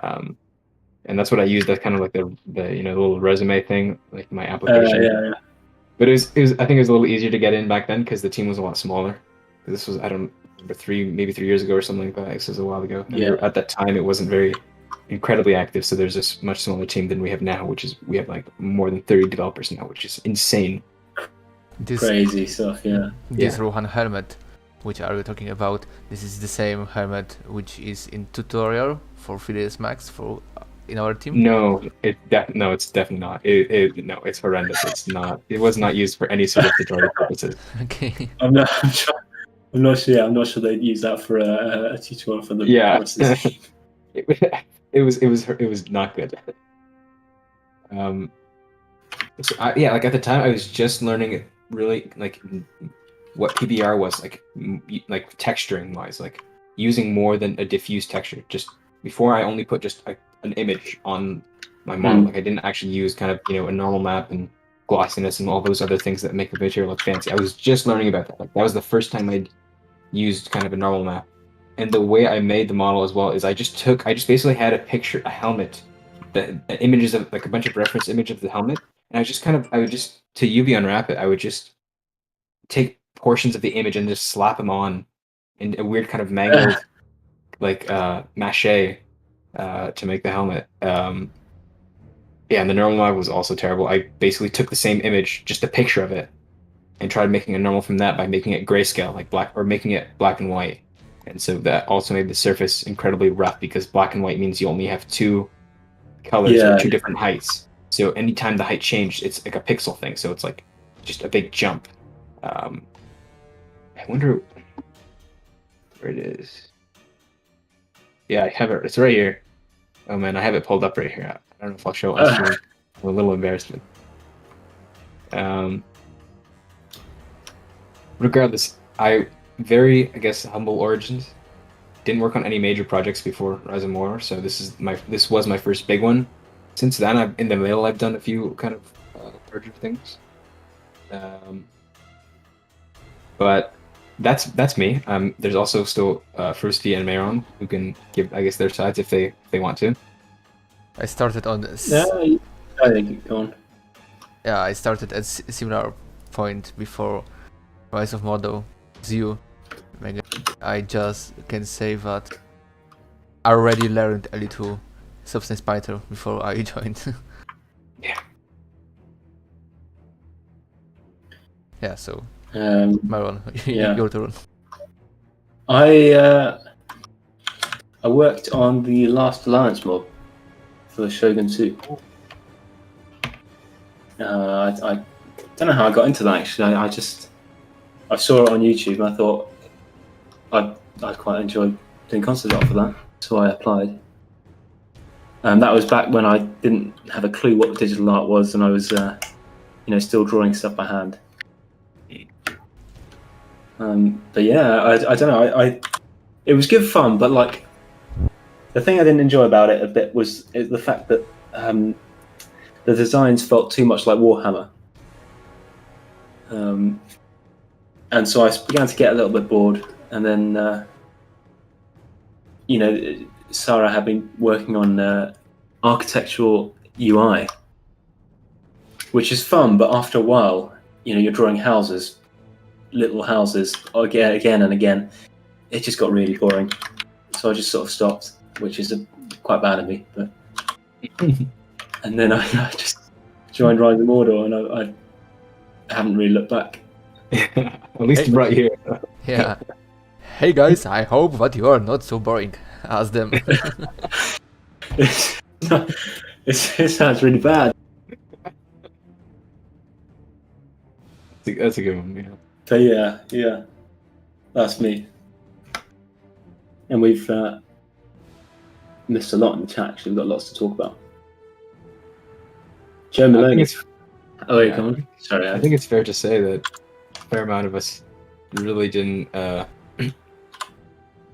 And that's what I used. That's kind of like the little resume thing, like my application. Yeah. But it was I think it was a little easier to get in back then because the team was a lot smaller. This was, I don't remember, 3 years ago or something like that. This was a while ago. And Yeah. at that time, it wasn't very incredibly active. So there's a much smaller team than we have now, we have like more than 30 developers now, which is insane. This Crazy stuff, yeah. this Yeah. Rohan helmet, which are we talking about? This is the same helmet which is in tutorial for 3ds Max for in our team. No, it's definitely not. No, it's horrendous. It's not. It was not used for any sort of tutorial purposes. Okay. I'm not sure. Yeah, I'm not sure they'd use that for a tutorial for the Yeah. rest of the team. It was not good. So yeah, like at the time I was just learning really like what PBR was like texturing wise, like using more than a diffuse texture. Just before I only put just an image on my model. Like I didn't actually use kind of a normal map and glossiness and all those other things that make the material look fancy. I was just learning about that. Like that was the first time I'd used kind of a normal map. And the way I made the model as well is I just basically had a helmet, the images of like a bunch of reference images of the helmet, and I would just to UV unwrap it. I would just take portions of the image and just slap them on in a weird kind of mangled like mache to make the helmet. Yeah, and the normal map was also terrible. I basically took the same image, just a picture of it, and tried making a normal from that by making it grayscale, like black, or making it black and white. And so that also made the surface incredibly rough because black and white means you only have 2 colors or 2 different heights. So anytime the height changed, it's like a pixel thing. So it's like just a big jump. I wonder where it is. Yeah, I have it. It's right here. Oh man, I have it pulled up right here. I don't know if I'll show us. I'm a little embarrassment. Regardless, I guess, humble origins. Didn't work on any major projects before Rise of Mordor, so this was my first big one. Since then, in the middle, I've done a few kind of larger things. But that's me. There's also still Froostie and Mayron who can give, I guess, their sides if they want to. I started on I think go on. yeah, I started at similar point before Rise of Mordor as you. I just can say that I already learned a little Substance Painter before I joined. Yeah. Yeah, so Maron, yeah. your turn. I worked on the Last Alliance mob for the Shogun 2. I don't know how I got into that actually. I saw it on YouTube and I thought I'd quite enjoy doing concept art for that, so I applied. And that was back when I didn't have a clue what digital art was, and I was, still drawing stuff by hand. But yeah, I don't know. It was good fun, but like the thing I didn't enjoy about it a bit was the fact that the designs felt too much like Warhammer. And so I began to get a little bit bored, and then Sarah had been working on architectural UI, which is fun, but after a while, you're drawing houses, little houses, again and again. It just got really boring, so I just sort of stopped, which is quite bad of me. But and then I just joined Rise of Mordor, and I haven't really looked back. At least you brought you here. Yeah. Hey guys, I hope that you are not so boring as them. It sounds really bad. That's a good one, yeah. But yeah, that's me. And we've missed a lot in the chat. Actually, we've got lots to talk about. Joe I think Maloney. it's Oh, yeah, yeah. come on. Sorry, I think it's fair to say that a fair amount of us really didn't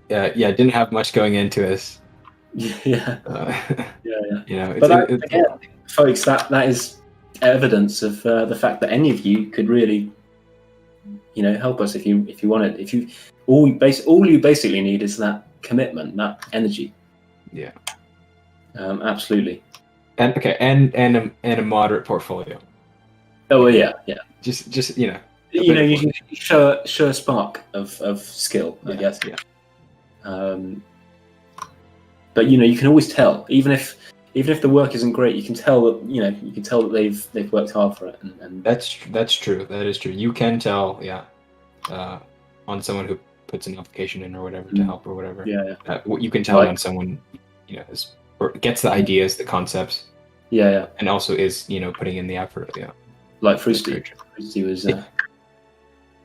didn't have much going into us. yeah, yeah. You know, But that, again, folks, that is evidence of the fact that any of you could really, help us if you wanted. If you all you basically need is that commitment, that energy. Yeah. Absolutely. And a moderate portfolio. Oh yeah. Just you You show a spark of skill, I guess. Yeah. But you can always tell, even if the work isn't great, you can tell that they've worked hard for it. And that's true. That is true. You can tell, on someone who puts an application in or whatever to help or whatever. Yeah. You can tell when someone, or gets the ideas, the concepts. Yeah. And also is, putting in the effort. Yeah. Like Froostie. Froostie was a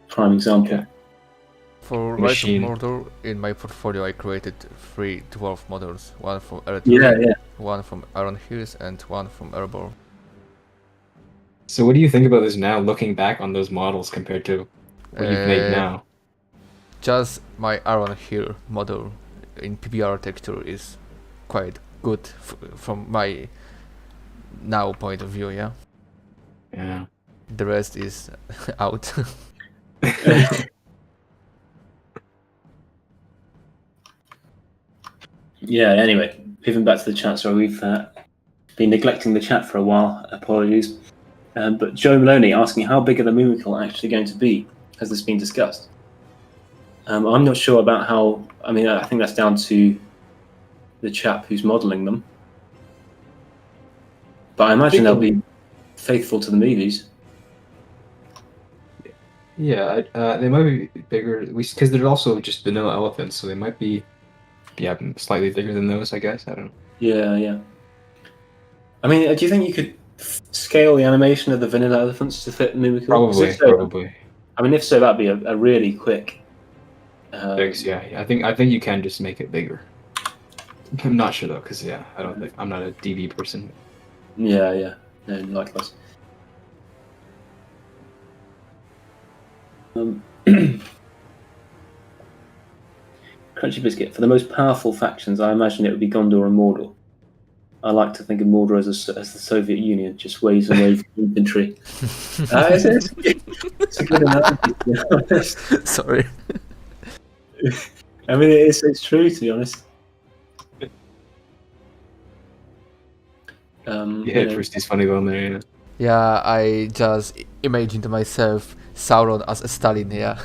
prime example. Yeah. For Rise of Mordor, in my portfolio, I created 3 dwarf models: one from Yeah. one from Iron Hills, and one from Erebor. So, what do you think about this now, looking back on those models compared to what you've made now? Just my Iron Hill model in PBR texture is quite good from my now point of view. Yeah. Yeah. The rest is out. Yeah, anyway, moving back to the chat. Sorry, we've been neglecting the chat for a while. Apologies. But Joe Maloney asking, how big are the Moomical actually going to be? Has this been discussed? I'm not sure about how... I mean, I think that's down to the chap who's modelling them. But I imagine they'll be faithful to the movies. Yeah, they might be bigger, because they're also just vanilla elephants, so they might be slightly bigger than those, I guess. I don't know. Yeah. I mean, do you think you could scale the animation of the vanilla elephants to fit the Moomical? Probably. I mean, if so, that'd be a really quick. Fix, yeah. I think you can just make it bigger. I'm not sure though, because I'm not a DB person. Yeah. No, likewise. Crunchy Biscuit. For the most powerful factions, I imagine it would be Gondor and Mordor. I like to think of Mordor as the Soviet Union, just waves and waves of infantry. It's a good analogy, to be honest. Sorry. I mean, it's true, to be honest. Froostie's funny one there, yeah. Yeah, I just imagined myself Sauron as a Stalin, yeah.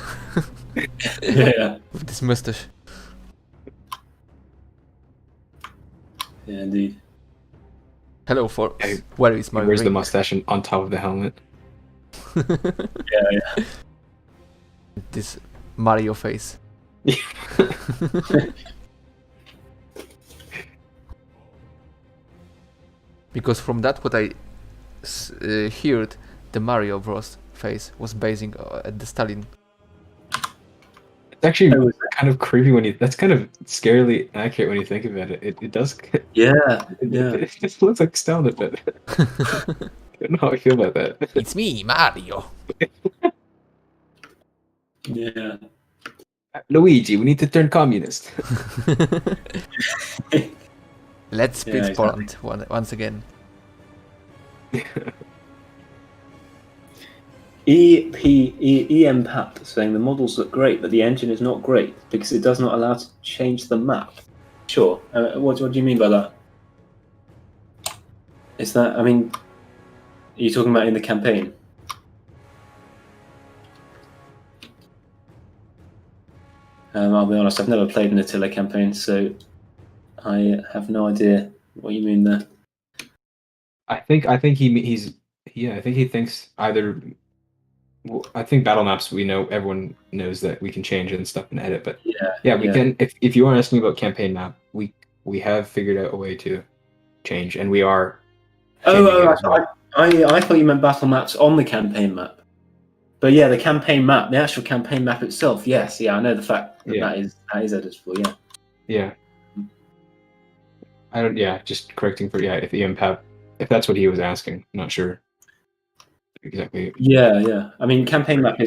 Yeah. With this mustache. Yeah, indeed. Hello, folks. Where is my Where's the ring? mustache on top of the helmet? Yeah. This Mario face. Because from that what I heard, the Mario Bros face was basing at the Stalin. It's actually kind of creepy that's kind of scarily accurate when you think about it. It does. Yeah. It just looks like Stalin a bit. I don't know how I feel about that. It's me, Mario. Yeah. Luigi, we need to turn communist. Let's split Yeah, exactly. Poland once again. EM Pat saying the models look great, but the engine is not great because it does not allow to change the map. Sure. What do you mean by that? Is that? I mean, are you talking about in the campaign? I'll be honest. I've never played an Attila campaign, so I have no idea what you mean there. I think he thinks either. Well, I think battle maps, everyone knows that we can change and stuff and edit, but we can. If you are asking about campaign map, we have figured out a way to change, and we are. I thought you meant battle maps on the campaign map. But yeah, the campaign map, the actual campaign map itself, yes, I know the fact that is editable, yeah. Yeah. I don't. Yeah, just correcting for if the imp if that's what he was asking. I'm not sure exactly. Yeah. I mean, campaign map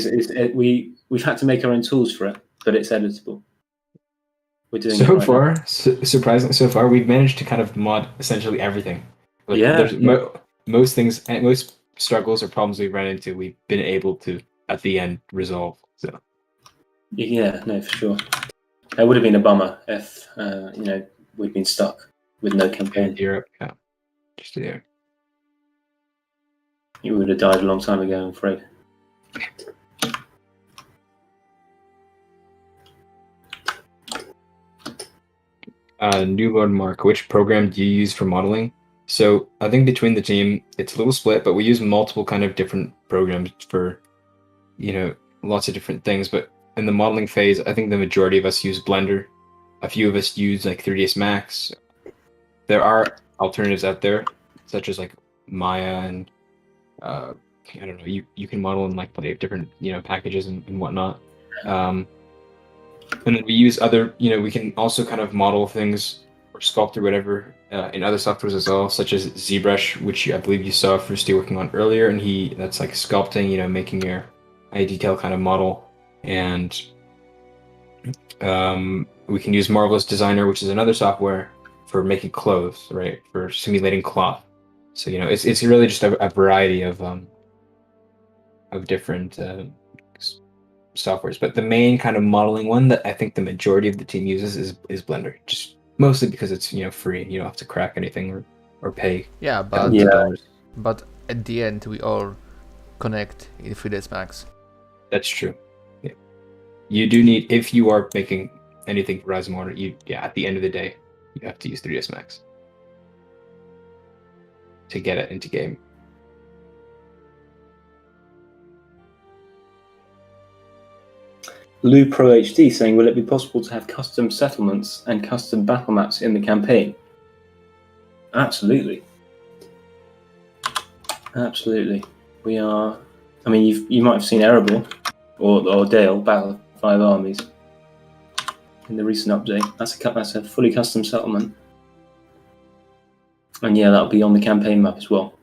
we've had to make our own tools for it, but it's editable. We're doing it So right far, surprisingly, so far we've managed to kind of mod essentially everything. Like there's most things, and most struggles or problems we've run into, we've been able to at the end resolve. So Yeah, no, for sure. It would have been a bummer if we'd been stuck with no campaign. Europe, yeah, just there. You would have died a long time ago, I'm afraid. Newborn Mark, which program do you use for modeling? So I think between the team, it's a little split, but we use multiple kind of different programs for, lots of different things. But in the modeling phase, I think the majority of us use Blender. A few of us use like 3ds Max. There are alternatives out there, such as like Maya and I don't know. You can model in like plenty of different packages and whatnot. And then we use other, we can also kind of model things or sculpt or whatever in other softwares as well, such as ZBrush, which I believe you saw Froostie working on earlier, and that's like sculpting, making your high detail kind of model. And we can use Marvelous Designer, which is another software for making clothes, right? For simulating cloth. So it's really just a variety of different softwares, but the main kind of modeling one that I think the majority of the team uses is Blender, just mostly because it's free. You don't have to crack anything or pay. Yeah, but $100. but at the end we all connect in 3ds Max. That's true. Yeah, you do need, if you are making anything for Rise of Mordor, at the end of the day you have to use 3ds Max to get it into game. Lou Pro HD saying, will it be possible to have custom settlements and custom battle maps in the campaign? Absolutely. We are. I mean, you might have seen Erebor or Dale battle 5 armies in the recent update. That's a fully custom settlement, and yeah, that'll be on the campaign map as well.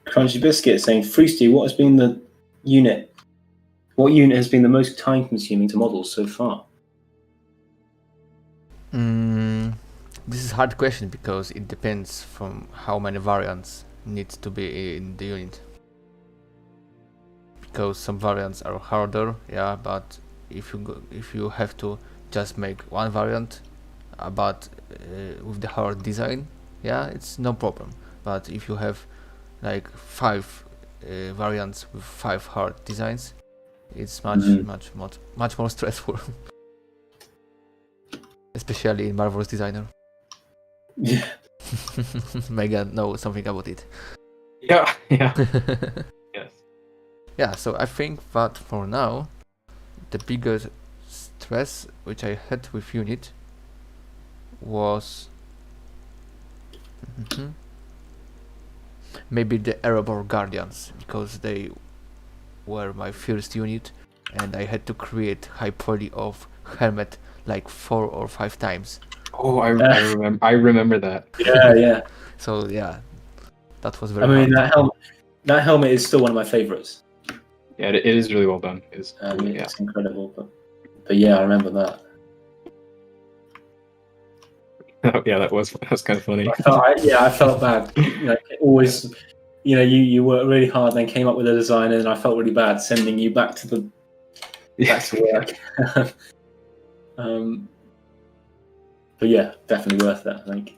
Crunchy Biscuit saying, Froostie, what unit has been the most time consuming to model so far? This is a hard question because it depends from how many variants need to be in the unit. Because some variants are harder, yeah, but if you have to just make one variant, but with the hard design, yeah, it's no problem. But if you have like 5 variants with 5 hard designs, it's much more stressful. Especially in Marvelous Designer. Yeah. Megan knows something about it. Yeah. Yes. Yeah, so I think that for now, the biggest stress which I had with unit was maybe the Erebor Guardians, because they were my first unit and I had to create high poly of Hermit like 4 or 5 times. Oh, I remember that. Yeah. So yeah, that was very I mean, hard. that helmet is still one of my favorites. Yeah, it is really well done. It's incredible, but yeah, I remember that. Yeah, that was kind of funny. I felt bad. Always, you worked really hard, then came up with a design, and I felt really bad sending you back to work. But yeah, definitely worth that, I think.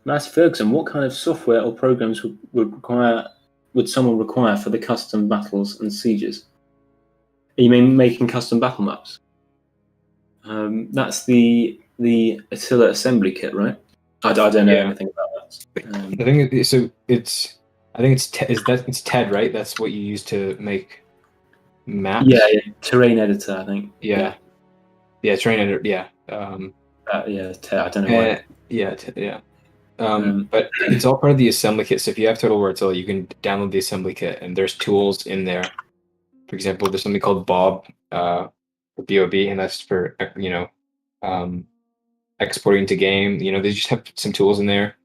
Mass Ferguson, what kind of software or programs would someone require for the custom battles and sieges? Are you making custom battle maps? That's the Attila assembly kit, right? I don't know anything about that. I think so. It's TED, right? That's what you use to make maps. Yeah, terrain editor, I think. Yeah, terrain editor. Yeah. TED. I don't know why. Yeah. But it's all part of the assembly kit. So if you have Total War Attila, you can download the assembly kit, and there's tools in there. For example, there's something called Bob, for BOB, and that's for exporting to game. They just have some tools in there,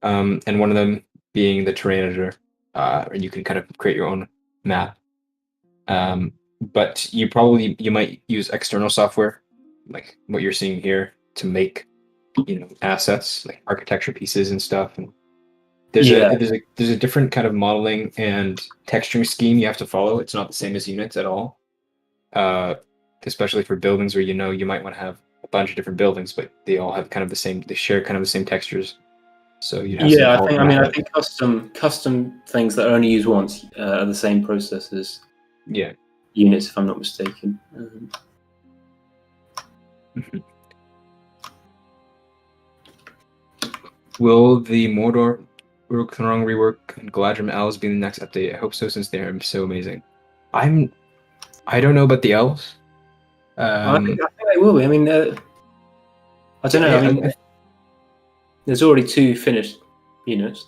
and one of them being the terrain editor, and you can kind of create your own map. But you might use external software, like what you're seeing here, to make assets like architecture pieces and stuff. And there's a different kind of modeling and texturing scheme you have to follow. It's not the same as units at all, especially for buildings where you might want to have a bunch of different buildings, but they all have they share kind of the same textures. So you have I think custom things that are only used once are the same process as units, if I'm not mistaken. Will the Mordor Uruk-Thorong rework and Galadrim elves be in the next update? I hope so, since they are so amazing. I don't know about the elves. I think they will be. I mean, I don't know. There's already 2 finished units.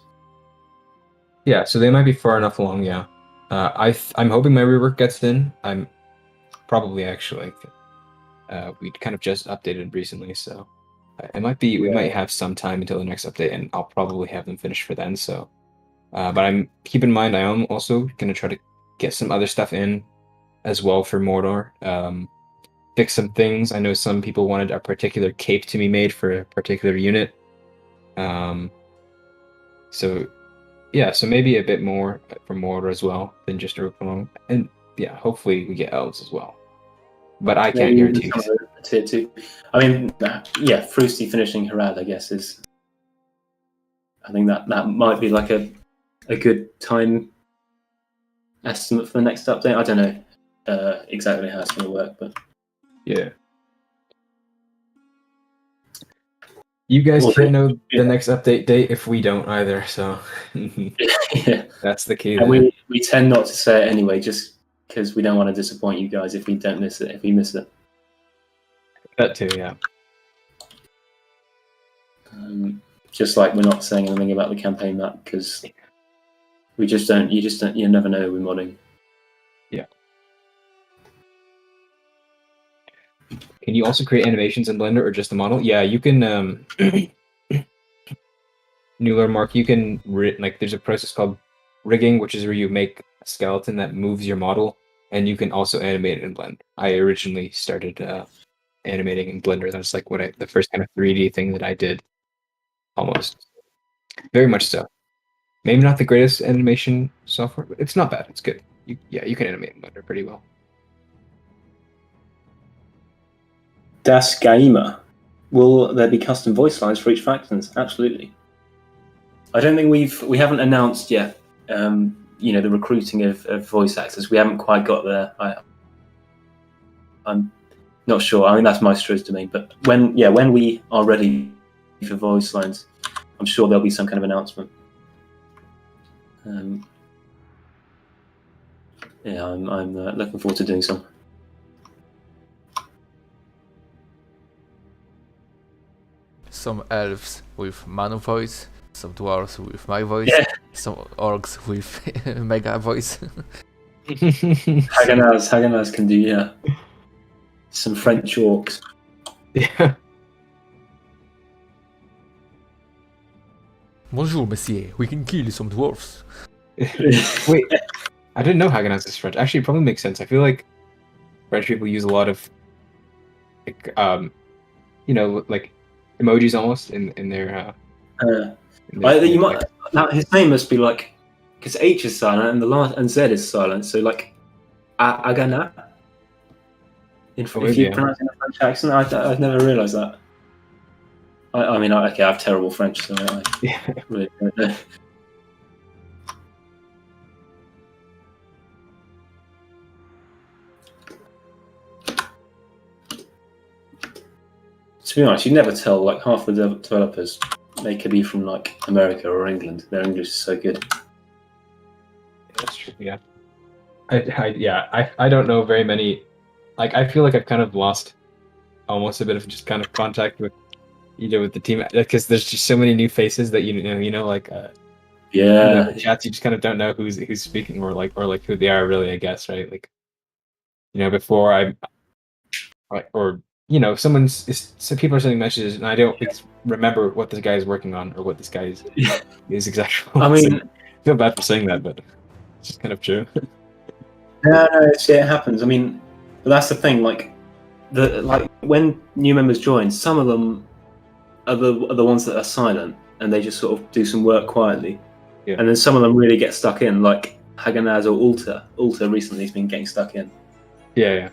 Yeah, so they might be far enough along. Yeah, I'm hoping my rework gets in. I'm probably actually. We kind of just updated recently, so we might have some time until the next update, and I'll probably have them finished for then. So, but keep in mind, I am also gonna try to get some other stuff in as well for Mordor. Fix some things. I know some people wanted a particular cape to be made for a particular unit. So maybe a bit more for Mordor as well than just Uruk-Thorong. And yeah, hopefully we get elves as well. But I can't guarantee. Tier 2. I mean, Froostie finishing Harad, I guess, is. I think that might be like a good time estimate for the next update. I don't know exactly how it's going to work, but yeah. You guys can't know the next update date if we don't either, so that's the key. And we tend not to say it anyway, just because we don't want to disappoint you guys if we don't miss it. If we miss it, that too, yeah. Just like we're not saying anything about the campaign map because we just don't. You never know with modding. Yeah. Can you also create animations in Blender or just the model? Yeah, you can. New Mark, you can there's a process called rigging, which is where you make a skeleton that moves your model, and you can also animate it in Blender. I originally started animating in Blender. That's like the first kind of 3D thing that I did. Almost, very much so. Maybe not the greatest animation software, but it's not bad. It's good. You can animate in Blender pretty well. Das Gaima. Will there be custom voice lines for each factions? Absolutely. I don't think we haven't announced yet. The recruiting of voice actors. We haven't quite got there. I'm not sure. I mean, that's Maestro's domain. But when we are ready for voice lines, I'm sure there'll be some kind of announcement. I'm looking forward to doing some. Some elves with Manu voice, some dwarves with my voice, some orcs with mega voice. Haganaz can do, some French orcs. Yeah. Bonjour, monsieur. We can kill some dwarves. Wait, I didn't know Haganaz is French. Actually, it probably makes sense. I feel like French people use a lot of, like emojis almost in their. His name must be like, because H is silent and Z is silent. So like, Agana. If you pronounce it in a French accent, I've never realised that. I mean, okay, I have terrible French, so I Yeah. really don't know. To be honest, you never tell. Like half the developers, they could be from like America or England. Their English is so good. That's true. Yeah. I don't know very many. Like, I feel like I've kind of lost almost a bit of just kind of contact with with the team, because there's just so many new faces that like Yeah, the chats, you just kind of don't know who's speaking, or like who they are really, I guess, right? Like, before or some people are sending messages and I don't remember what this guy is working on or what this guy is exactly. I mean, I feel bad for saying that, but it's just kind of true. no, it happens. I mean, but that's the thing. Like when new members join, some of them are the ones that are silent and they just sort of do some work quietly. Yeah. And then some of them really get stuck in, like Haganaz or Alta. Alta recently has been getting stuck in. Yeah.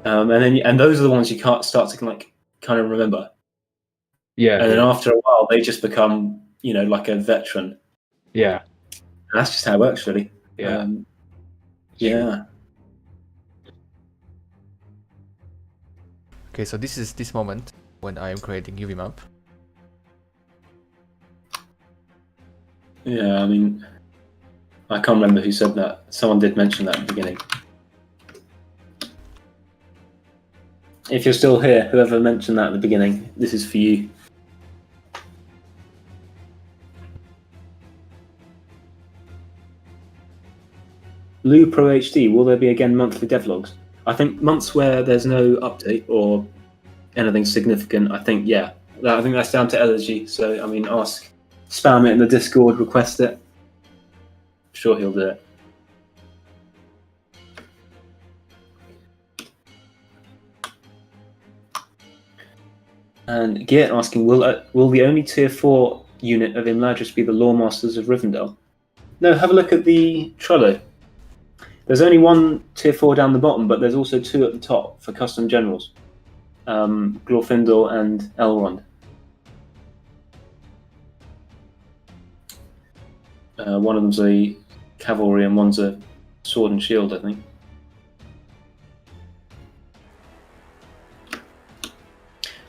And those are the ones you can't start to like kind of remember. Yeah. And then after a while, they just become like a veteran. Yeah. And that's just how it works, really. Yeah. Yeah. Okay, so this is this moment when I am creating UV map. Yeah, I mean, I can't remember who said that. Someone did mention that at the beginning. If you're still here, whoever mentioned that at the beginning, this is for you. Lou Pro HD, will there be again monthly devlogs? I think months where there's no update or anything significant, I think that's down to Elegy. So, I mean, spam it in the Discord, request it. I'm sure he'll do it. And Geert asking, will the only tier 4 unit of Imladris be the Lawmasters of Rivendell? No, have a look at the Trello. There's only one tier 4 down the bottom, but there's also 2 at the top for custom generals. Glorfindel and Elrond. One of them's a cavalry and one's a sword and shield, I think.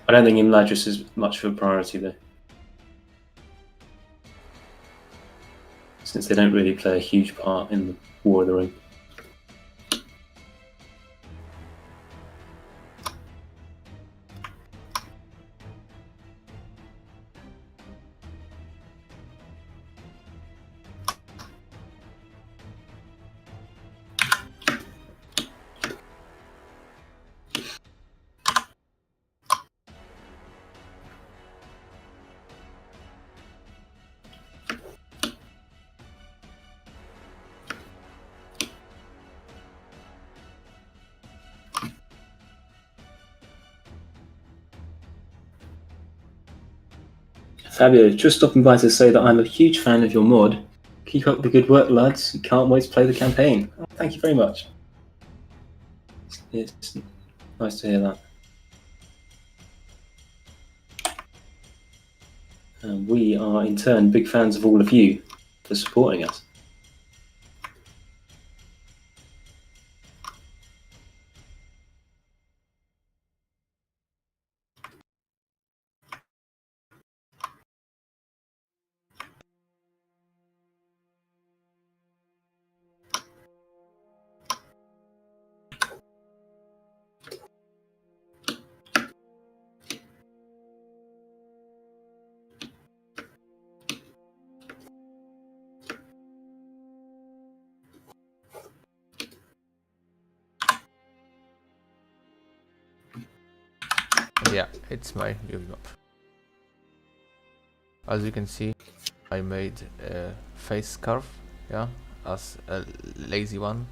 I don't think Imladris is much of a priority though, since they don't really play a huge part in the War of the Ring. Fabio, just stopping by to say that I'm a huge fan of your mod. Keep up the good work, lads. Can't wait to play the campaign. Oh, thank you very much. It's nice to hear that. And we are, in turn, big fans of all of you for supporting us. Yeah, it's my UV map. As you can see, I made a face scarf, yeah, as a lazy one,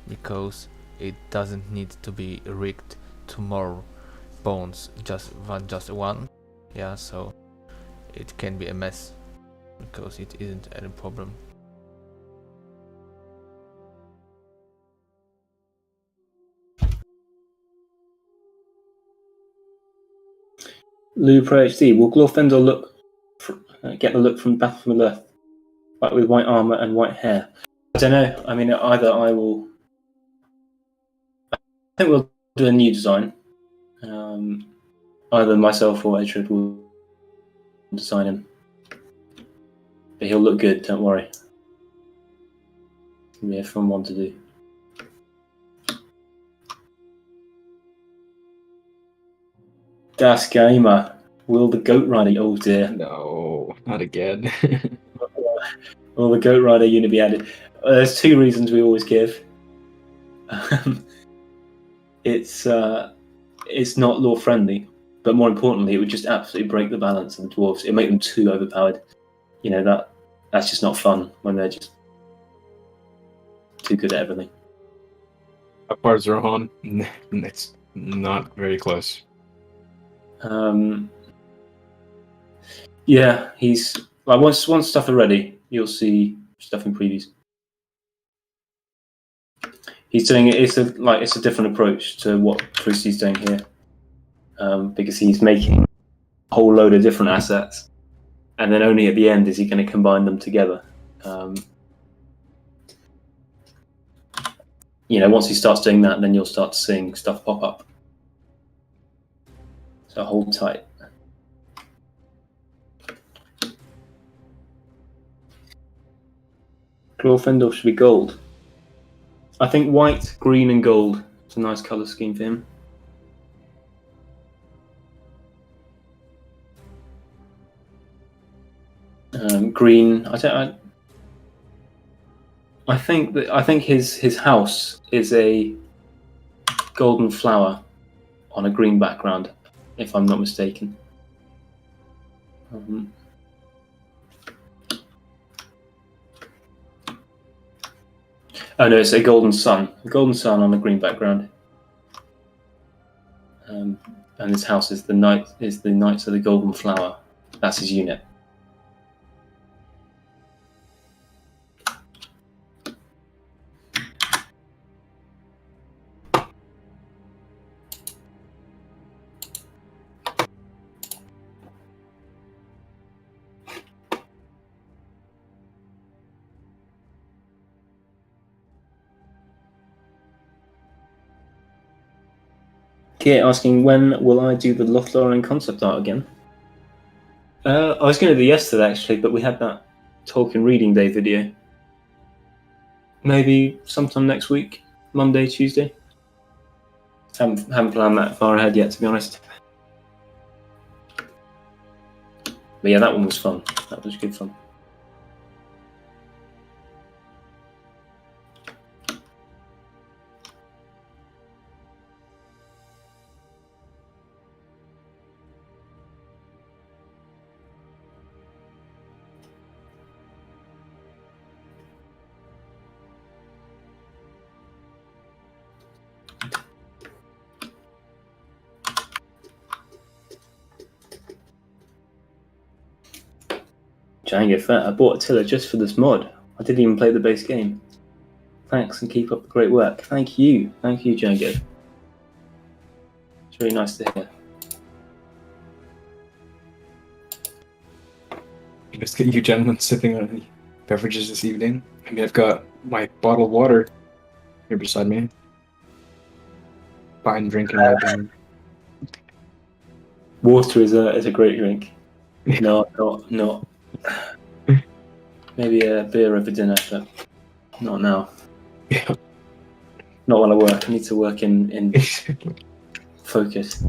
because it doesn't need to be rigged to more bones than just one, yeah, so it can be a mess, because it isn't any problem. Lou Pro HD. Will Glorfindel get the look from Battle from Earth, like with white armor and white hair? I don't know. I mean, either I will. I think we'll do a new design. Either myself or Edred will design him. But he'll look good, don't worry. It'll be a fun one to do. Das Gamer. Will the Goat Rider... Oh dear. No, not again. Will the Goat Rider unit be added? There's two reasons we always give. It's not lore friendly, but more importantly, it would just absolutely break the balance of the dwarves. It'd make them too overpowered. You know, that's just not fun when they're just too good at everything. How far is Rohan? It's not very close. Yeah, he's like once stuff are ready, you'll see stuff in previews. He's doing it. It's a different approach to what Froostie's doing here, because he's making a whole load of different assets, and then only at the end is he going to combine them together. You know, once he starts doing that, then you'll start seeing stuff pop up. So hold tight. Glorfindel should be gold. I think white, green, and gold is a nice colour scheme for him. Green. I think his house is a golden flower on a green background, if I'm not mistaken. Oh no, it's a golden sun. A golden sun on a green background. And his house is the Knights of the Golden Flower. That's his unit. Kate asking, when will I do the Lothlorien concept art again? I was going to do yesterday actually, but we had that Tolkien Reading Day video. Maybe sometime next week, Monday, Tuesday. Haven't planned that far ahead yet, to be honest. But yeah, that one was fun. That was good fun. Django Fat, I bought Attila just for this mod. I didn't even play the base game. Thanks and keep up the great work. Thank you, Django. It's really nice to hear. Just get you gentlemen sipping on any beverages this evening. I mean, I've got my bottle of water here beside me. Fine drinking. Water is a great drink. No, not. Maybe a beer over dinner, but not now. Yeah. Not while I work. I need to work in focus.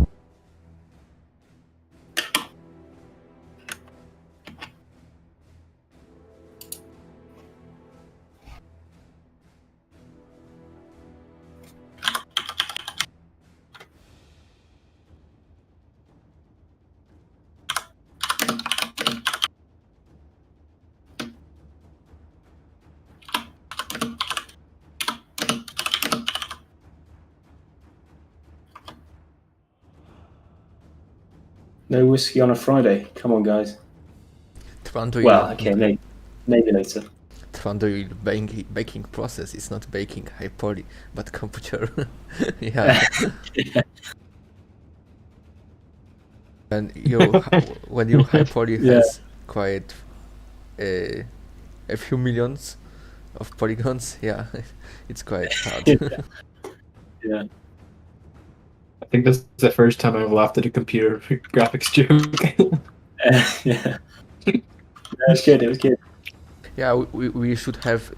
No whiskey on a Friday. Come on, guys. Well, okay, maybe later. Tvanduil baking process is not baking high poly, but computer. Yeah. And when your high poly Yeah. has quite a few millions of polygons, yeah, it's quite hard. Yeah. Yeah. I think that's the first time I've laughed at a computer graphics joke. Yeah. That was good. It was good. Yeah, we should have,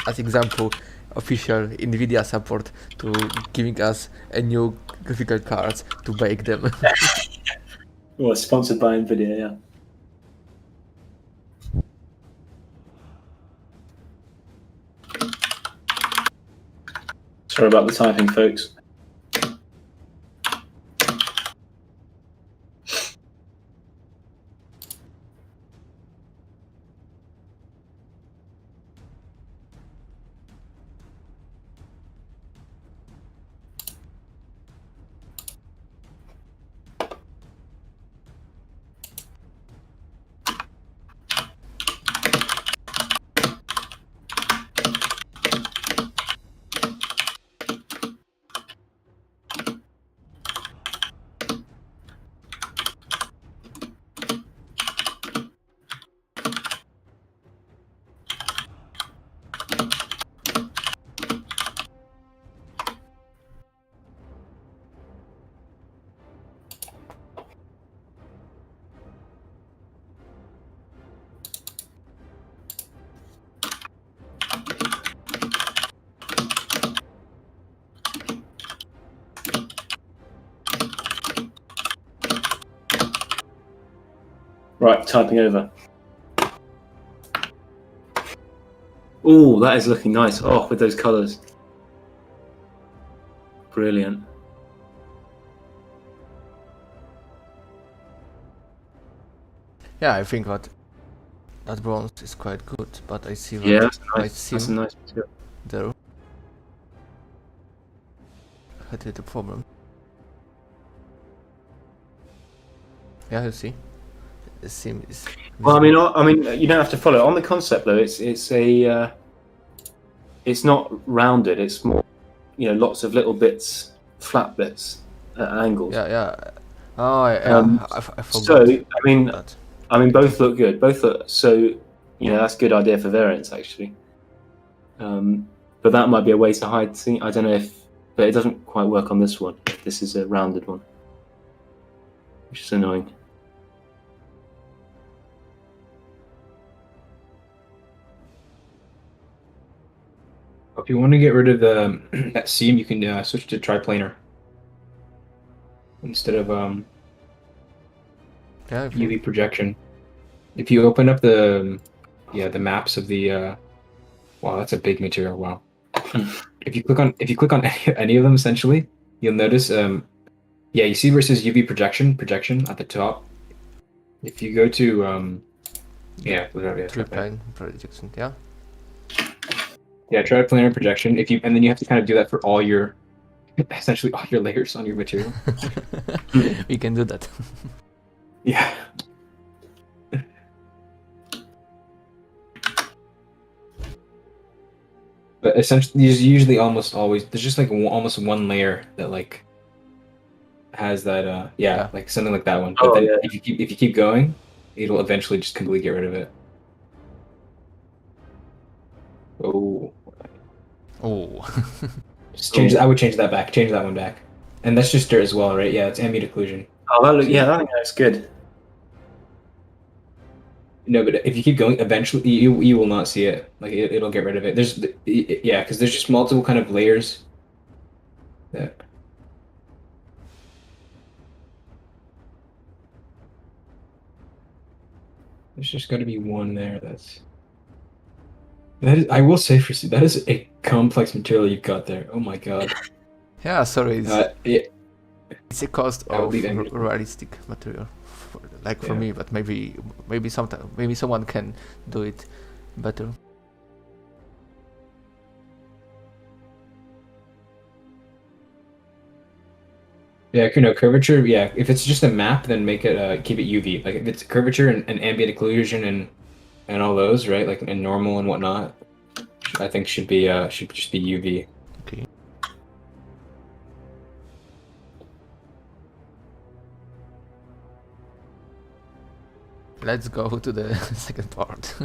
as example, official NVIDIA support to giving us a new graphical cards to bake them. Well, sponsored by Nvidia. Yeah. Sorry about the typing, folks. Right, typing over. Oh, that is looking nice. Oh, with those colours. Brilliant. Yeah, I think that bronze is quite good, but I see Yeah, that that's my nice. That's a sim nice material. there had a problem. Yeah, you see, the sim is. Well, I mean, you don't have to follow it. On the concept though. It's not rounded. It's more, lots of little bits, flat bits at angles. Yeah, yeah. Oh, I forgot. So, that. I mean, both look good. Both look so. That's a good idea for variants actually. But that might be a way to hide. I don't know but it doesn't quite work on this one. This is a rounded one, which is annoying. If you want to get rid of that seam, you can switch to triplanar instead of Yeah, UV projection. If you open up the maps of the wow, that's a big material. Wow. If you click on any of them, essentially, you'll notice you see where it says UV projection at the top. If you go to triplane projection. Yeah. Yeah, triplanar projection. And then you have to kind of do that for all your essentially all your layers on your material. We can do that. Yeah. But essentially, there's usually almost always there's just like almost one layer that like has that Yeah. like something like that one. But Oh, then yeah. if you keep going, it'll eventually just completely get rid of it. Oh, just change. I would change that back. Change that one back. And that's just dirt as well, right? Yeah, it's ambient occlusion. Oh, that looks good. No, but if you keep going, eventually you will not see it. Like it'll get rid of it. Because there's just multiple kind of layers. That there's just got to be one there. That is. I will say, Froostie, that is a complex material you've got there. Oh my god. Yeah, sorry. It's a cost I would of leave any- realistic material, for me. But maybe someone can do it better. Yeah, curvature. Yeah, if it's just a map, then make it keep it UV. Like if it's curvature and ambient occlusion and all those, right? Like and normal and whatnot, I think should just be UV. Okay. let's go to the second part.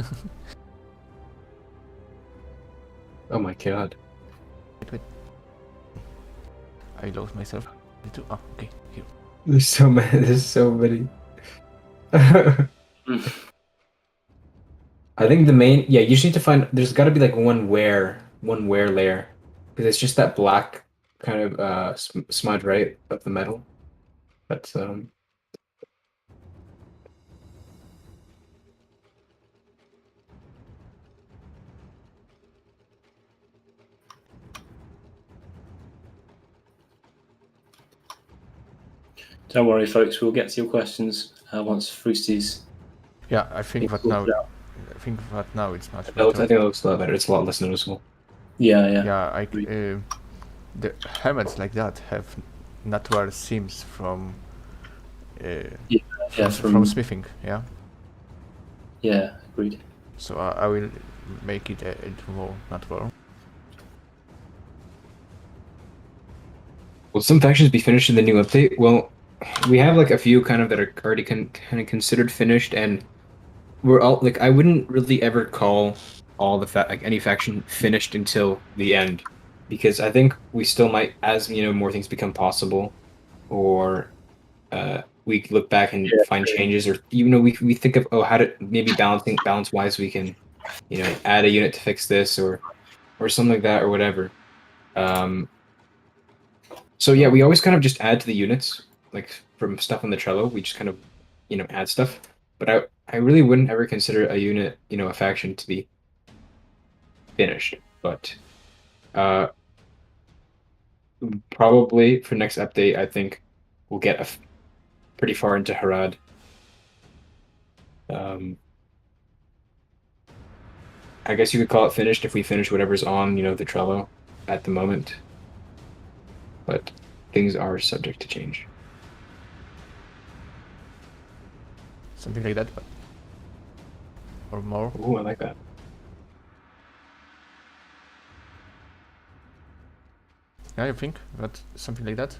Oh my god. Wait. I lost myself. Oh, okay, here. There's so many. There's so many. I think the main, yeah, you just need to find, there's got to be like one wear layer, because it's just that black kind of smudge, right, of the metal. That's Don't worry, folks. We'll get to your questions once Froostie's. Yeah, I think that now. I think that now it's much better. I think it looks a lot better. It's a lot less noticeable. Yeah. Yeah, the helmets like that have natural seams from from smithing. Yeah. Yeah, agreed. So I will make it more natural. Will some factions be finished in the new update? Well, we have like a few kind of that are already kind of considered finished, and we're all like, I wouldn't really ever call all the like any faction finished until the end, because I think we still might, as more things become possible, or we look back and find changes, or we think of how to maybe balance wise we can add a unit to fix this or something like that or whatever. So yeah, we always kind of just add to the units, like from stuff on the Trello. We just kind of add stuff. But I really wouldn't ever consider a unit, a faction to be finished. But probably for next update, I think we'll get pretty far into Harad. I guess you could call it finished if we finish whatever's on, the Trello at the moment. But things are subject to change. Something like that, or more. Ooh, I like that. Yeah, you think that something like that?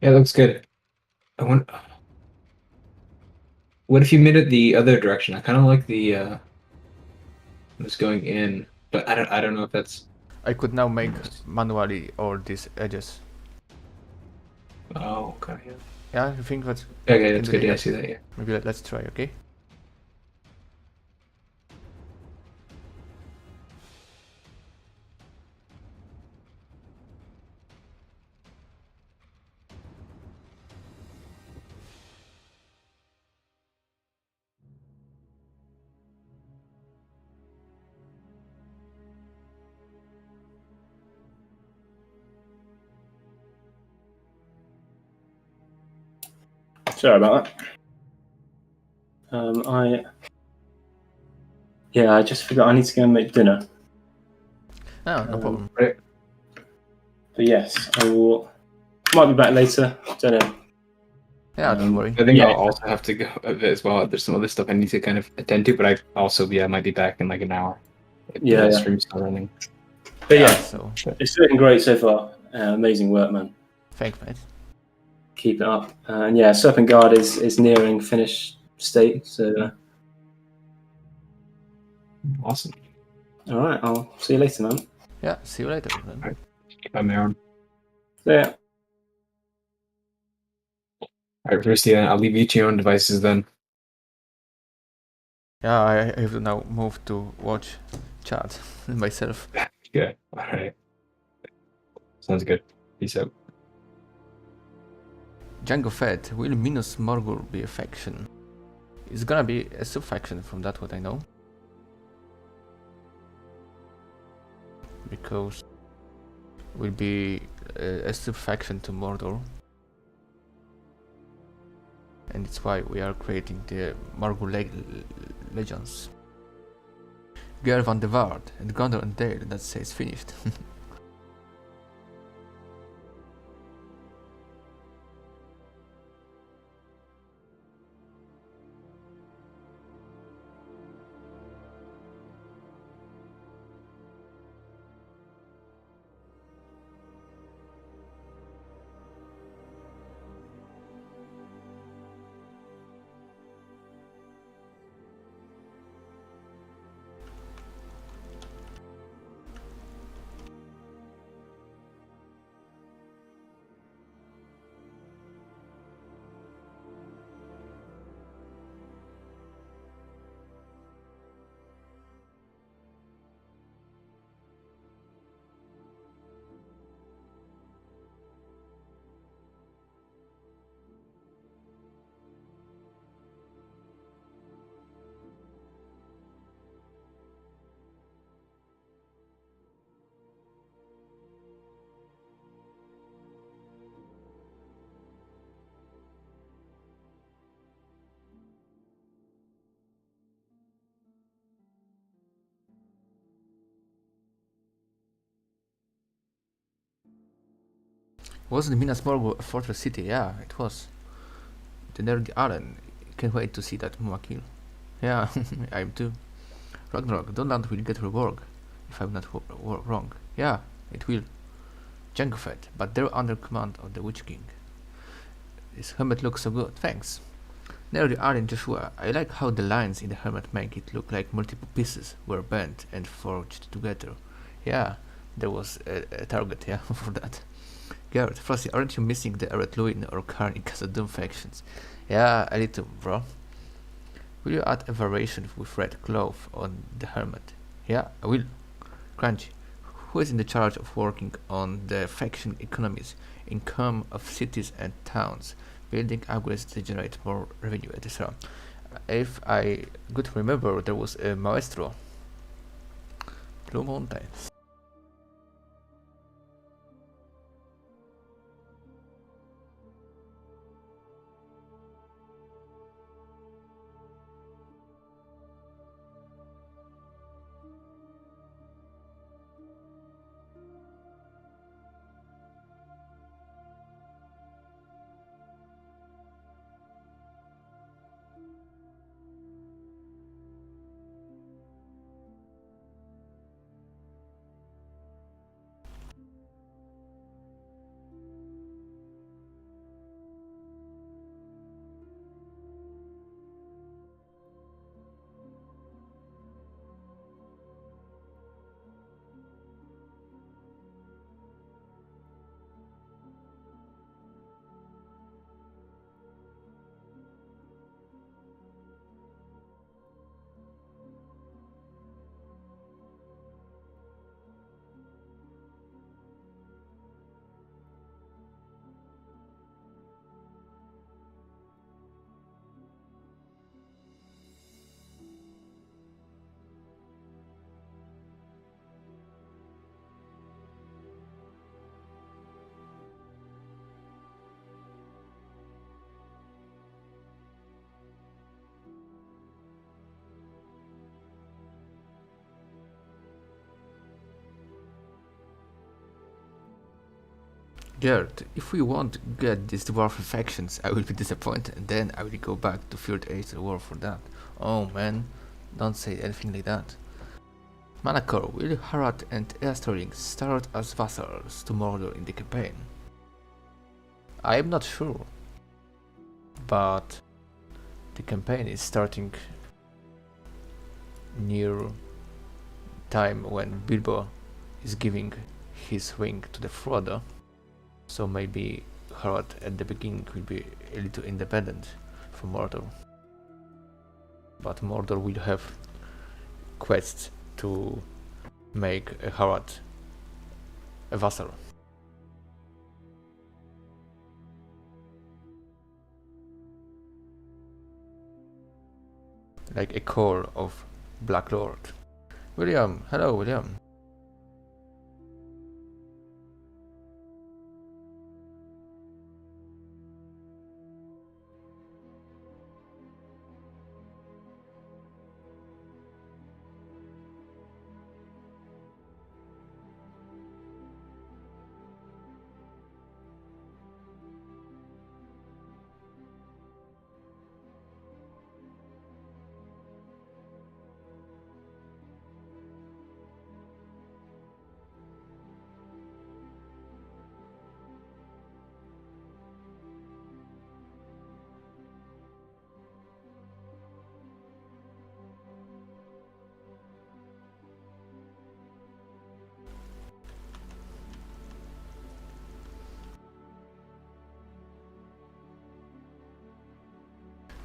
Yeah, it looks good. What if you made it the other direction? I kind of like the was going in, but I don't know if that's. I could now make manually all these edges. Oh, okay. Yeah. Yeah, you think that's Okay, that's good. Yeah, I see that. Yeah. Maybe let's try. Okay. Sorry about that. I just forgot I need to go and make dinner. Oh, no problem. But yes, I will. Might be back later. Don't know. Yeah, don't worry. I think I'll also have to go a bit as well. There's some other stuff I need to kind of attend to, but I also might be back in like an hour. The stream's still running. But yeah, so it's doing great so far. Amazing work, man. thanks, mate. Keep it up. And yeah, Serpent Guard is nearing finished state. So Awesome. all right, I'll see you later, man. Yeah, see you later then. All right. Bye, Maron. Yeah. All right, Froostie, I'll leave you to your own devices then. Yeah, I have to now move to watch chat myself. Yeah. All right. Sounds good. Peace out. Django Fett, will Minos Morgul be a faction? It's gonna be a sub-faction from that what I know. Because will be a sub-faction to Mordor. And it's why we are creating the Morgul Legends. Ger van de Waard and Gondor and Dale, that says finished. Wasn't Minas Morgul a fortress city? Yeah, it was. The Nerdy Island. Can't wait to see that Muakil. Yeah, I am too. Ragnarok, Donald will get reward, if I'm not wrong. Yeah, it will. Jango Fett, but they're under command of the Witch King. This helmet looks so good, thanks. Nerdy Island Joshua, I like how the lines in the helmet make it look like multiple pieces were bent and forged together. Yeah, there was a target, yeah, for that. Garrett, Frosty, aren't you missing the Red Luin or Karn in Khazad-dûm factions? Yeah, a little, bro. Will you add a variation with red cloth on the helmet? Yeah, I will. Crunchy, who is in the charge of working on the faction economies, income of cities and towns, building upgrades to generate more revenue, etc. If I could remember, there was a maestro. Blue Mountains. Gerd, if we won't get these dwarf factions, I will be disappointed, and then I will go back to Third Age War for that. Oh man, don't say anything like that. Manacor, will Harad and Asterling start as vassals to Mordor in the campaign? I am not sure, but the campaign is starting near time when Bilbo is giving his ring to the Frodo. So maybe Harad at the beginning will be a little independent from Mordor. But Mordor will have quests to make Harad a vassal. Like a core of Black Lord. William, hello William.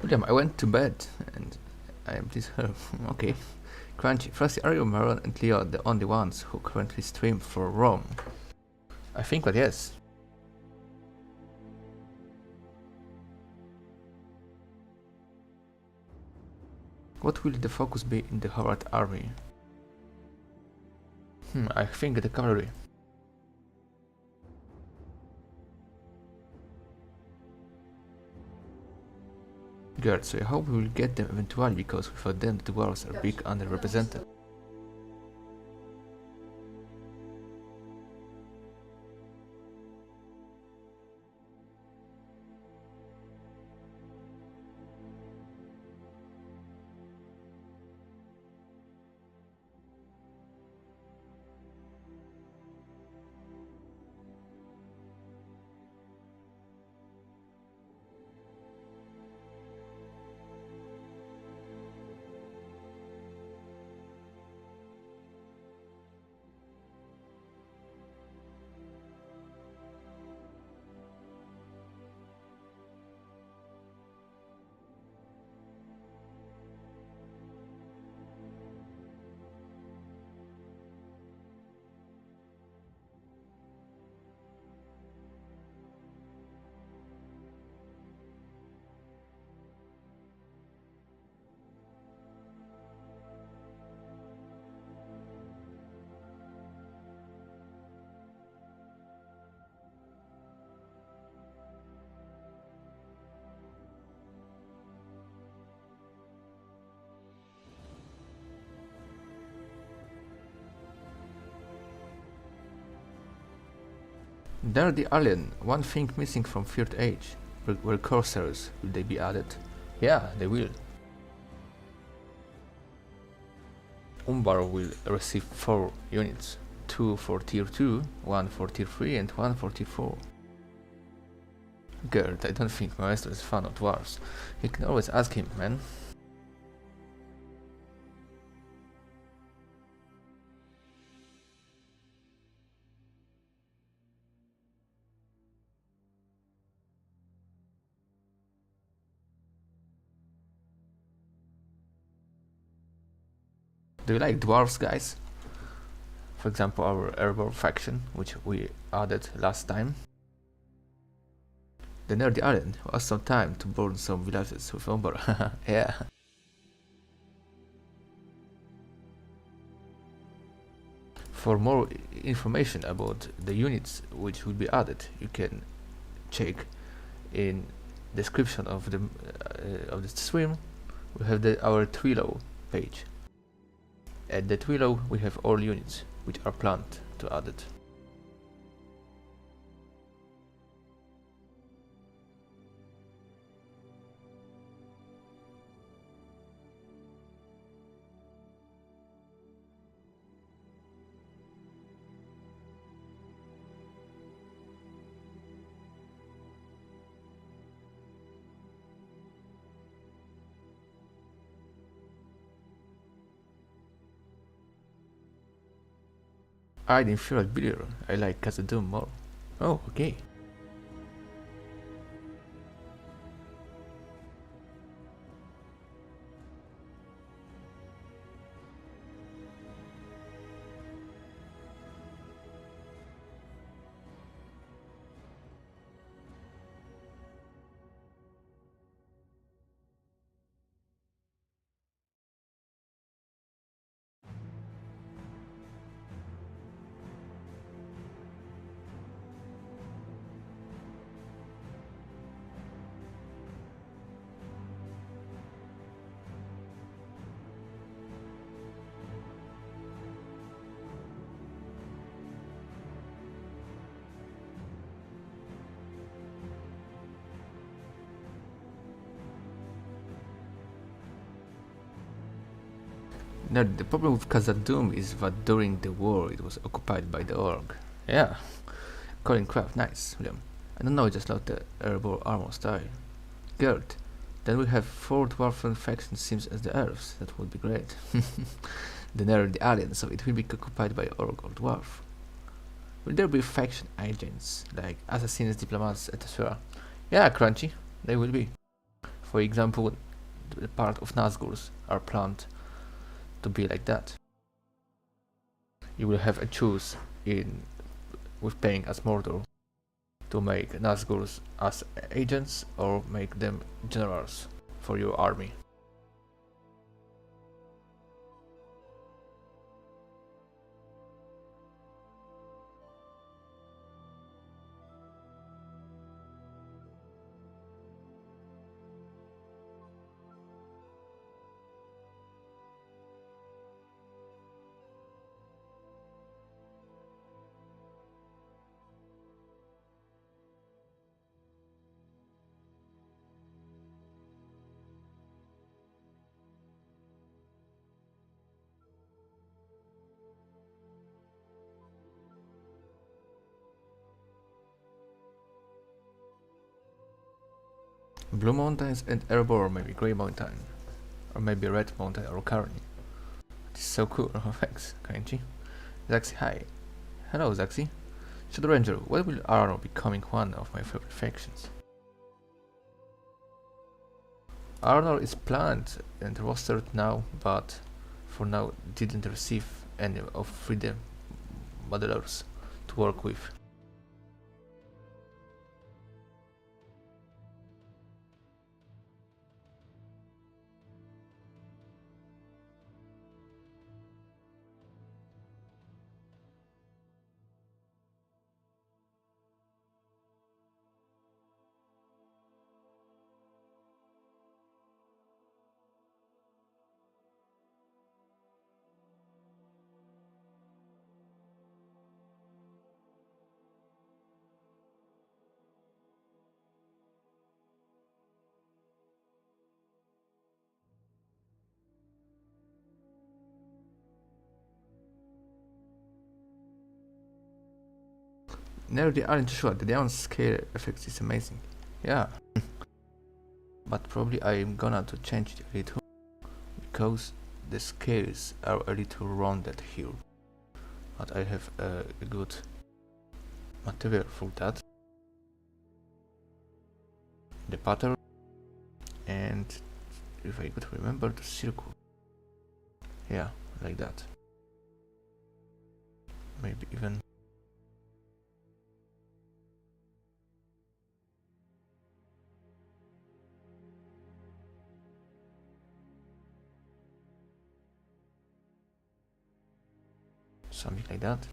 William, I went to bed and I am this her. Okay. Crunchy, Frosty, are you, Maron and Leo the only ones who currently stream for Rome? I think that yes. What will the focus be in the Harad army? I think the cavalry. Good, so I hope we will get them eventually, because without them the dwarves are big underrepresented. There the alien, one thing missing from 3rd age. Were corsairs, will they be added? Yeah, they will. Umbar will receive 4 units, 2 for tier 2, 1 for tier 3 and 1 for tier 4. Gerd, I don't think Maestro is fan of dwarves. You can always ask him, man. Do you like dwarves, guys? For example, our Erebor faction, which we added last time. The nerdy alien has some time to burn some villages with Umbar. Yeah. For more information about the units which will be added, you can check in description of the stream. We have our Twilio page. At the Twilio we have all units which are planned to add it. I didn't feel like Billier. I like Khazad-dûm more. Oh, okay. Now, the problem with Khazad-dûm is that during the war it was occupied by the Orc. Yeah, calling craft, nice, William. I don't know, I just love the Erebor armor style. Gerd, then we have 4 dwarven factions seems as the elves, that would be great. The Nerd, the alien, so it will be occupied by Orc or Dwarf. Will there be faction agents, like assassins, diplomats, etc.? Yeah, Crunchy, they will be. For example, the part of Nazgûls are planned to be like that. You will have a choose in with playing as Mordor to make Nazgûls as agents or make them generals for your army. Blue Mountains and Erebor, maybe Grey Mountain, or maybe Red Mountain or Carney. It is so cool. Oh, thanks, Kenji. Zaxi, hi. Hello, Zaxi. Shadow Ranger, when will Arno becoming one of my favorite factions? Arnor is planned and rostered now, but for now didn't receive any of Freedom modelers to work with. No, they aren't sure. The down scale effect is amazing. Yeah. But probably I'm gonna to change it a little because the scales are a little rounded here. But I have a good material for that. The pattern, and if I could remember the circle. Yeah, like that. Maybe even something like that.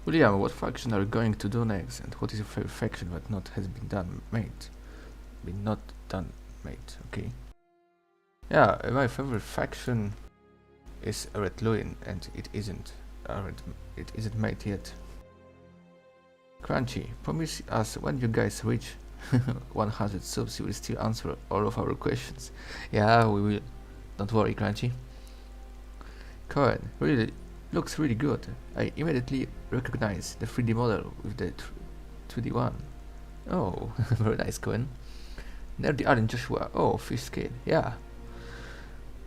William, what faction are you going to do next, and what is your favorite faction that not has been done made? Okay. Yeah, my favorite faction is Red Luin, and it isn't made yet. Crunchy, promise us when you guys reach 100 subs, you will still answer all of our questions. Yeah, we will. Don't worry, Crunchy. Cohen, really looks really good. I immediately recognize the 3D model with the 2D one. Oh, very nice, Cohen. Nerdy Allen Joshua. Oh, fish scale. Yeah.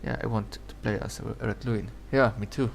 Yeah, I want to play as Red Luin. Yeah, me too.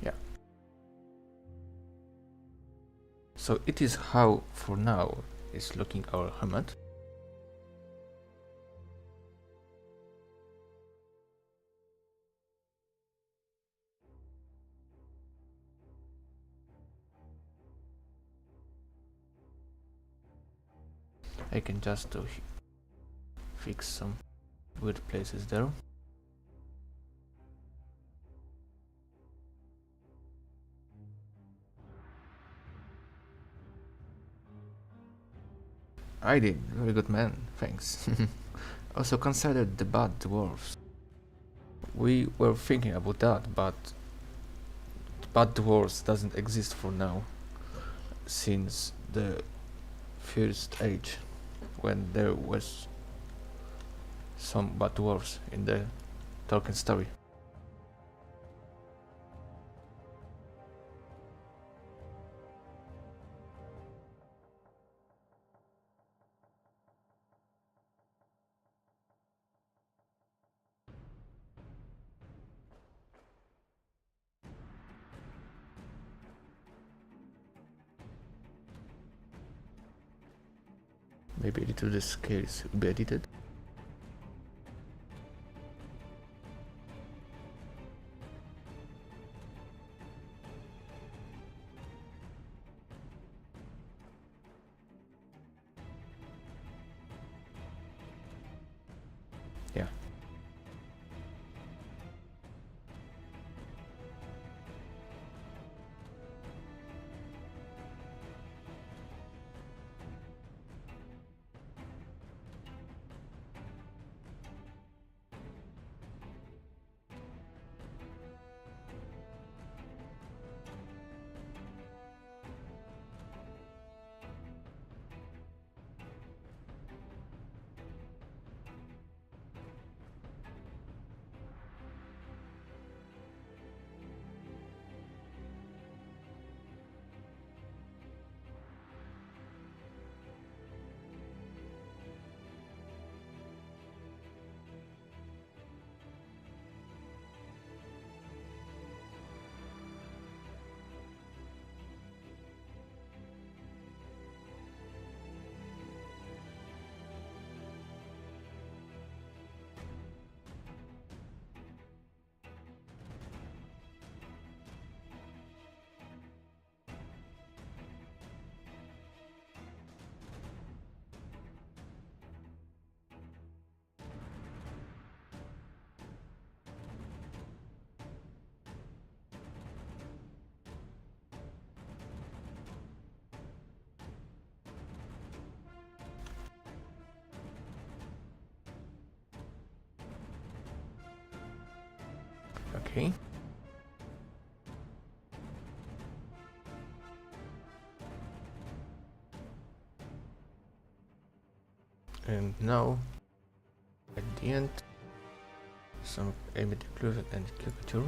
Yeah. So it is how, for now, is looking our helmet. I can just fix some weird places there. I did, very good man, thanks. Also consider the bad dwarves. We were thinking about that, but bad dwarves doesn't exist for now, since the first age, when there was some bad dwarves in the Tolkien story. Maybe a little the scales will be edited. Yeah. Okay. And now, at the end, some emit kleuven and caricature.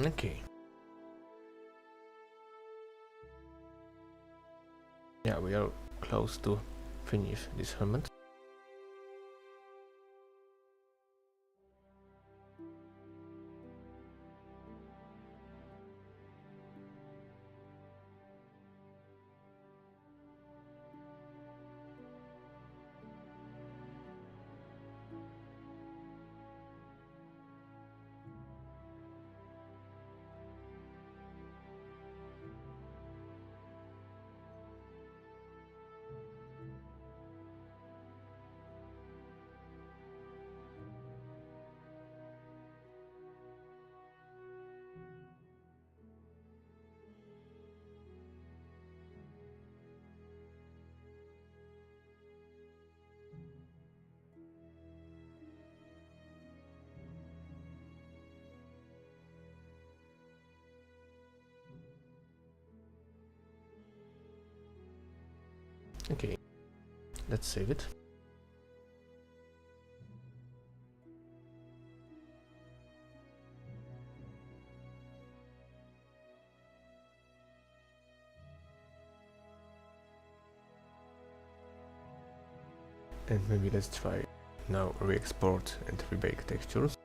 Okay. Yeah, we are close to finish this helmet. Okay, let's save it. And maybe let's try now re-export and rebake textures.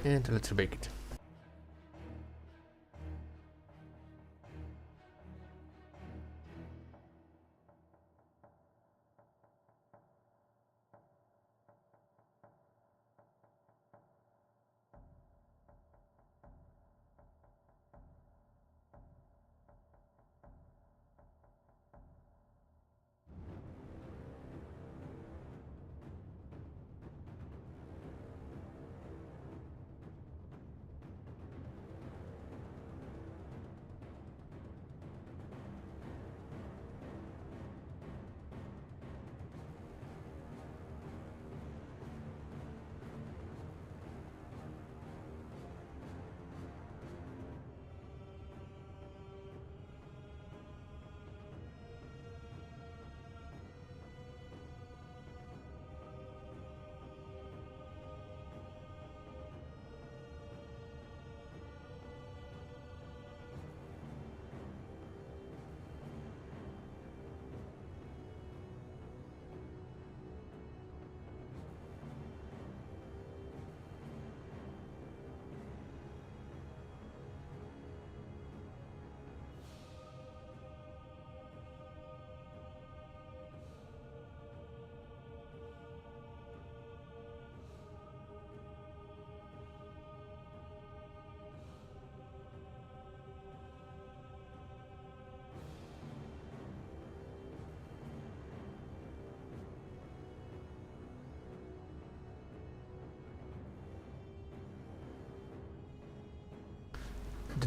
And let's rebake it.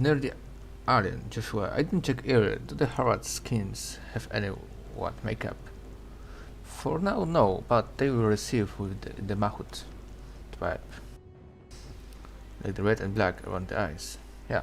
nerdy alien, Joshua. I didn't check earlier. Do the Harad skins have any makeup? For now, no, but they will receive with the Mahut tribe. Like the red and black around the eyes. Yeah.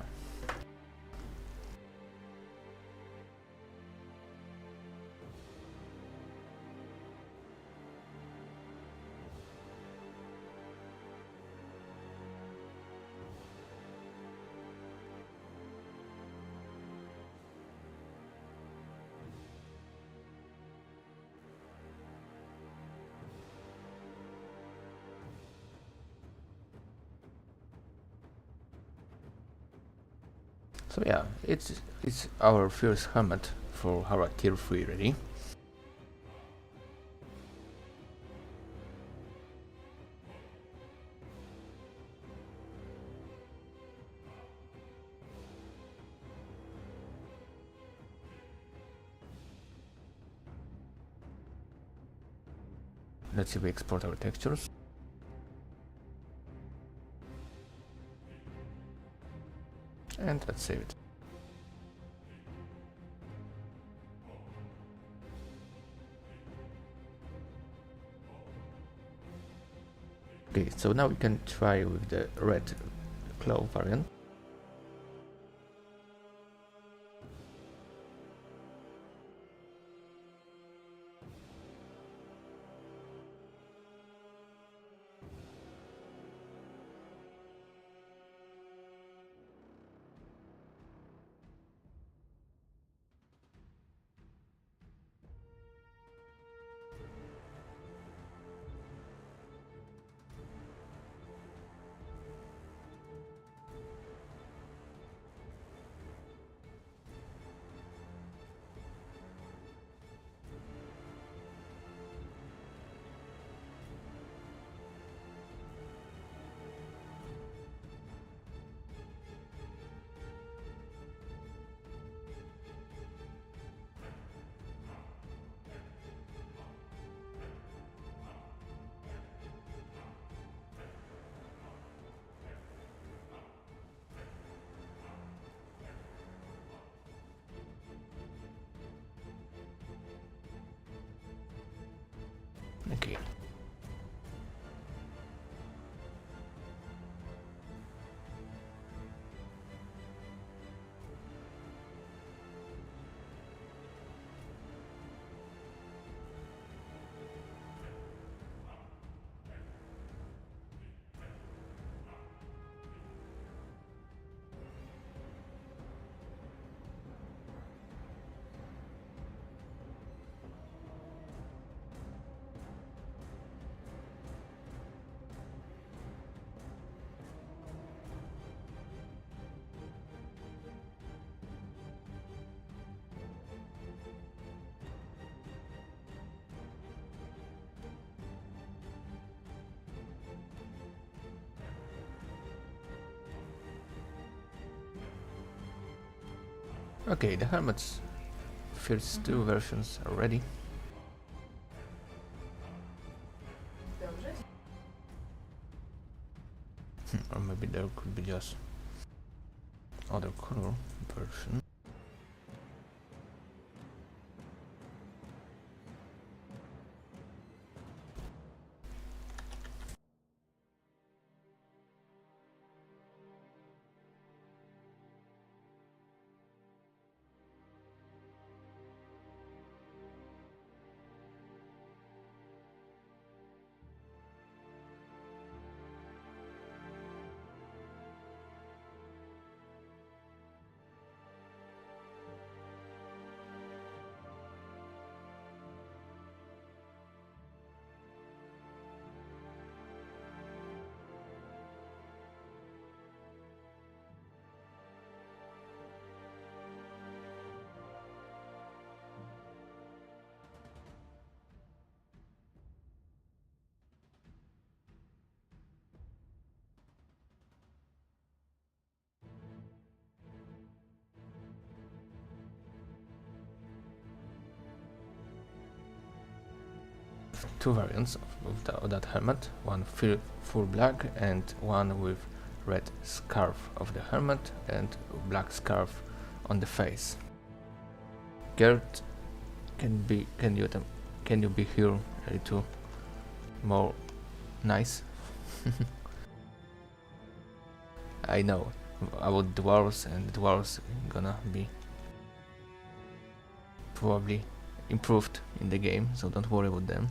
So yeah, it's our first helmet for Harad tier 3 ready. Let's see if we export our textures. And let's save it. Okay, so now we can try with the red claw variant. Okay. Okay, the helmet's first two versions are ready. Or maybe there could be just other color version. Two variants of that helmet, one full black and one with red scarf of the hermit and black scarf on the face. Gert, can you be here a little more nice? I know about dwarves, and dwarves gonna be probably improved in the game, so don't worry about them.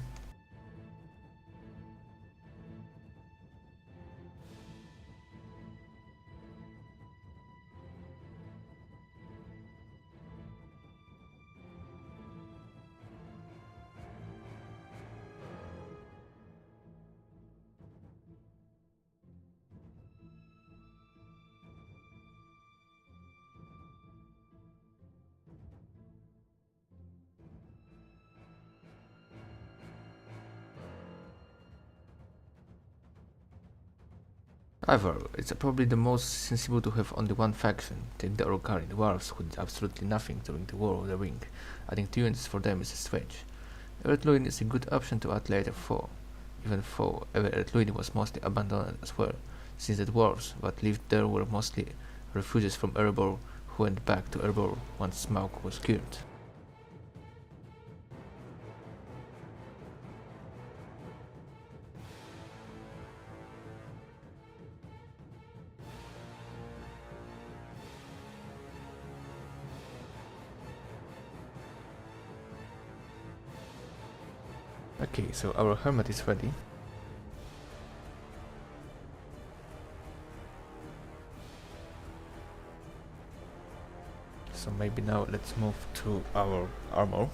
However, it's probably the most sensible to have only one faction, take the Orcari dwarves who did absolutely nothing during the War of the Ring. Adding 2 units for them is strange. Earthluin is a good option to add later for, even though Earthluin was mostly abandoned as well, since the dwarves that lived there were mostly refugees from Erebor who went back to Erebor once Smaug was killed. Okay, so our hermit is ready. So maybe now let's move to our armor.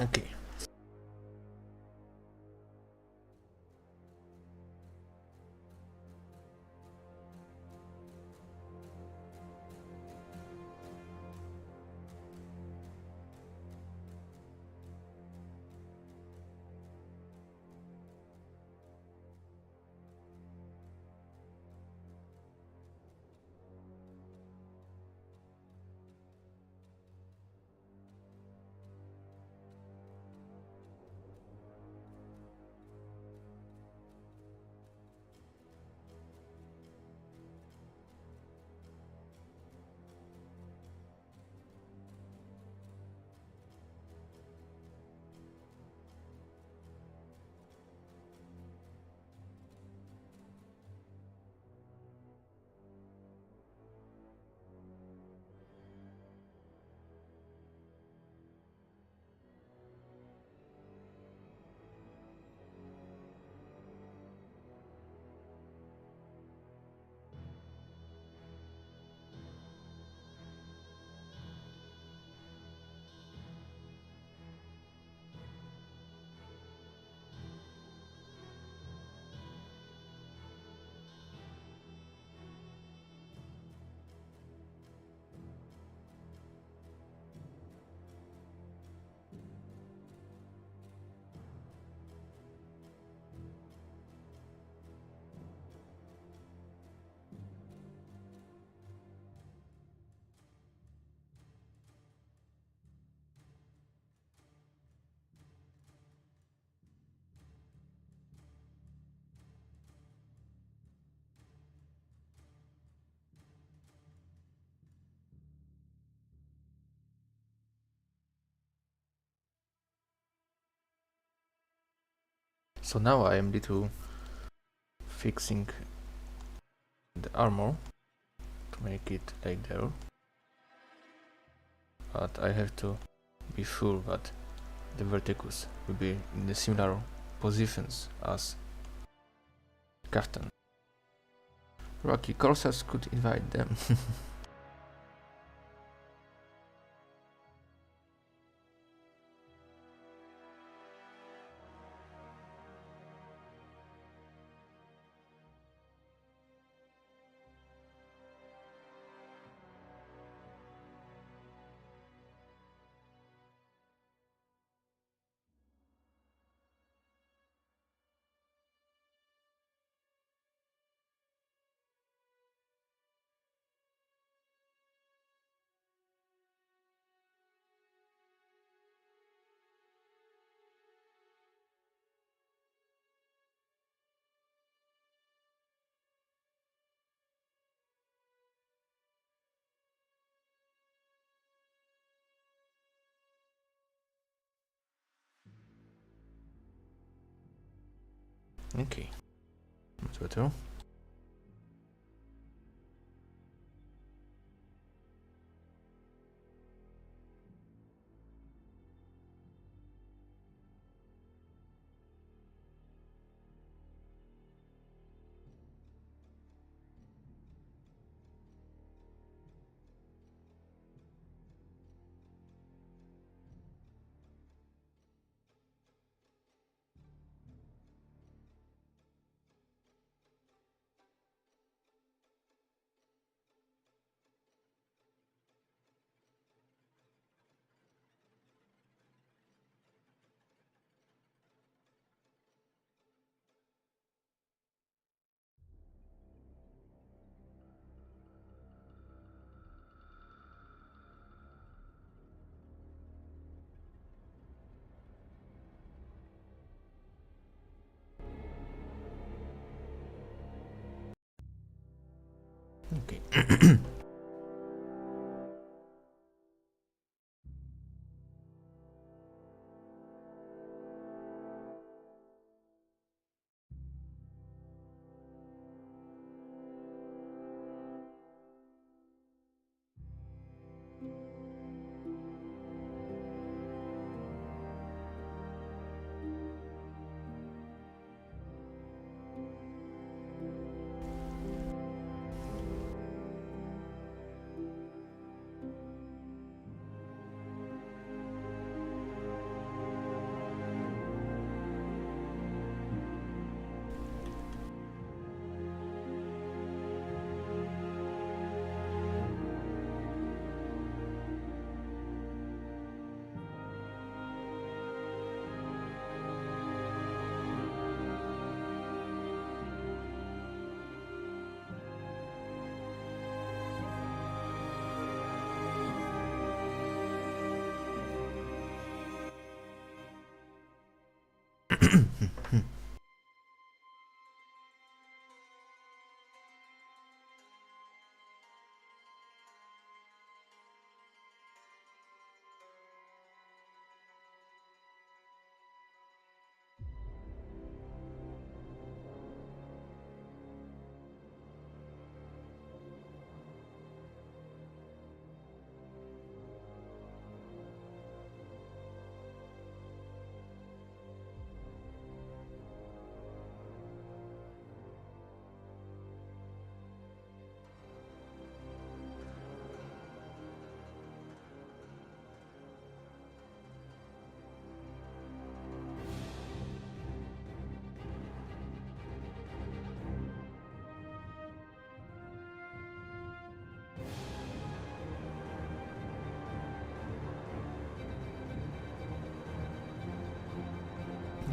Okay. So now I am little fixing the armor to make it like there. But I have to be sure that the verticus will be in the similar positions as Kaftan. Rocky Corsairs could invite them. Okay, much better. Okay.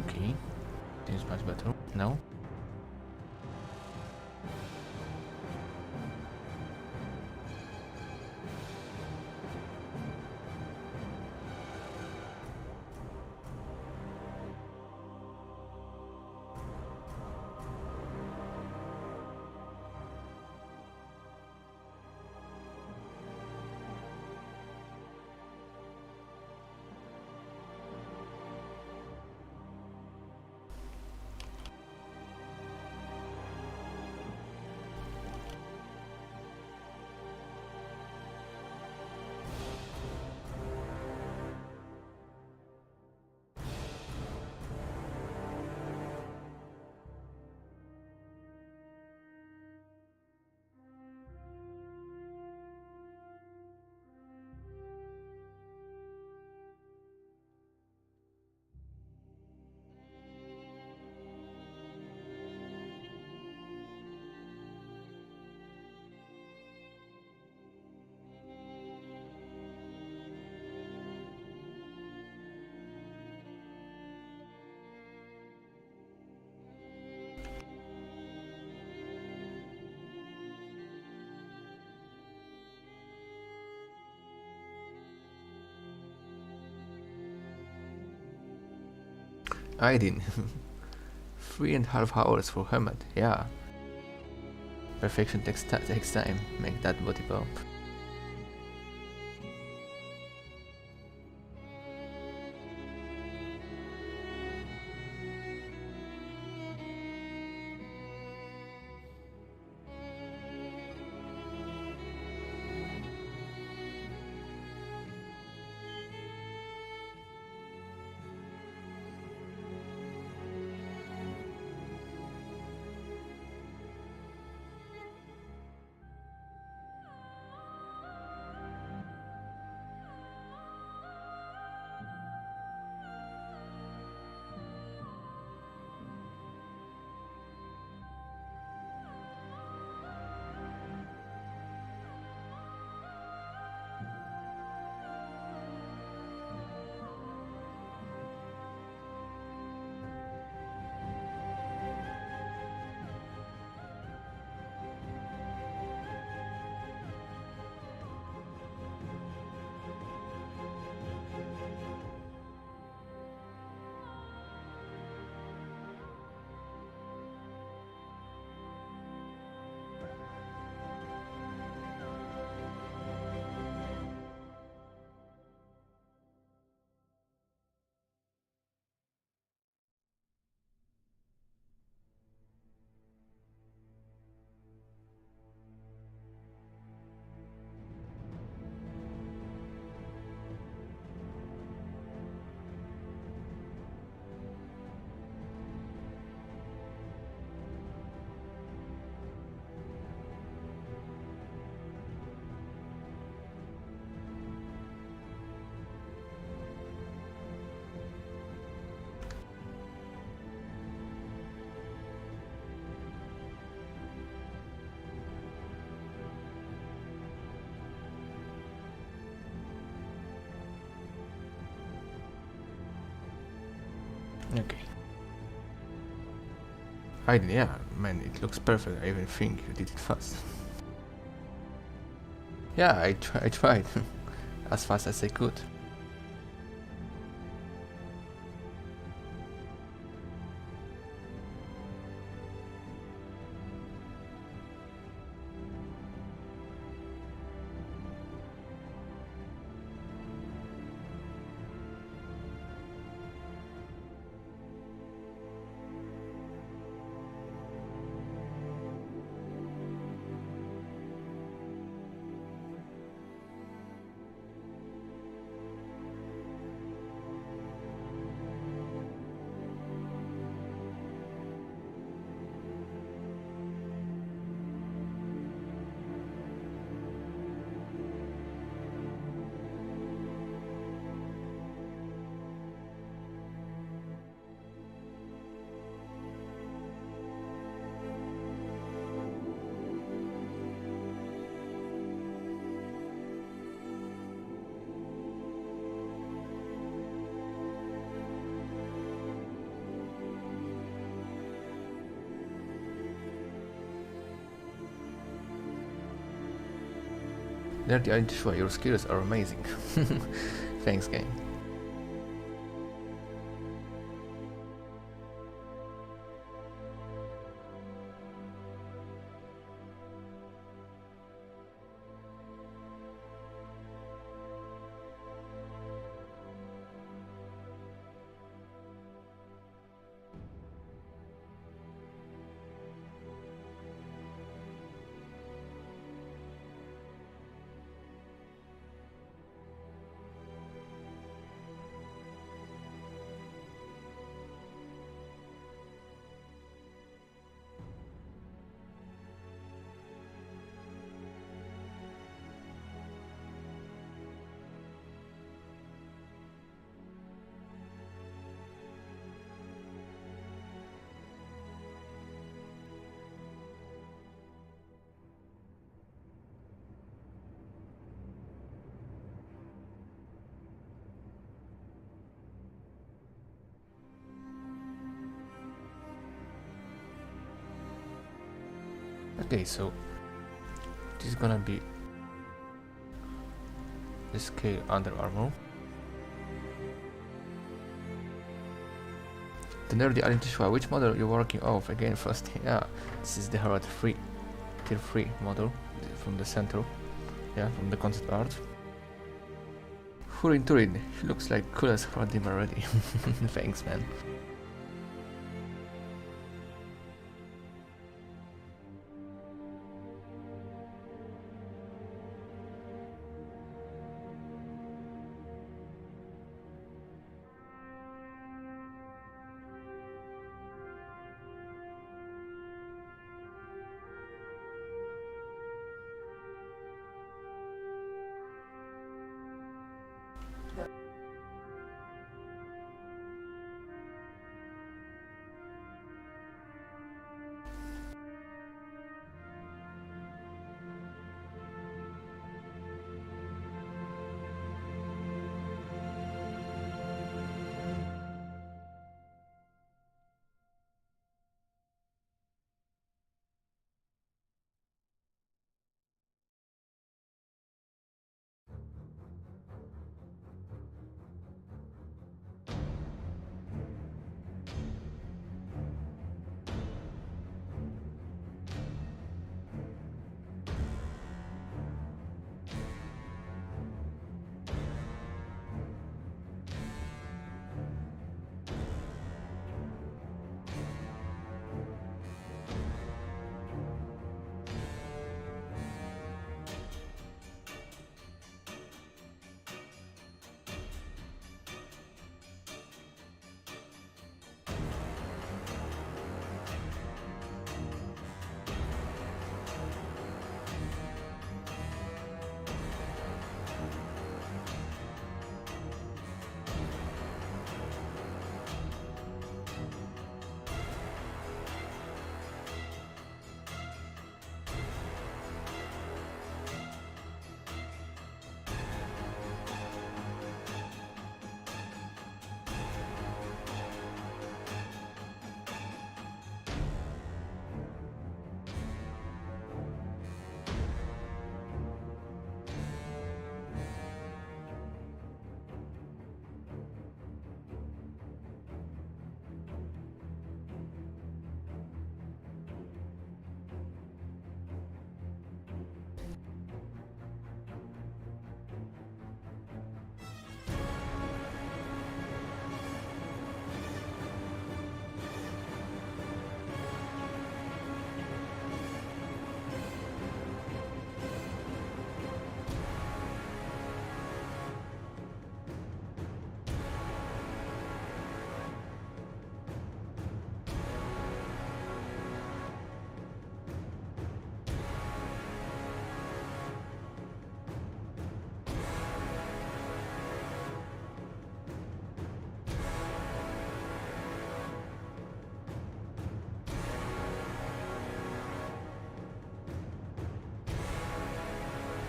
Okay, this is much better now. Aydin. 3.5 hours for Harad, yeah. Perfection takes time, make that body bump. Okay. Aydin, yeah, man, it looks perfect. I even think you did it fast. Yeah, I tried. As fast as I could. Dirty Joshua, your skills are amazing. Thanks, game. Okay, so this is gonna be the scale under armor. The nerdy alien tissue. Which model you working off? Again, Froostie. Yeah, this is the Harad 3, tier 3 model from the center. Yeah, from the concept art. Hurin Turin. He looks like cool as HARADRIM already. Thanks, man.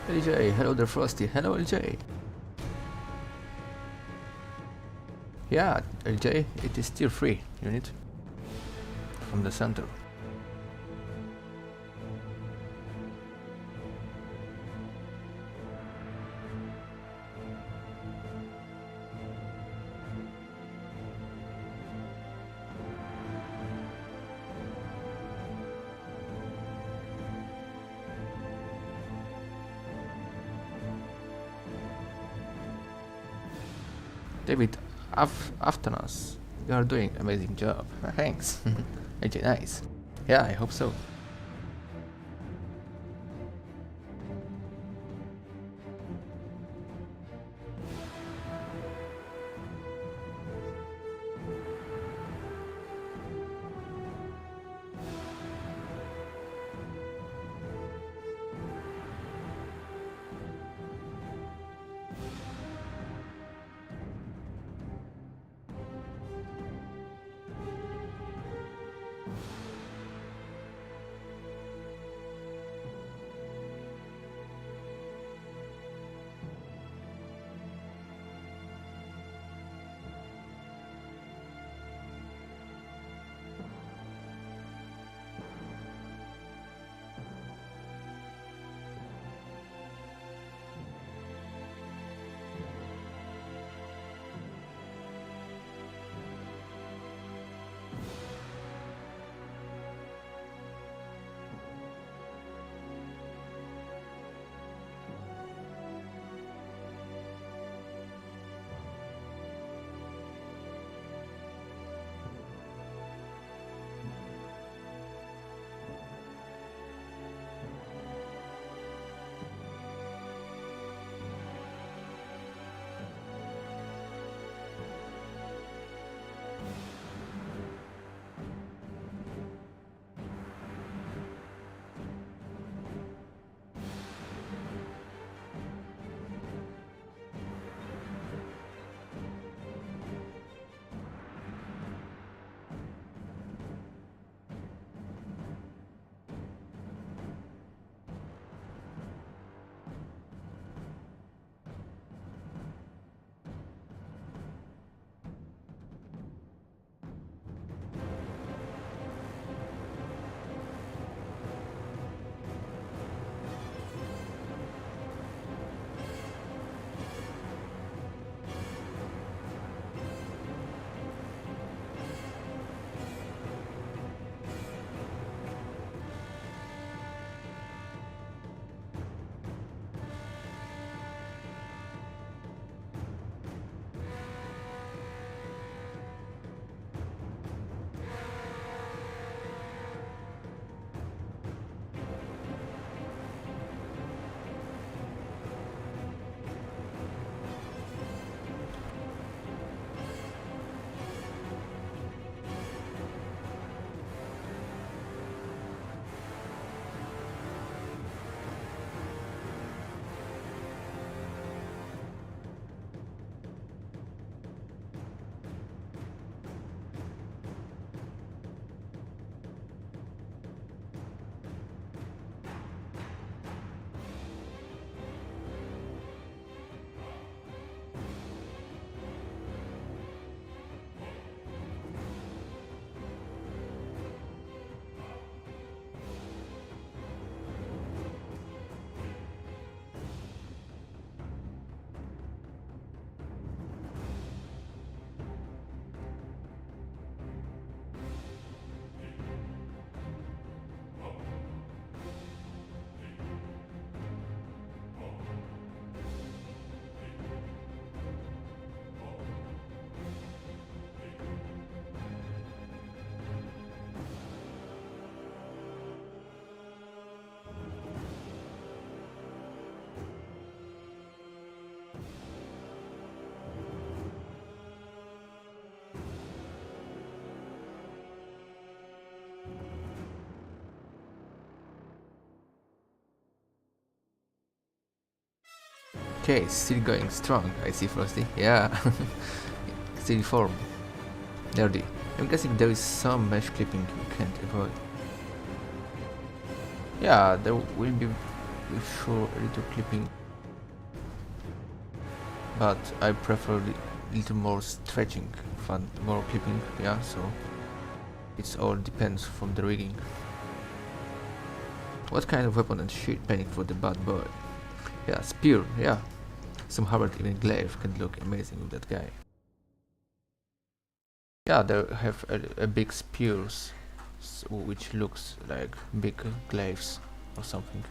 LJ, hello there Froostie, hello LJ. Yeah, LJ, it is tier 3 unit from the center. David Aftanas, you are doing amazing job. Thanks. AJ, nice. Yeah, I hope so. Okay, still going strong, I see, Frosty. Yeah, still form. Nerdy. I'm guessing there is some mesh clipping you can't avoid. Yeah, there will be sure a little clipping, but I prefer a little more stretching than more clipping, yeah, so it all depends from the rigging. What kind of weapon and shit penning for the bad boy? Yeah, spear, yeah. Some Harad even glaive can look amazing with that guy. Yeah, they have a big spears, which looks like big glaives or something.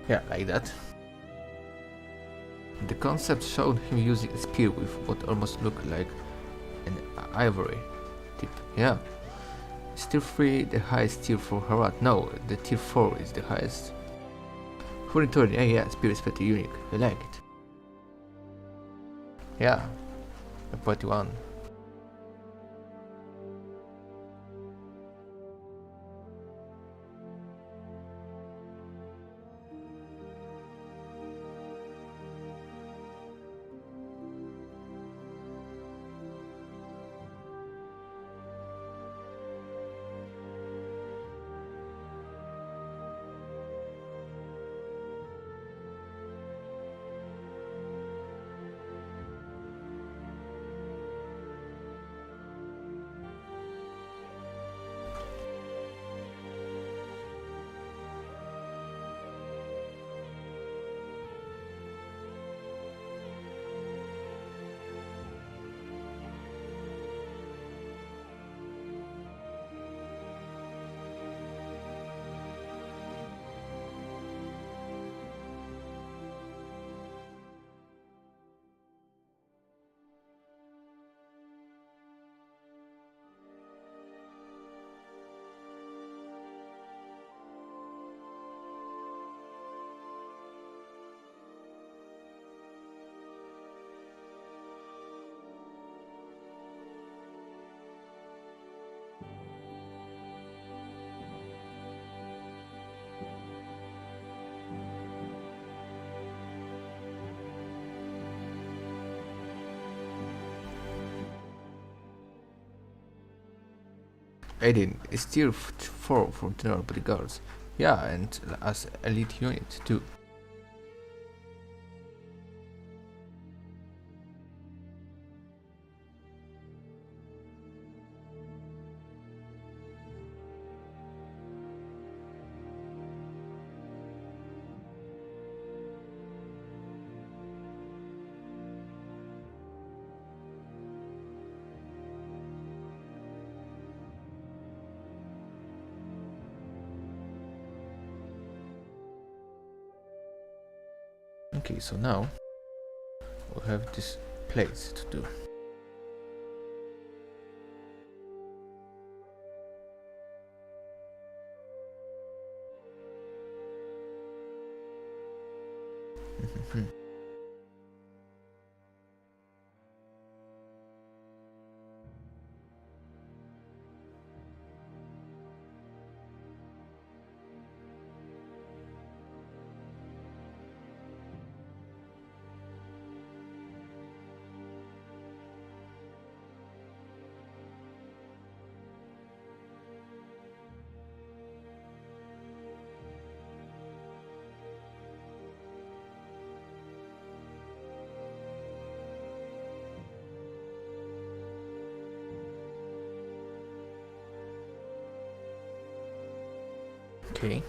Yeah, like that. The concept showed him using a spear with what almost looked like an ivory tip. Yeah. Is tier 3 the highest tier for Harad? No, the tier 4 is the highest. For return, yeah, spear is pretty unique. I like it. Yeah, a pretty one. Aiden is tier 4 for general bodyguards. Yeah, and as elite unit too. Okay, so now we have this place to do. Okay.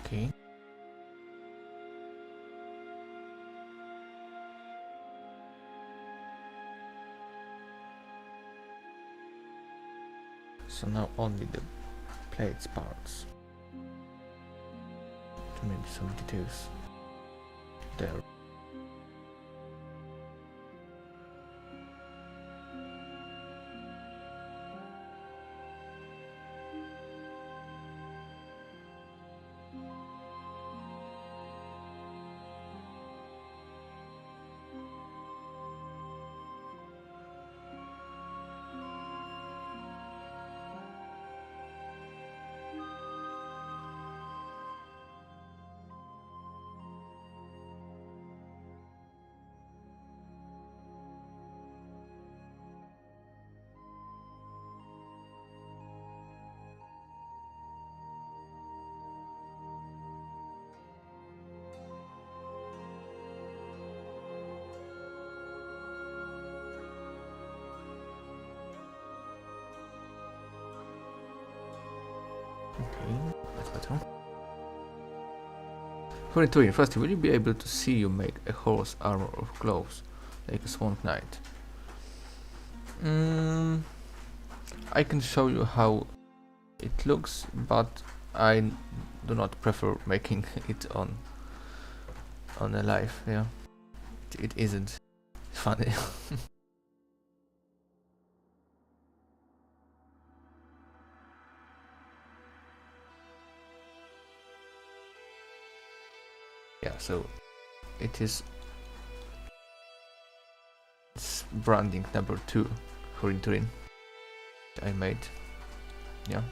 Okay. So now only the plates parts. Maybe some details there. Okay, that's better. For it to Froostie, will you be able to see you make a horse armor of gloves, like a Swamp Knight? I can show you how it looks, but I do not prefer making it on a live. Yeah, it isn't funny. Yeah, so it's branding number 2 for Inturin I made, yeah,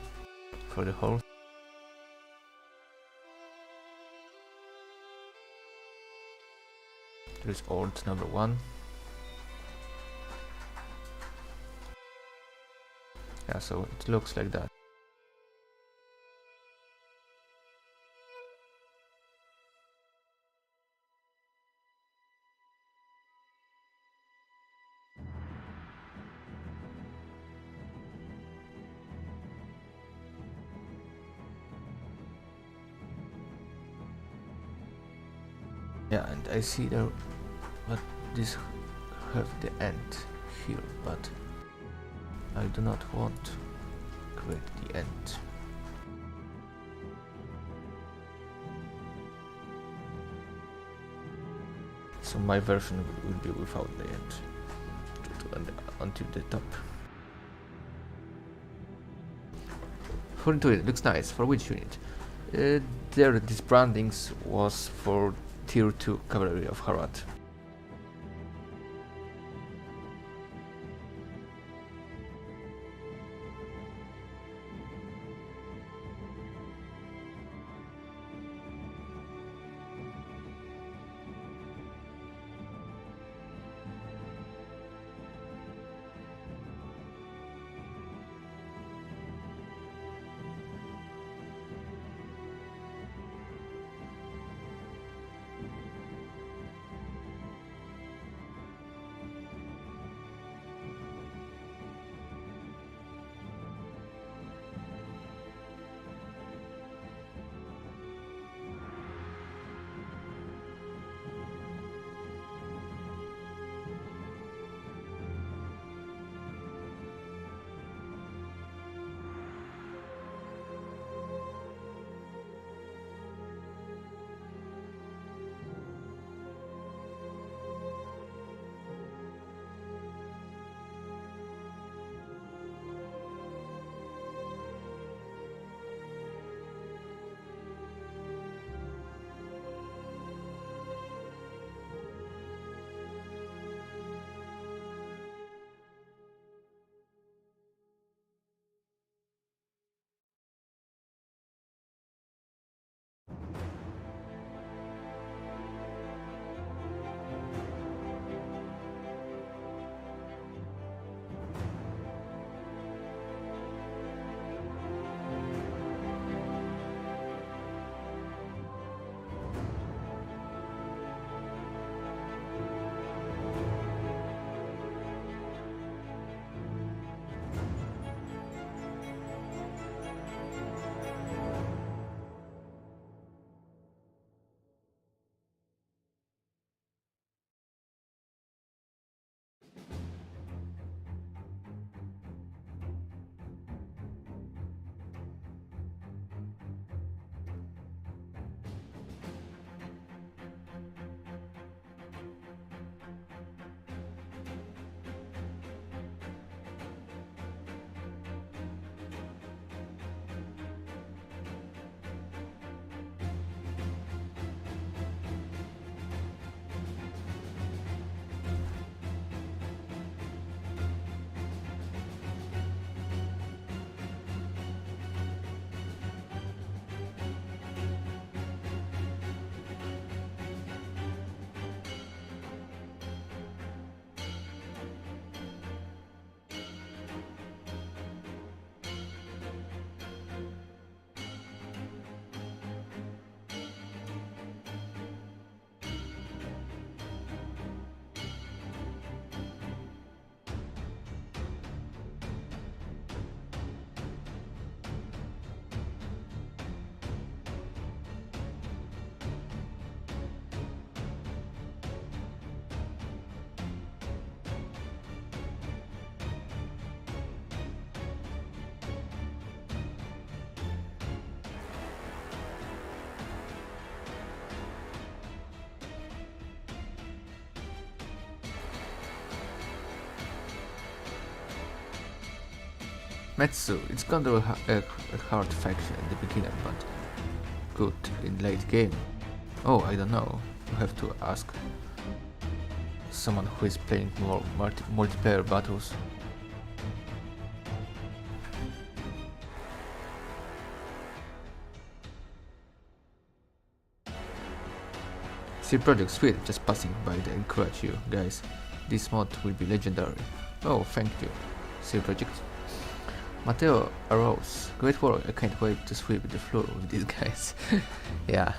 for the horse. There's old number 1. Yeah, so it looks like that. Yeah, and I see there, but this have the end here, but I do not want to create the end. So my version will be without the end until the top. For Intuit, it looks nice. For which unit? There, this brandings was for Tier 2 Cavalry of Harad. Metsu, it's kind of a hard faction at the beginning, but good in late game. Oh, I don't know. You have to ask someone who is playing more multiplayer battles. See project sweet, just passing by to encourage you guys. This mod will be legendary. Oh, thank you. See project. Mateo arose. Great work, I can't wait to sweep the floor with these guys. Yeah.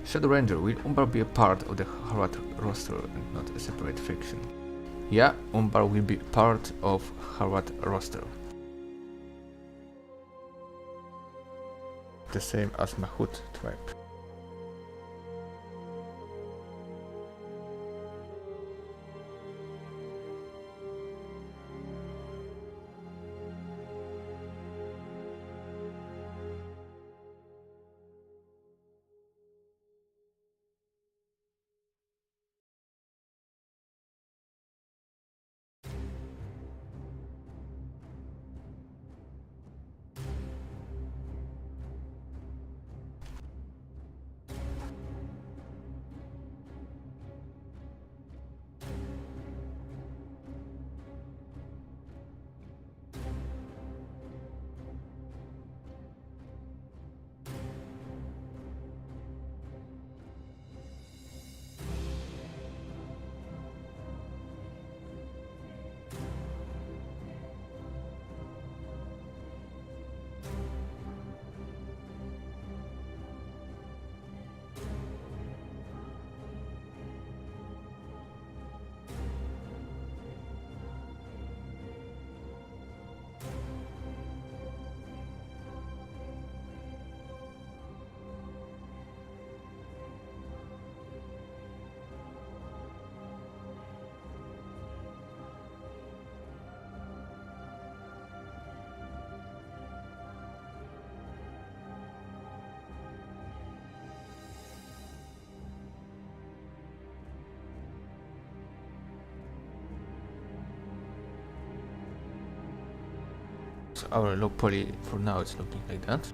Shadow Ranger, will Umbar be a part of the Harad roster and not a separate faction? Yeah, Umbar will be part of Harad roster. The same as Mahut tribe. So our low poly for now it's looking like that.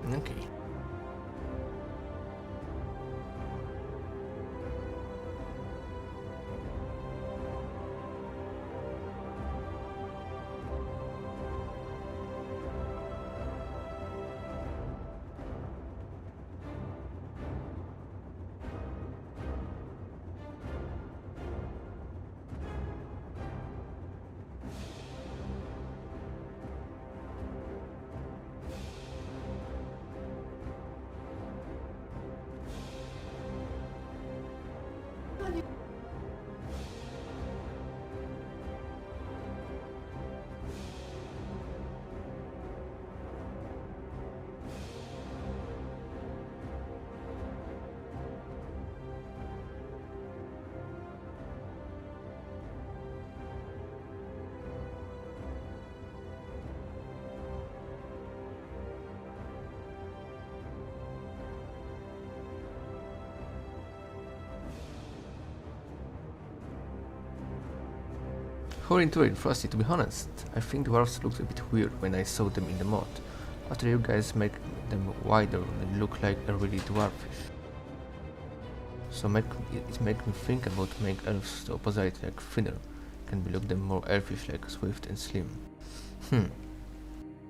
Okay. Who into it, Froostie, to be honest. I think dwarves looked a bit weird when I saw them in the mod. After you guys make them wider, they look like a really dwarfish. So it make me think about make elves the opposite, like thinner. Can be look them more elfish, like swift and slim.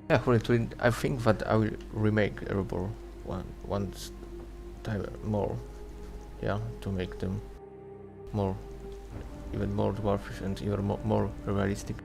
Yeah, who into it, I think that I will remake Erebor one time more. Yeah, to make them even more dwarfish and even more realistic.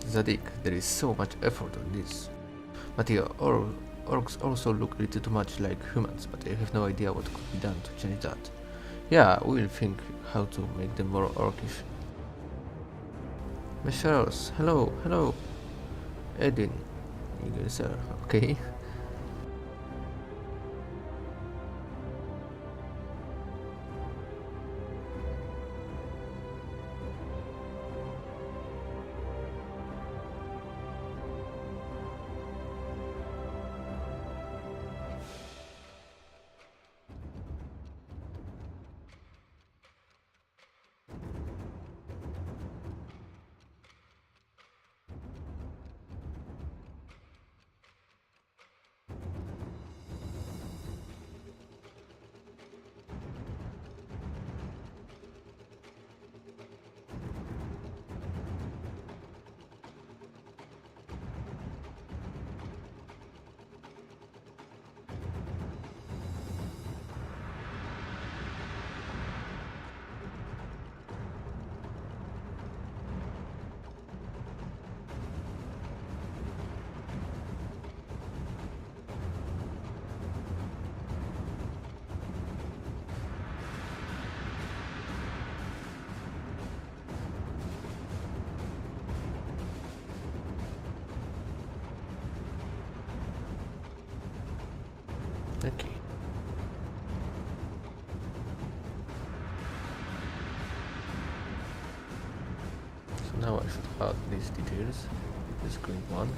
Zadik, there is so much effort on this. But yeah, orcs also look a little too much like humans, but I have no idea what could be done to change that. Yeah, we will think how to make them more orcish. Messieurs, hello. Edwin, you guys are okay? Okay. So now I should add these details. This green one.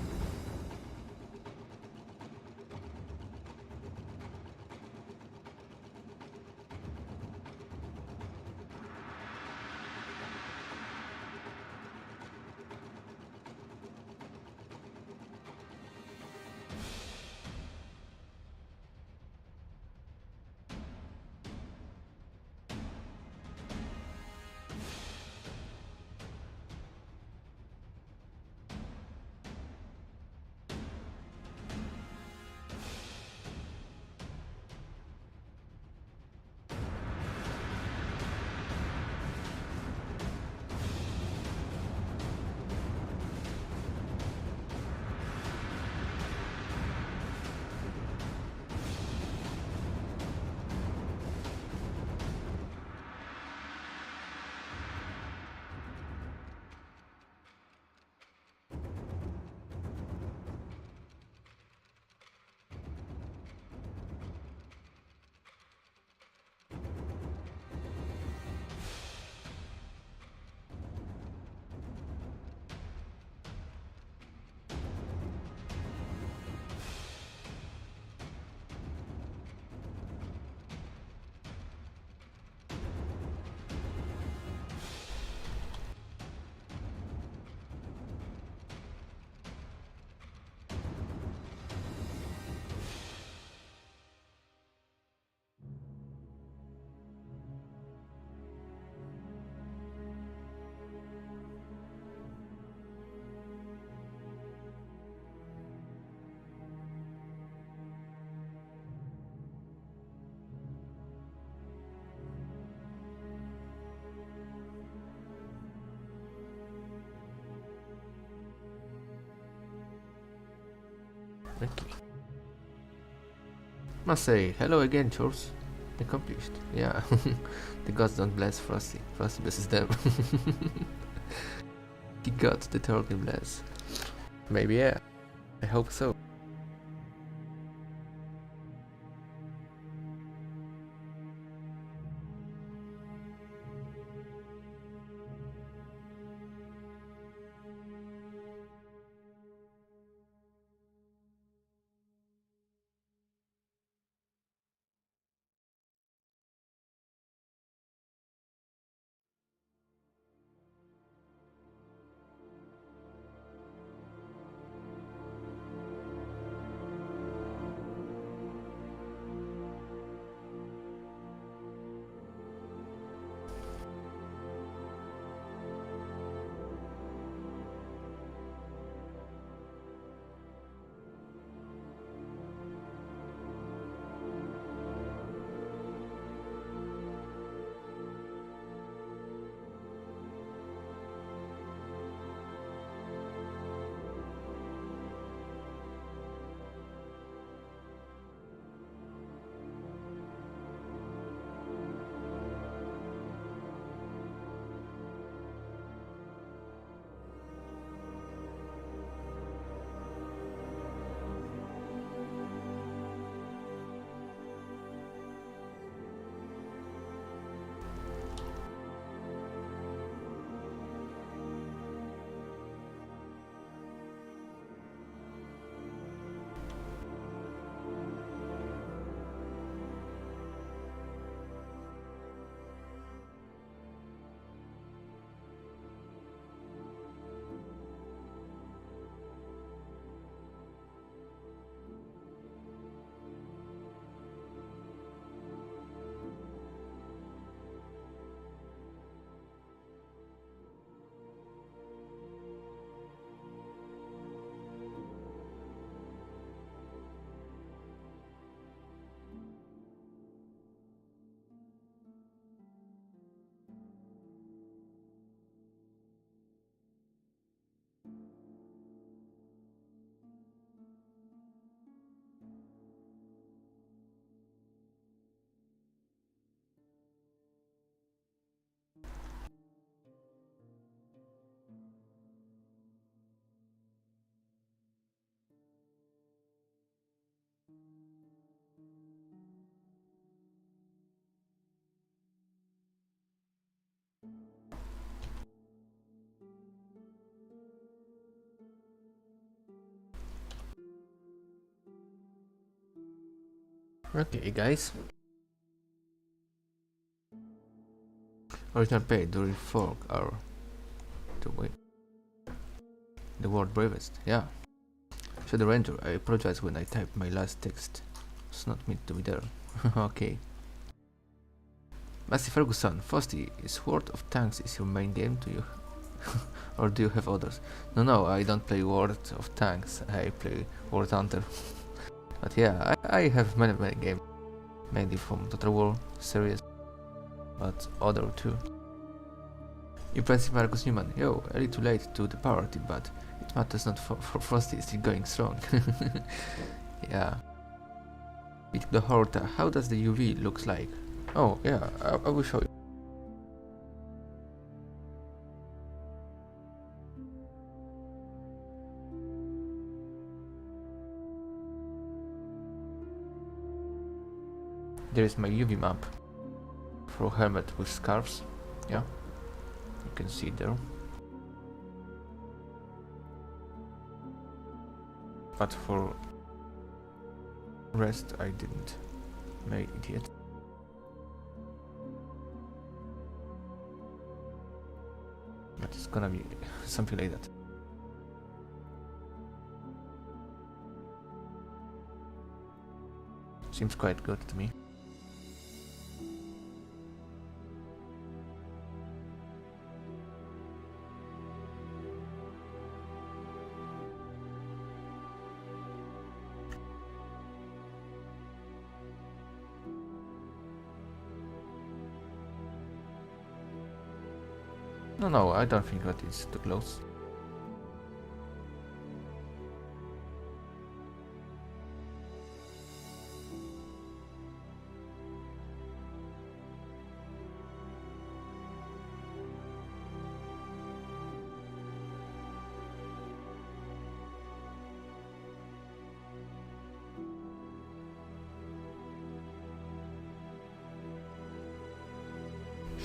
Okay. Must say hello again, chores. Accomplished. Yeah. The gods don't bless Froostie. Froostie blesses them. He got the turtle bless. Maybe yeah. I hope so. Okay, guys. Original page during fork or the way. The word bravest, yeah. Shadow Ranger, I apologize when I typed my last text. It's not meant to be there. Okay. Massey Ferguson, Froostie, is World of Tanks is your main game to you? Or do you have others? No, I don't play World of Tanks, I play World Hunter. But yeah, I have many games, mainly from Total War series, but other too. Impressive Marcus Newman, yo, a little late to the party, but it matters not for Frosty is still going strong. Yeah. With the Horta, how does the UV looks like? Oh yeah, I will show you. There is my UV map for helmet with scarves. Yeah, you can see it there. But for rest I didn't make it yet. But it's gonna be something like that. Seems quite good to me. No, I don't think that it's too close.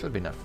Should be enough.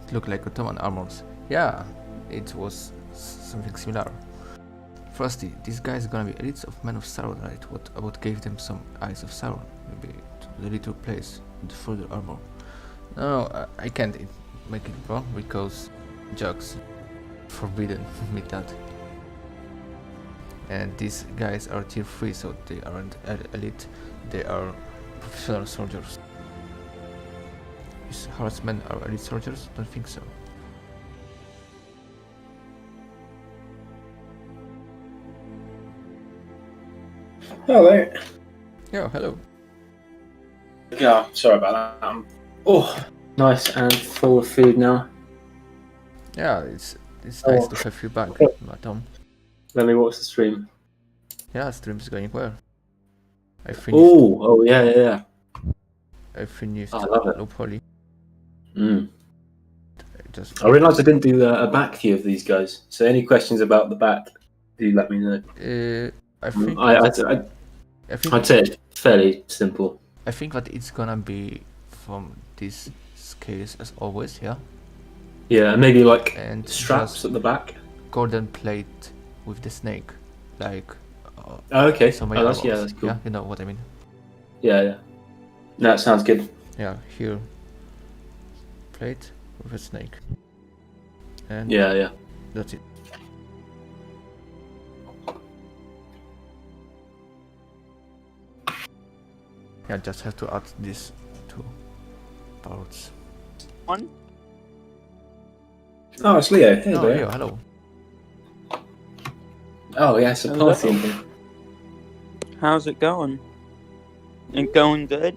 It looked like Ottoman armors. Yeah, it was something similar. Frosty, these guys are gonna be elites of Men of Sauron, right? What about gave them some Eyes of Sauron? Maybe the little place with further armor. No, I can't make it wrong because jugs forbidden me that. And these guys are tier 3, so they aren't elite, they are professional soldiers. Is Harad's men are elite soldiers? Don't think so. Hello. Yeah, hello. Yeah, sorry about that. Oh, nice and full of food now. Yeah, it's nice to have you back, Tom. Let me watch the stream. Yeah, stream's going well. I finished. Oh, yeah. I finished I love it. Loop Holy. I realised I didn't do a back view of these guys. So any questions about the back, do let me know. I think I'd say it's fairly simple. I think that it's gonna be from these scales as always, yeah. Yeah, maybe like And straps just at the back. golden plate with the snake, like. Oh, okay. So That's cool. Yeah, you know what I mean. Yeah. No, that sounds good. Yeah, here. Plate with a snake. And Yeah. that's it. Yeah, just have to add these two parts. One. Oh, it's Leo. Hey, Oh, Leo. Leo, hello. Oh, yeah, it's a Hello. party in here. How's it going? It going good?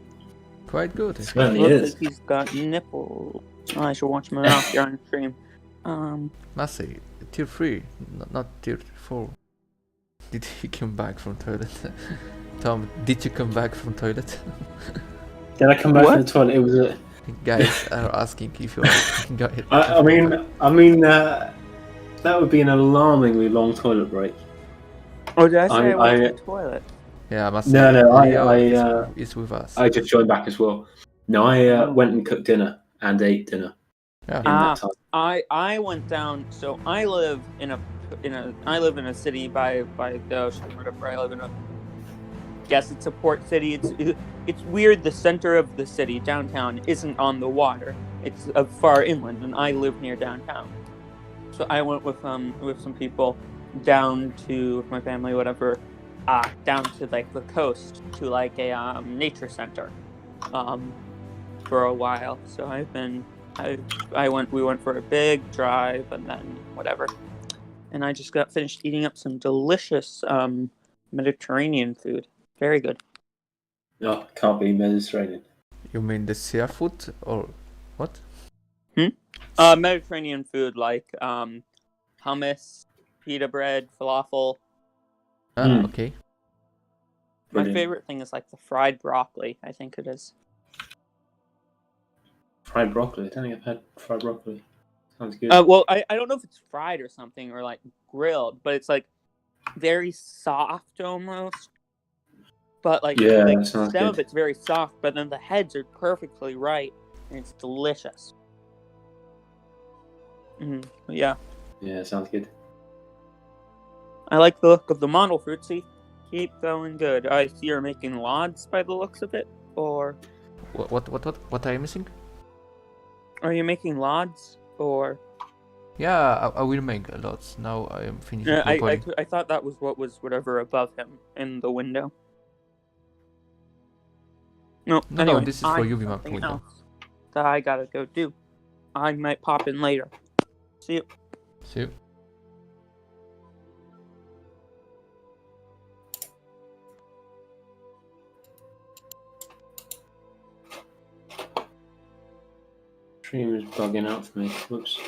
Quite good. It certainly Looks is. like he's got nipples. Oh, I should watch my mouth here on the stream. Massey, tier 3, not tier 4. Did he come back from toilet? Tom, did you come back from toilet? Did I come back What? from the toilet? It was a. Guys are asking if you are. Go ahead. I mean, that would be an alarmingly long toilet break. Oh, did I say I went to I- the toilet? Yeah, Massey. No, Leo is with us. I just joined back as well. No, I went and cooked dinner and ate dinner Yeah. in that time. I went down. So I live in a city by the ocean, whatever. I live in a. Guess it's a port city. It's weird. The center of the city, downtown, isn't on the water. It's far inland, and I live near downtown. So I went with some people down to with my family, whatever, down to like the coast to like a nature center, for a while. So we went for a big drive and then whatever, and I just got finished eating up some delicious Mediterranean food. Very good. No, can't be Mediterranean. You mean the seafood or what? Mediterranean food like hummus, pita bread, falafel. Okay. My Brilliant. favorite thing is like the fried broccoli. I think it is. Fried broccoli. I don't think I've had fried broccoli. Sounds good. Well, I don't know if it's fried or something or like grilled, but it's like very soft almost. But like, Yeah, like that sounds some of good. it's very soft, but then the heads are perfectly right, and it's delicious. But yeah, Yeah, sounds good. I like the look of the model, Froostie. Keep going good. I see you're making lods by the looks of it, or What are you missing? are you making lods, or? Yeah, I will make lots. Now I am finishing. Yeah, I I thought that was what was whatever above him in the window. No, No, anyway, this is for UV map something window. else that I gotta go do. I might pop in later. See you. See you. Stream is bugging out for me. Whoops.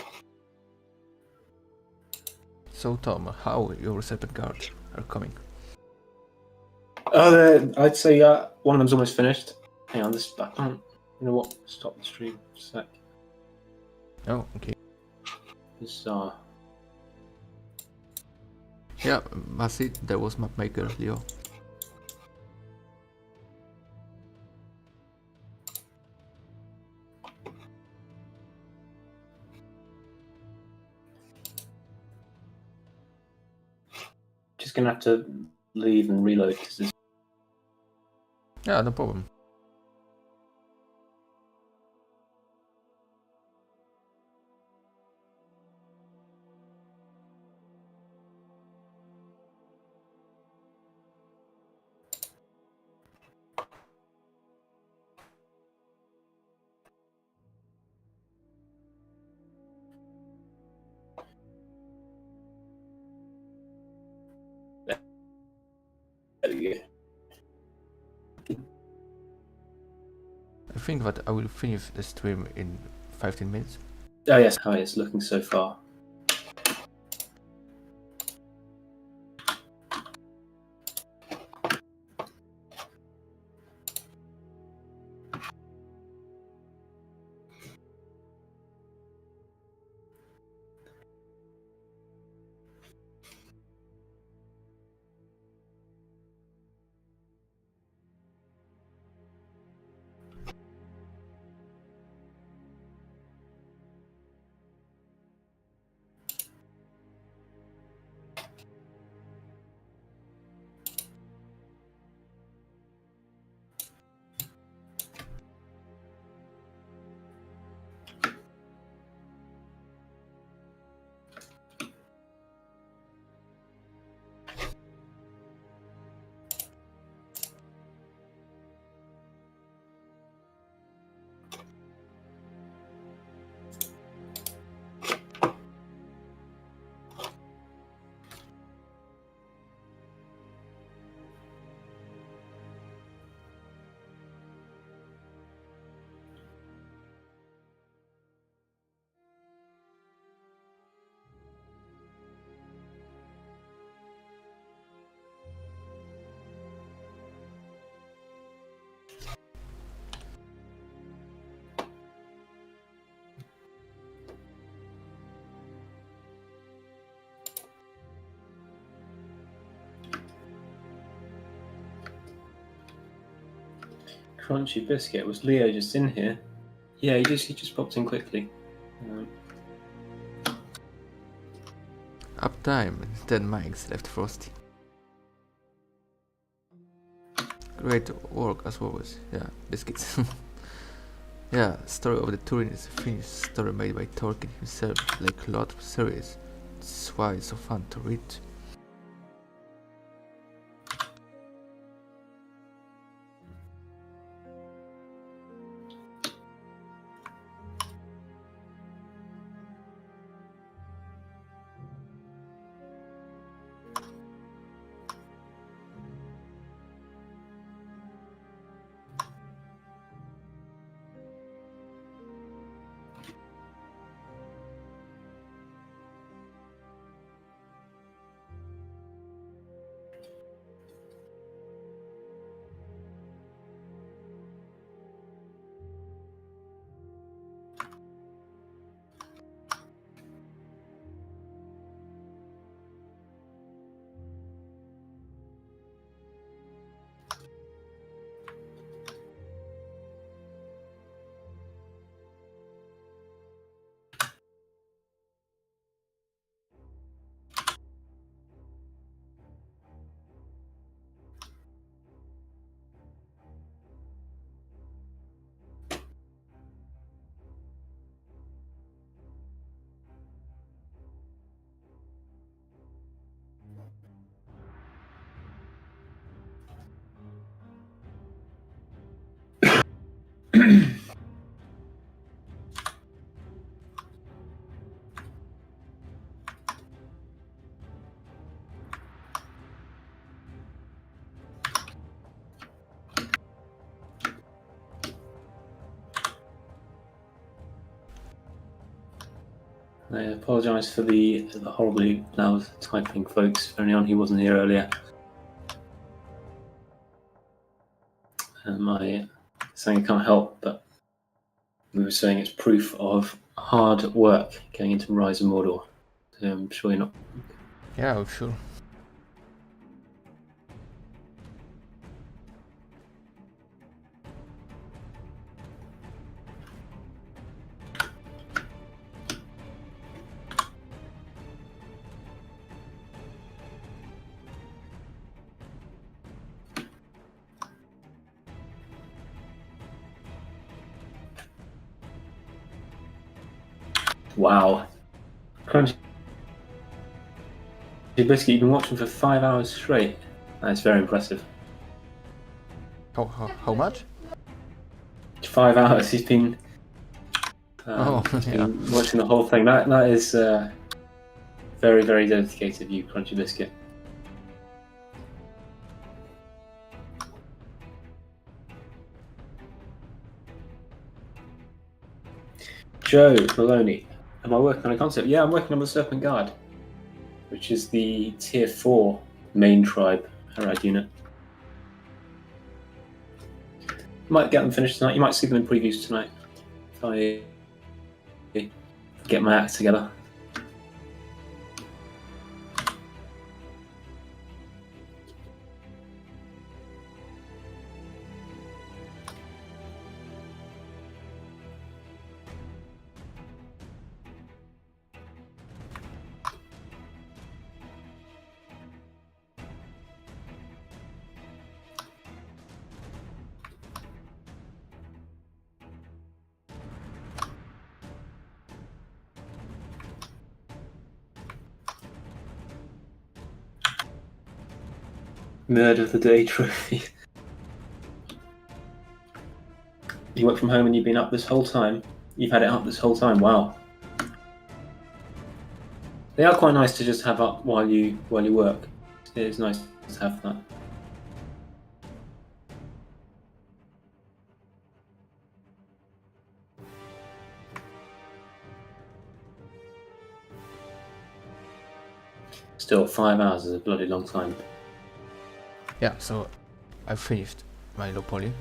So Tom, how your second guard are coming? I'd say one of them's almost finished. Hang on, I can't. You know what? Stop the stream. Just a sec. Oh, okay. This Yeah, Massey, there was map maker Leo. just going to have to leave and reload because there's... Yeah, no problem. There we go. I think that I will finish the stream in 15 minutes. Oh yes, how it's looking so far. Crunchy biscuit. Was Leo just in here? Yeah, he just popped in quickly. Uptime, 10 mics left Frosty. Great work as always. Yeah, biscuits. Yeah, story of the Turin is a finished story made by Tolkien himself, like a lot of series. That's why it's so fun to read. I apologise for the horribly loud typing, folks. For anyone who wasn't here earlier, I saying I can't help, but we were saying it's proof of hard work going into Rise of Mordor. So I'm sure you're not. Yeah, I'm sure. Wow. Crunchy Biscuit, you've been watching for 5 hours straight. That's very impressive. How much? 5 hours. He's been, Yeah. been watching the whole thing. That is very, very dedicated of you, Crunchy Biscuit. Joe Maloney, am I working on a concept? Yeah, I'm working on the Serpent Guard, which is the tier 4 main tribe Harad unit. Might get them finished tonight. You might see them in previews tonight if I get my act together. Murder of the Day trophy. You work from home and you've been up this whole time? You've had it up this whole time? Wow. They are quite nice to just have up while you work. It is nice to have that. Still, 5 hours is a bloody long time. Yeah, so I finished my low poly.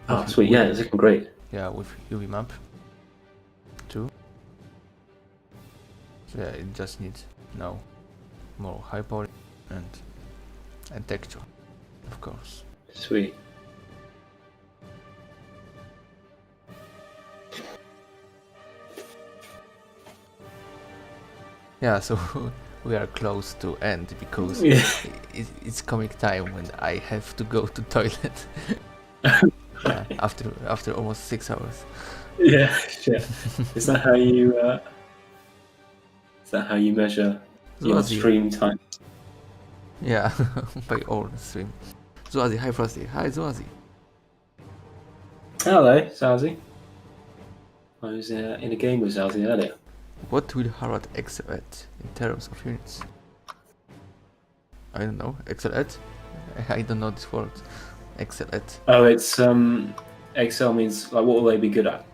Oh, sweet. Yeah, it's looking great. Yeah, with UV map too. So yeah, it just needs now more high poly and texture, of course. Sweet. Yeah, so we are close to end because Yeah. it's coming time when I have to go to toilet. Yeah, after almost 6 hours. Yeah, shit. Is that how you? Is that how you measure your Zwazi. stream time? Yeah, by all stream. Zwazi, hi Frosty. Hi Zwazi. Hello, Zazie. I was in a game with Zazie earlier. What will Harad excel at in terms of units? I don't know. Excel at? I don't know this word. Excel at. Oh, it's Excel means like what will they be good at?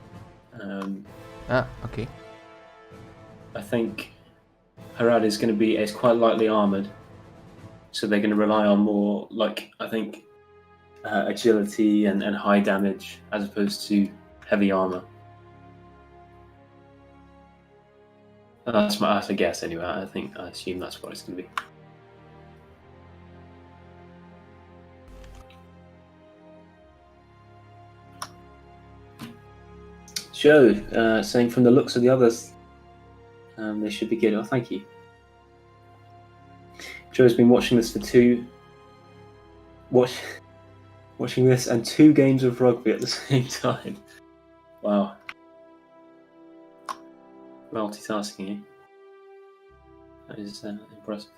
Okay. I think Harad is going to be is quite lightly armored, so they're going to rely on more like I think agility and high damage as opposed to heavy armor. That's a guess anyway. I assume that's what it's going to be. Joe saying from the looks of the others, they should be good. Oh, thank you. Joe's been watching this for watching this and 2 games of rugby at the same time. Wow. Multitasking, eh? That is impressive.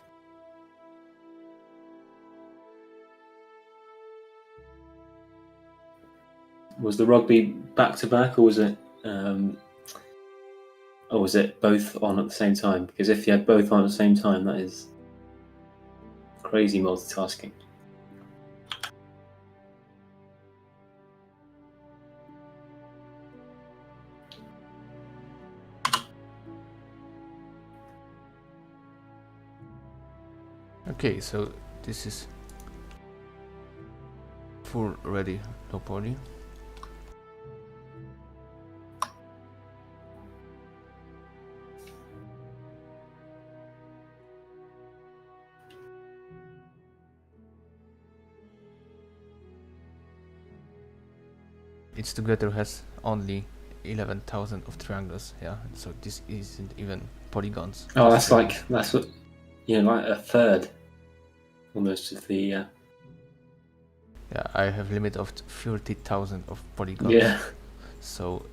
Was the rugby back to back, or was it both on at the same time? Because if you had both on at the same time, that is crazy multitasking. Okay, so this is full ready low poly. It's together has only 11,000 of triangles, yeah, so this isn't even polygons. Oh, Just triangles. that's what, like a third almost of the. Yeah, I have limit of 30,000 of polygons. Yeah. So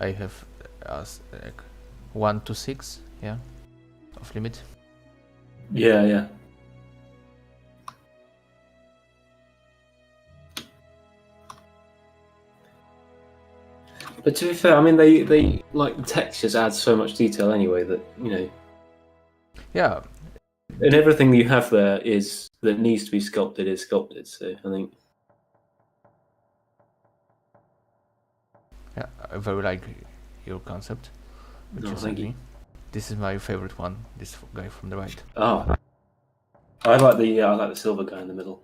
I have like 1 to 6, yeah, of limit. Yeah. But to be fair, I mean, they like the textures add so much detail anyway that Yeah, and everything that you have there is that needs to be sculpted is sculpted. So I think yeah, I very like your concept, which No, you thank sent you. me. This is my favorite one. This guy from the right. oh, I like the silver guy in the middle.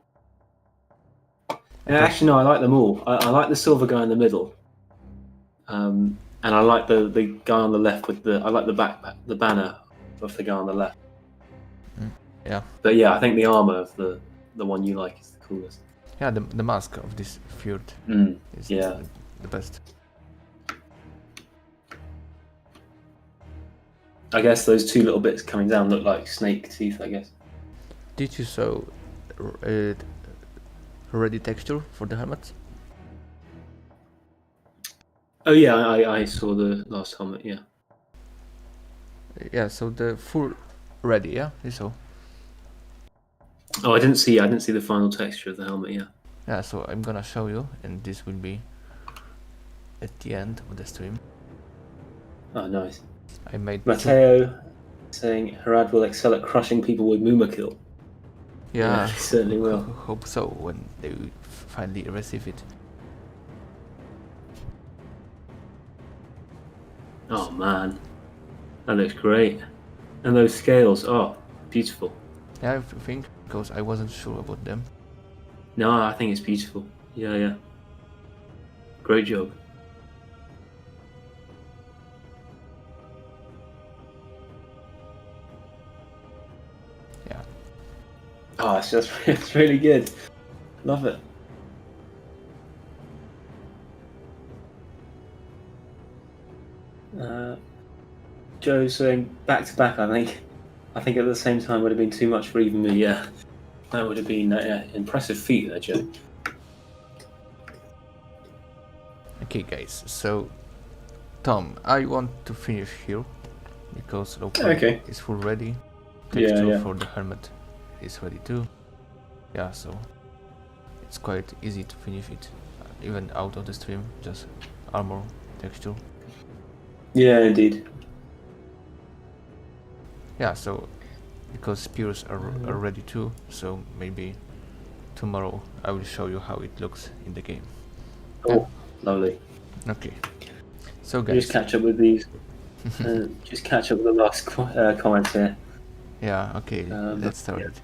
Yeah, actually, no, I like them all. I like the silver guy in the middle, and I like the guy on the left with I like the banner of the guy on the left. Yeah, But yeah, I think the armor of the one you like is the coolest. yeah, the mask of this fjord is Yeah. the best. I guess those two little bits coming down look like snake teeth, I guess. Did you saw ready texture for the helmet? Oh yeah, I saw the last helmet, yeah. Yeah, so the full ready, yeah, you saw. Oh, I didn't see the final texture of the helmet, yeah. Yeah, so I'm gonna show you, and this will be at the end of the stream. Oh, nice. I made Matteo saying Harad will excel at crushing people with Mumakil. yeah, he certainly will. hope so when they finally receive it. Oh man, that looks great. And those scales, oh, beautiful. Yeah, I think because I wasn't sure about them. No, I think it's beautiful. Yeah. Great job. Yeah, Oh, it's really good. Love it. Joe's saying back to back. I think at the same time would have been too much for even me. Yeah, that would have been impressive feat there, Joe. okay, guys. So, Tom, I want to finish here because Okay. is full ready. Yeah, Texture yeah. for the helmet is ready too. Yeah, so it's quite easy to finish it, even out of the stream. Just armor texture. Yeah, indeed. Yeah, so because spears are ready too, so maybe tomorrow I will show you how it looks in the game. Oh, lovely. Okay, so Just guys, catch up with these. Just catch up with the last comments here. yeah, okay, let's start yeah. it.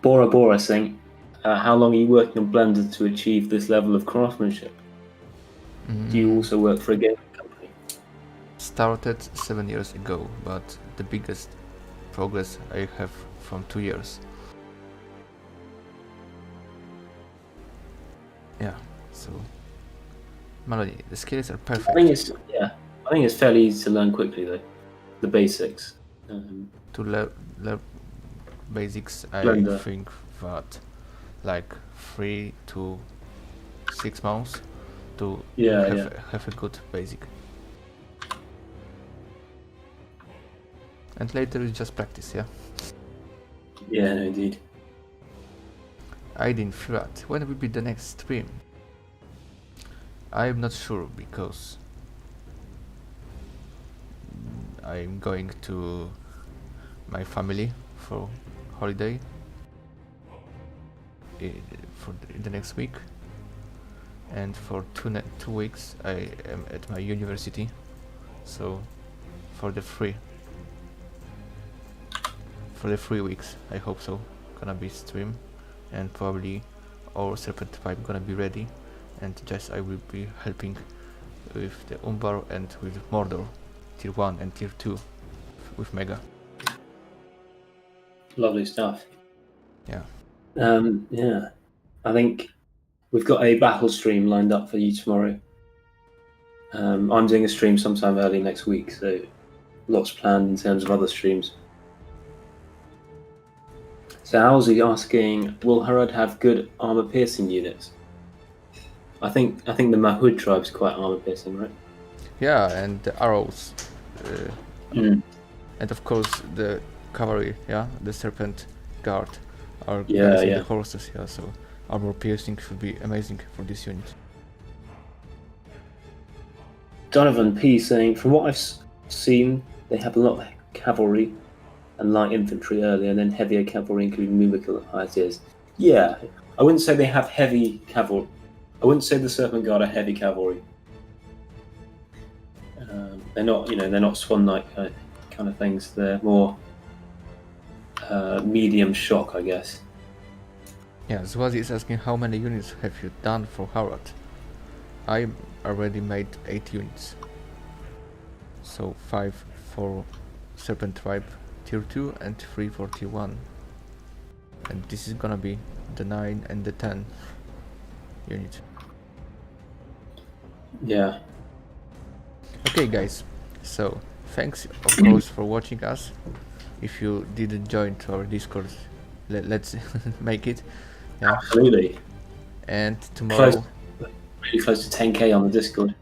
Bora Bora saying, how long are you working on Blender to achieve this level of craftsmanship? Do you also work for a gaming company? Started 7 years ago, but the biggest progress I have from 2 years. Yeah, so Melody, the skills are perfect. I think it's fairly easy to learn quickly though, the basics. To learn basics, I Blender. think that like 3 to 6 months to Yeah. have a good basic. And later is just practice, yeah. Yeah, no, indeed. I didn't feel that. When will be the next stream? I'm not sure because I'm going to my family for holiday for the next week, and for 2 weeks I am at my university, so for the 3 weeks I hope so gonna be stream, and probably our Serpent 5 gonna be ready, and just I will be helping with the Umbar and with Mordor tier 1 and tier 2 with Mega. Lovely stuff. Yeah. Yeah. I think we've got a battle stream lined up for you tomorrow. I'm doing a stream sometime early next week, so lots planned in terms of other streams. So Halsey asking, will Harad have good armor piercing units? I think the Mahud tribe's quite armor piercing, right? Yeah, and the arrows, Mm. and of course the cavalry. Yeah, the serpent guard are Yeah, guys on yeah. the horses. Yeah, so armor piercing should be amazing for this unit. Donovan P saying, from what I've seen, they have a lot of cavalry and light infantry early, and then heavier cavalry, including numerical ideas. Yeah, I wouldn't say they have heavy cavalry. I wouldn't say the Serpent Guard are heavy cavalry. They're not, they're not Swan Knight kind of things. They're more medium shock, I guess. Yeah, Zwazi is asking how many units have you done for Harad? I already made 8 units. So 5 for Serpent Tribe Tier 2 and 3 for Tier 1. And this is gonna be the 9 and the 10 unit. Yeah. Okay guys, so thanks of course for watching us. If you didn't join to our Discord, let's make it. Yeah. Absolutely. And tomorrow, Really close to 10k on the Discord.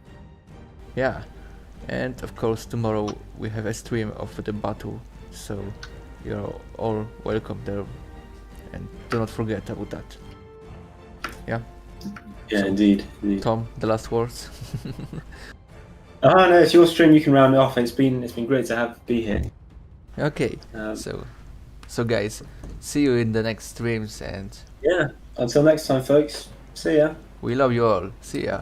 yeah, and of course tomorrow we have a stream of the battle, so you're all welcome there, and do not forget about that. Yeah, Yeah, So- indeed. Tom, the last words. Oh no, it's your stream. You can round it off. It's been great to be here. Okay, Um, so guys, see you in the next streams, and Yeah. Until next time, folks. See ya. we love you all. See ya.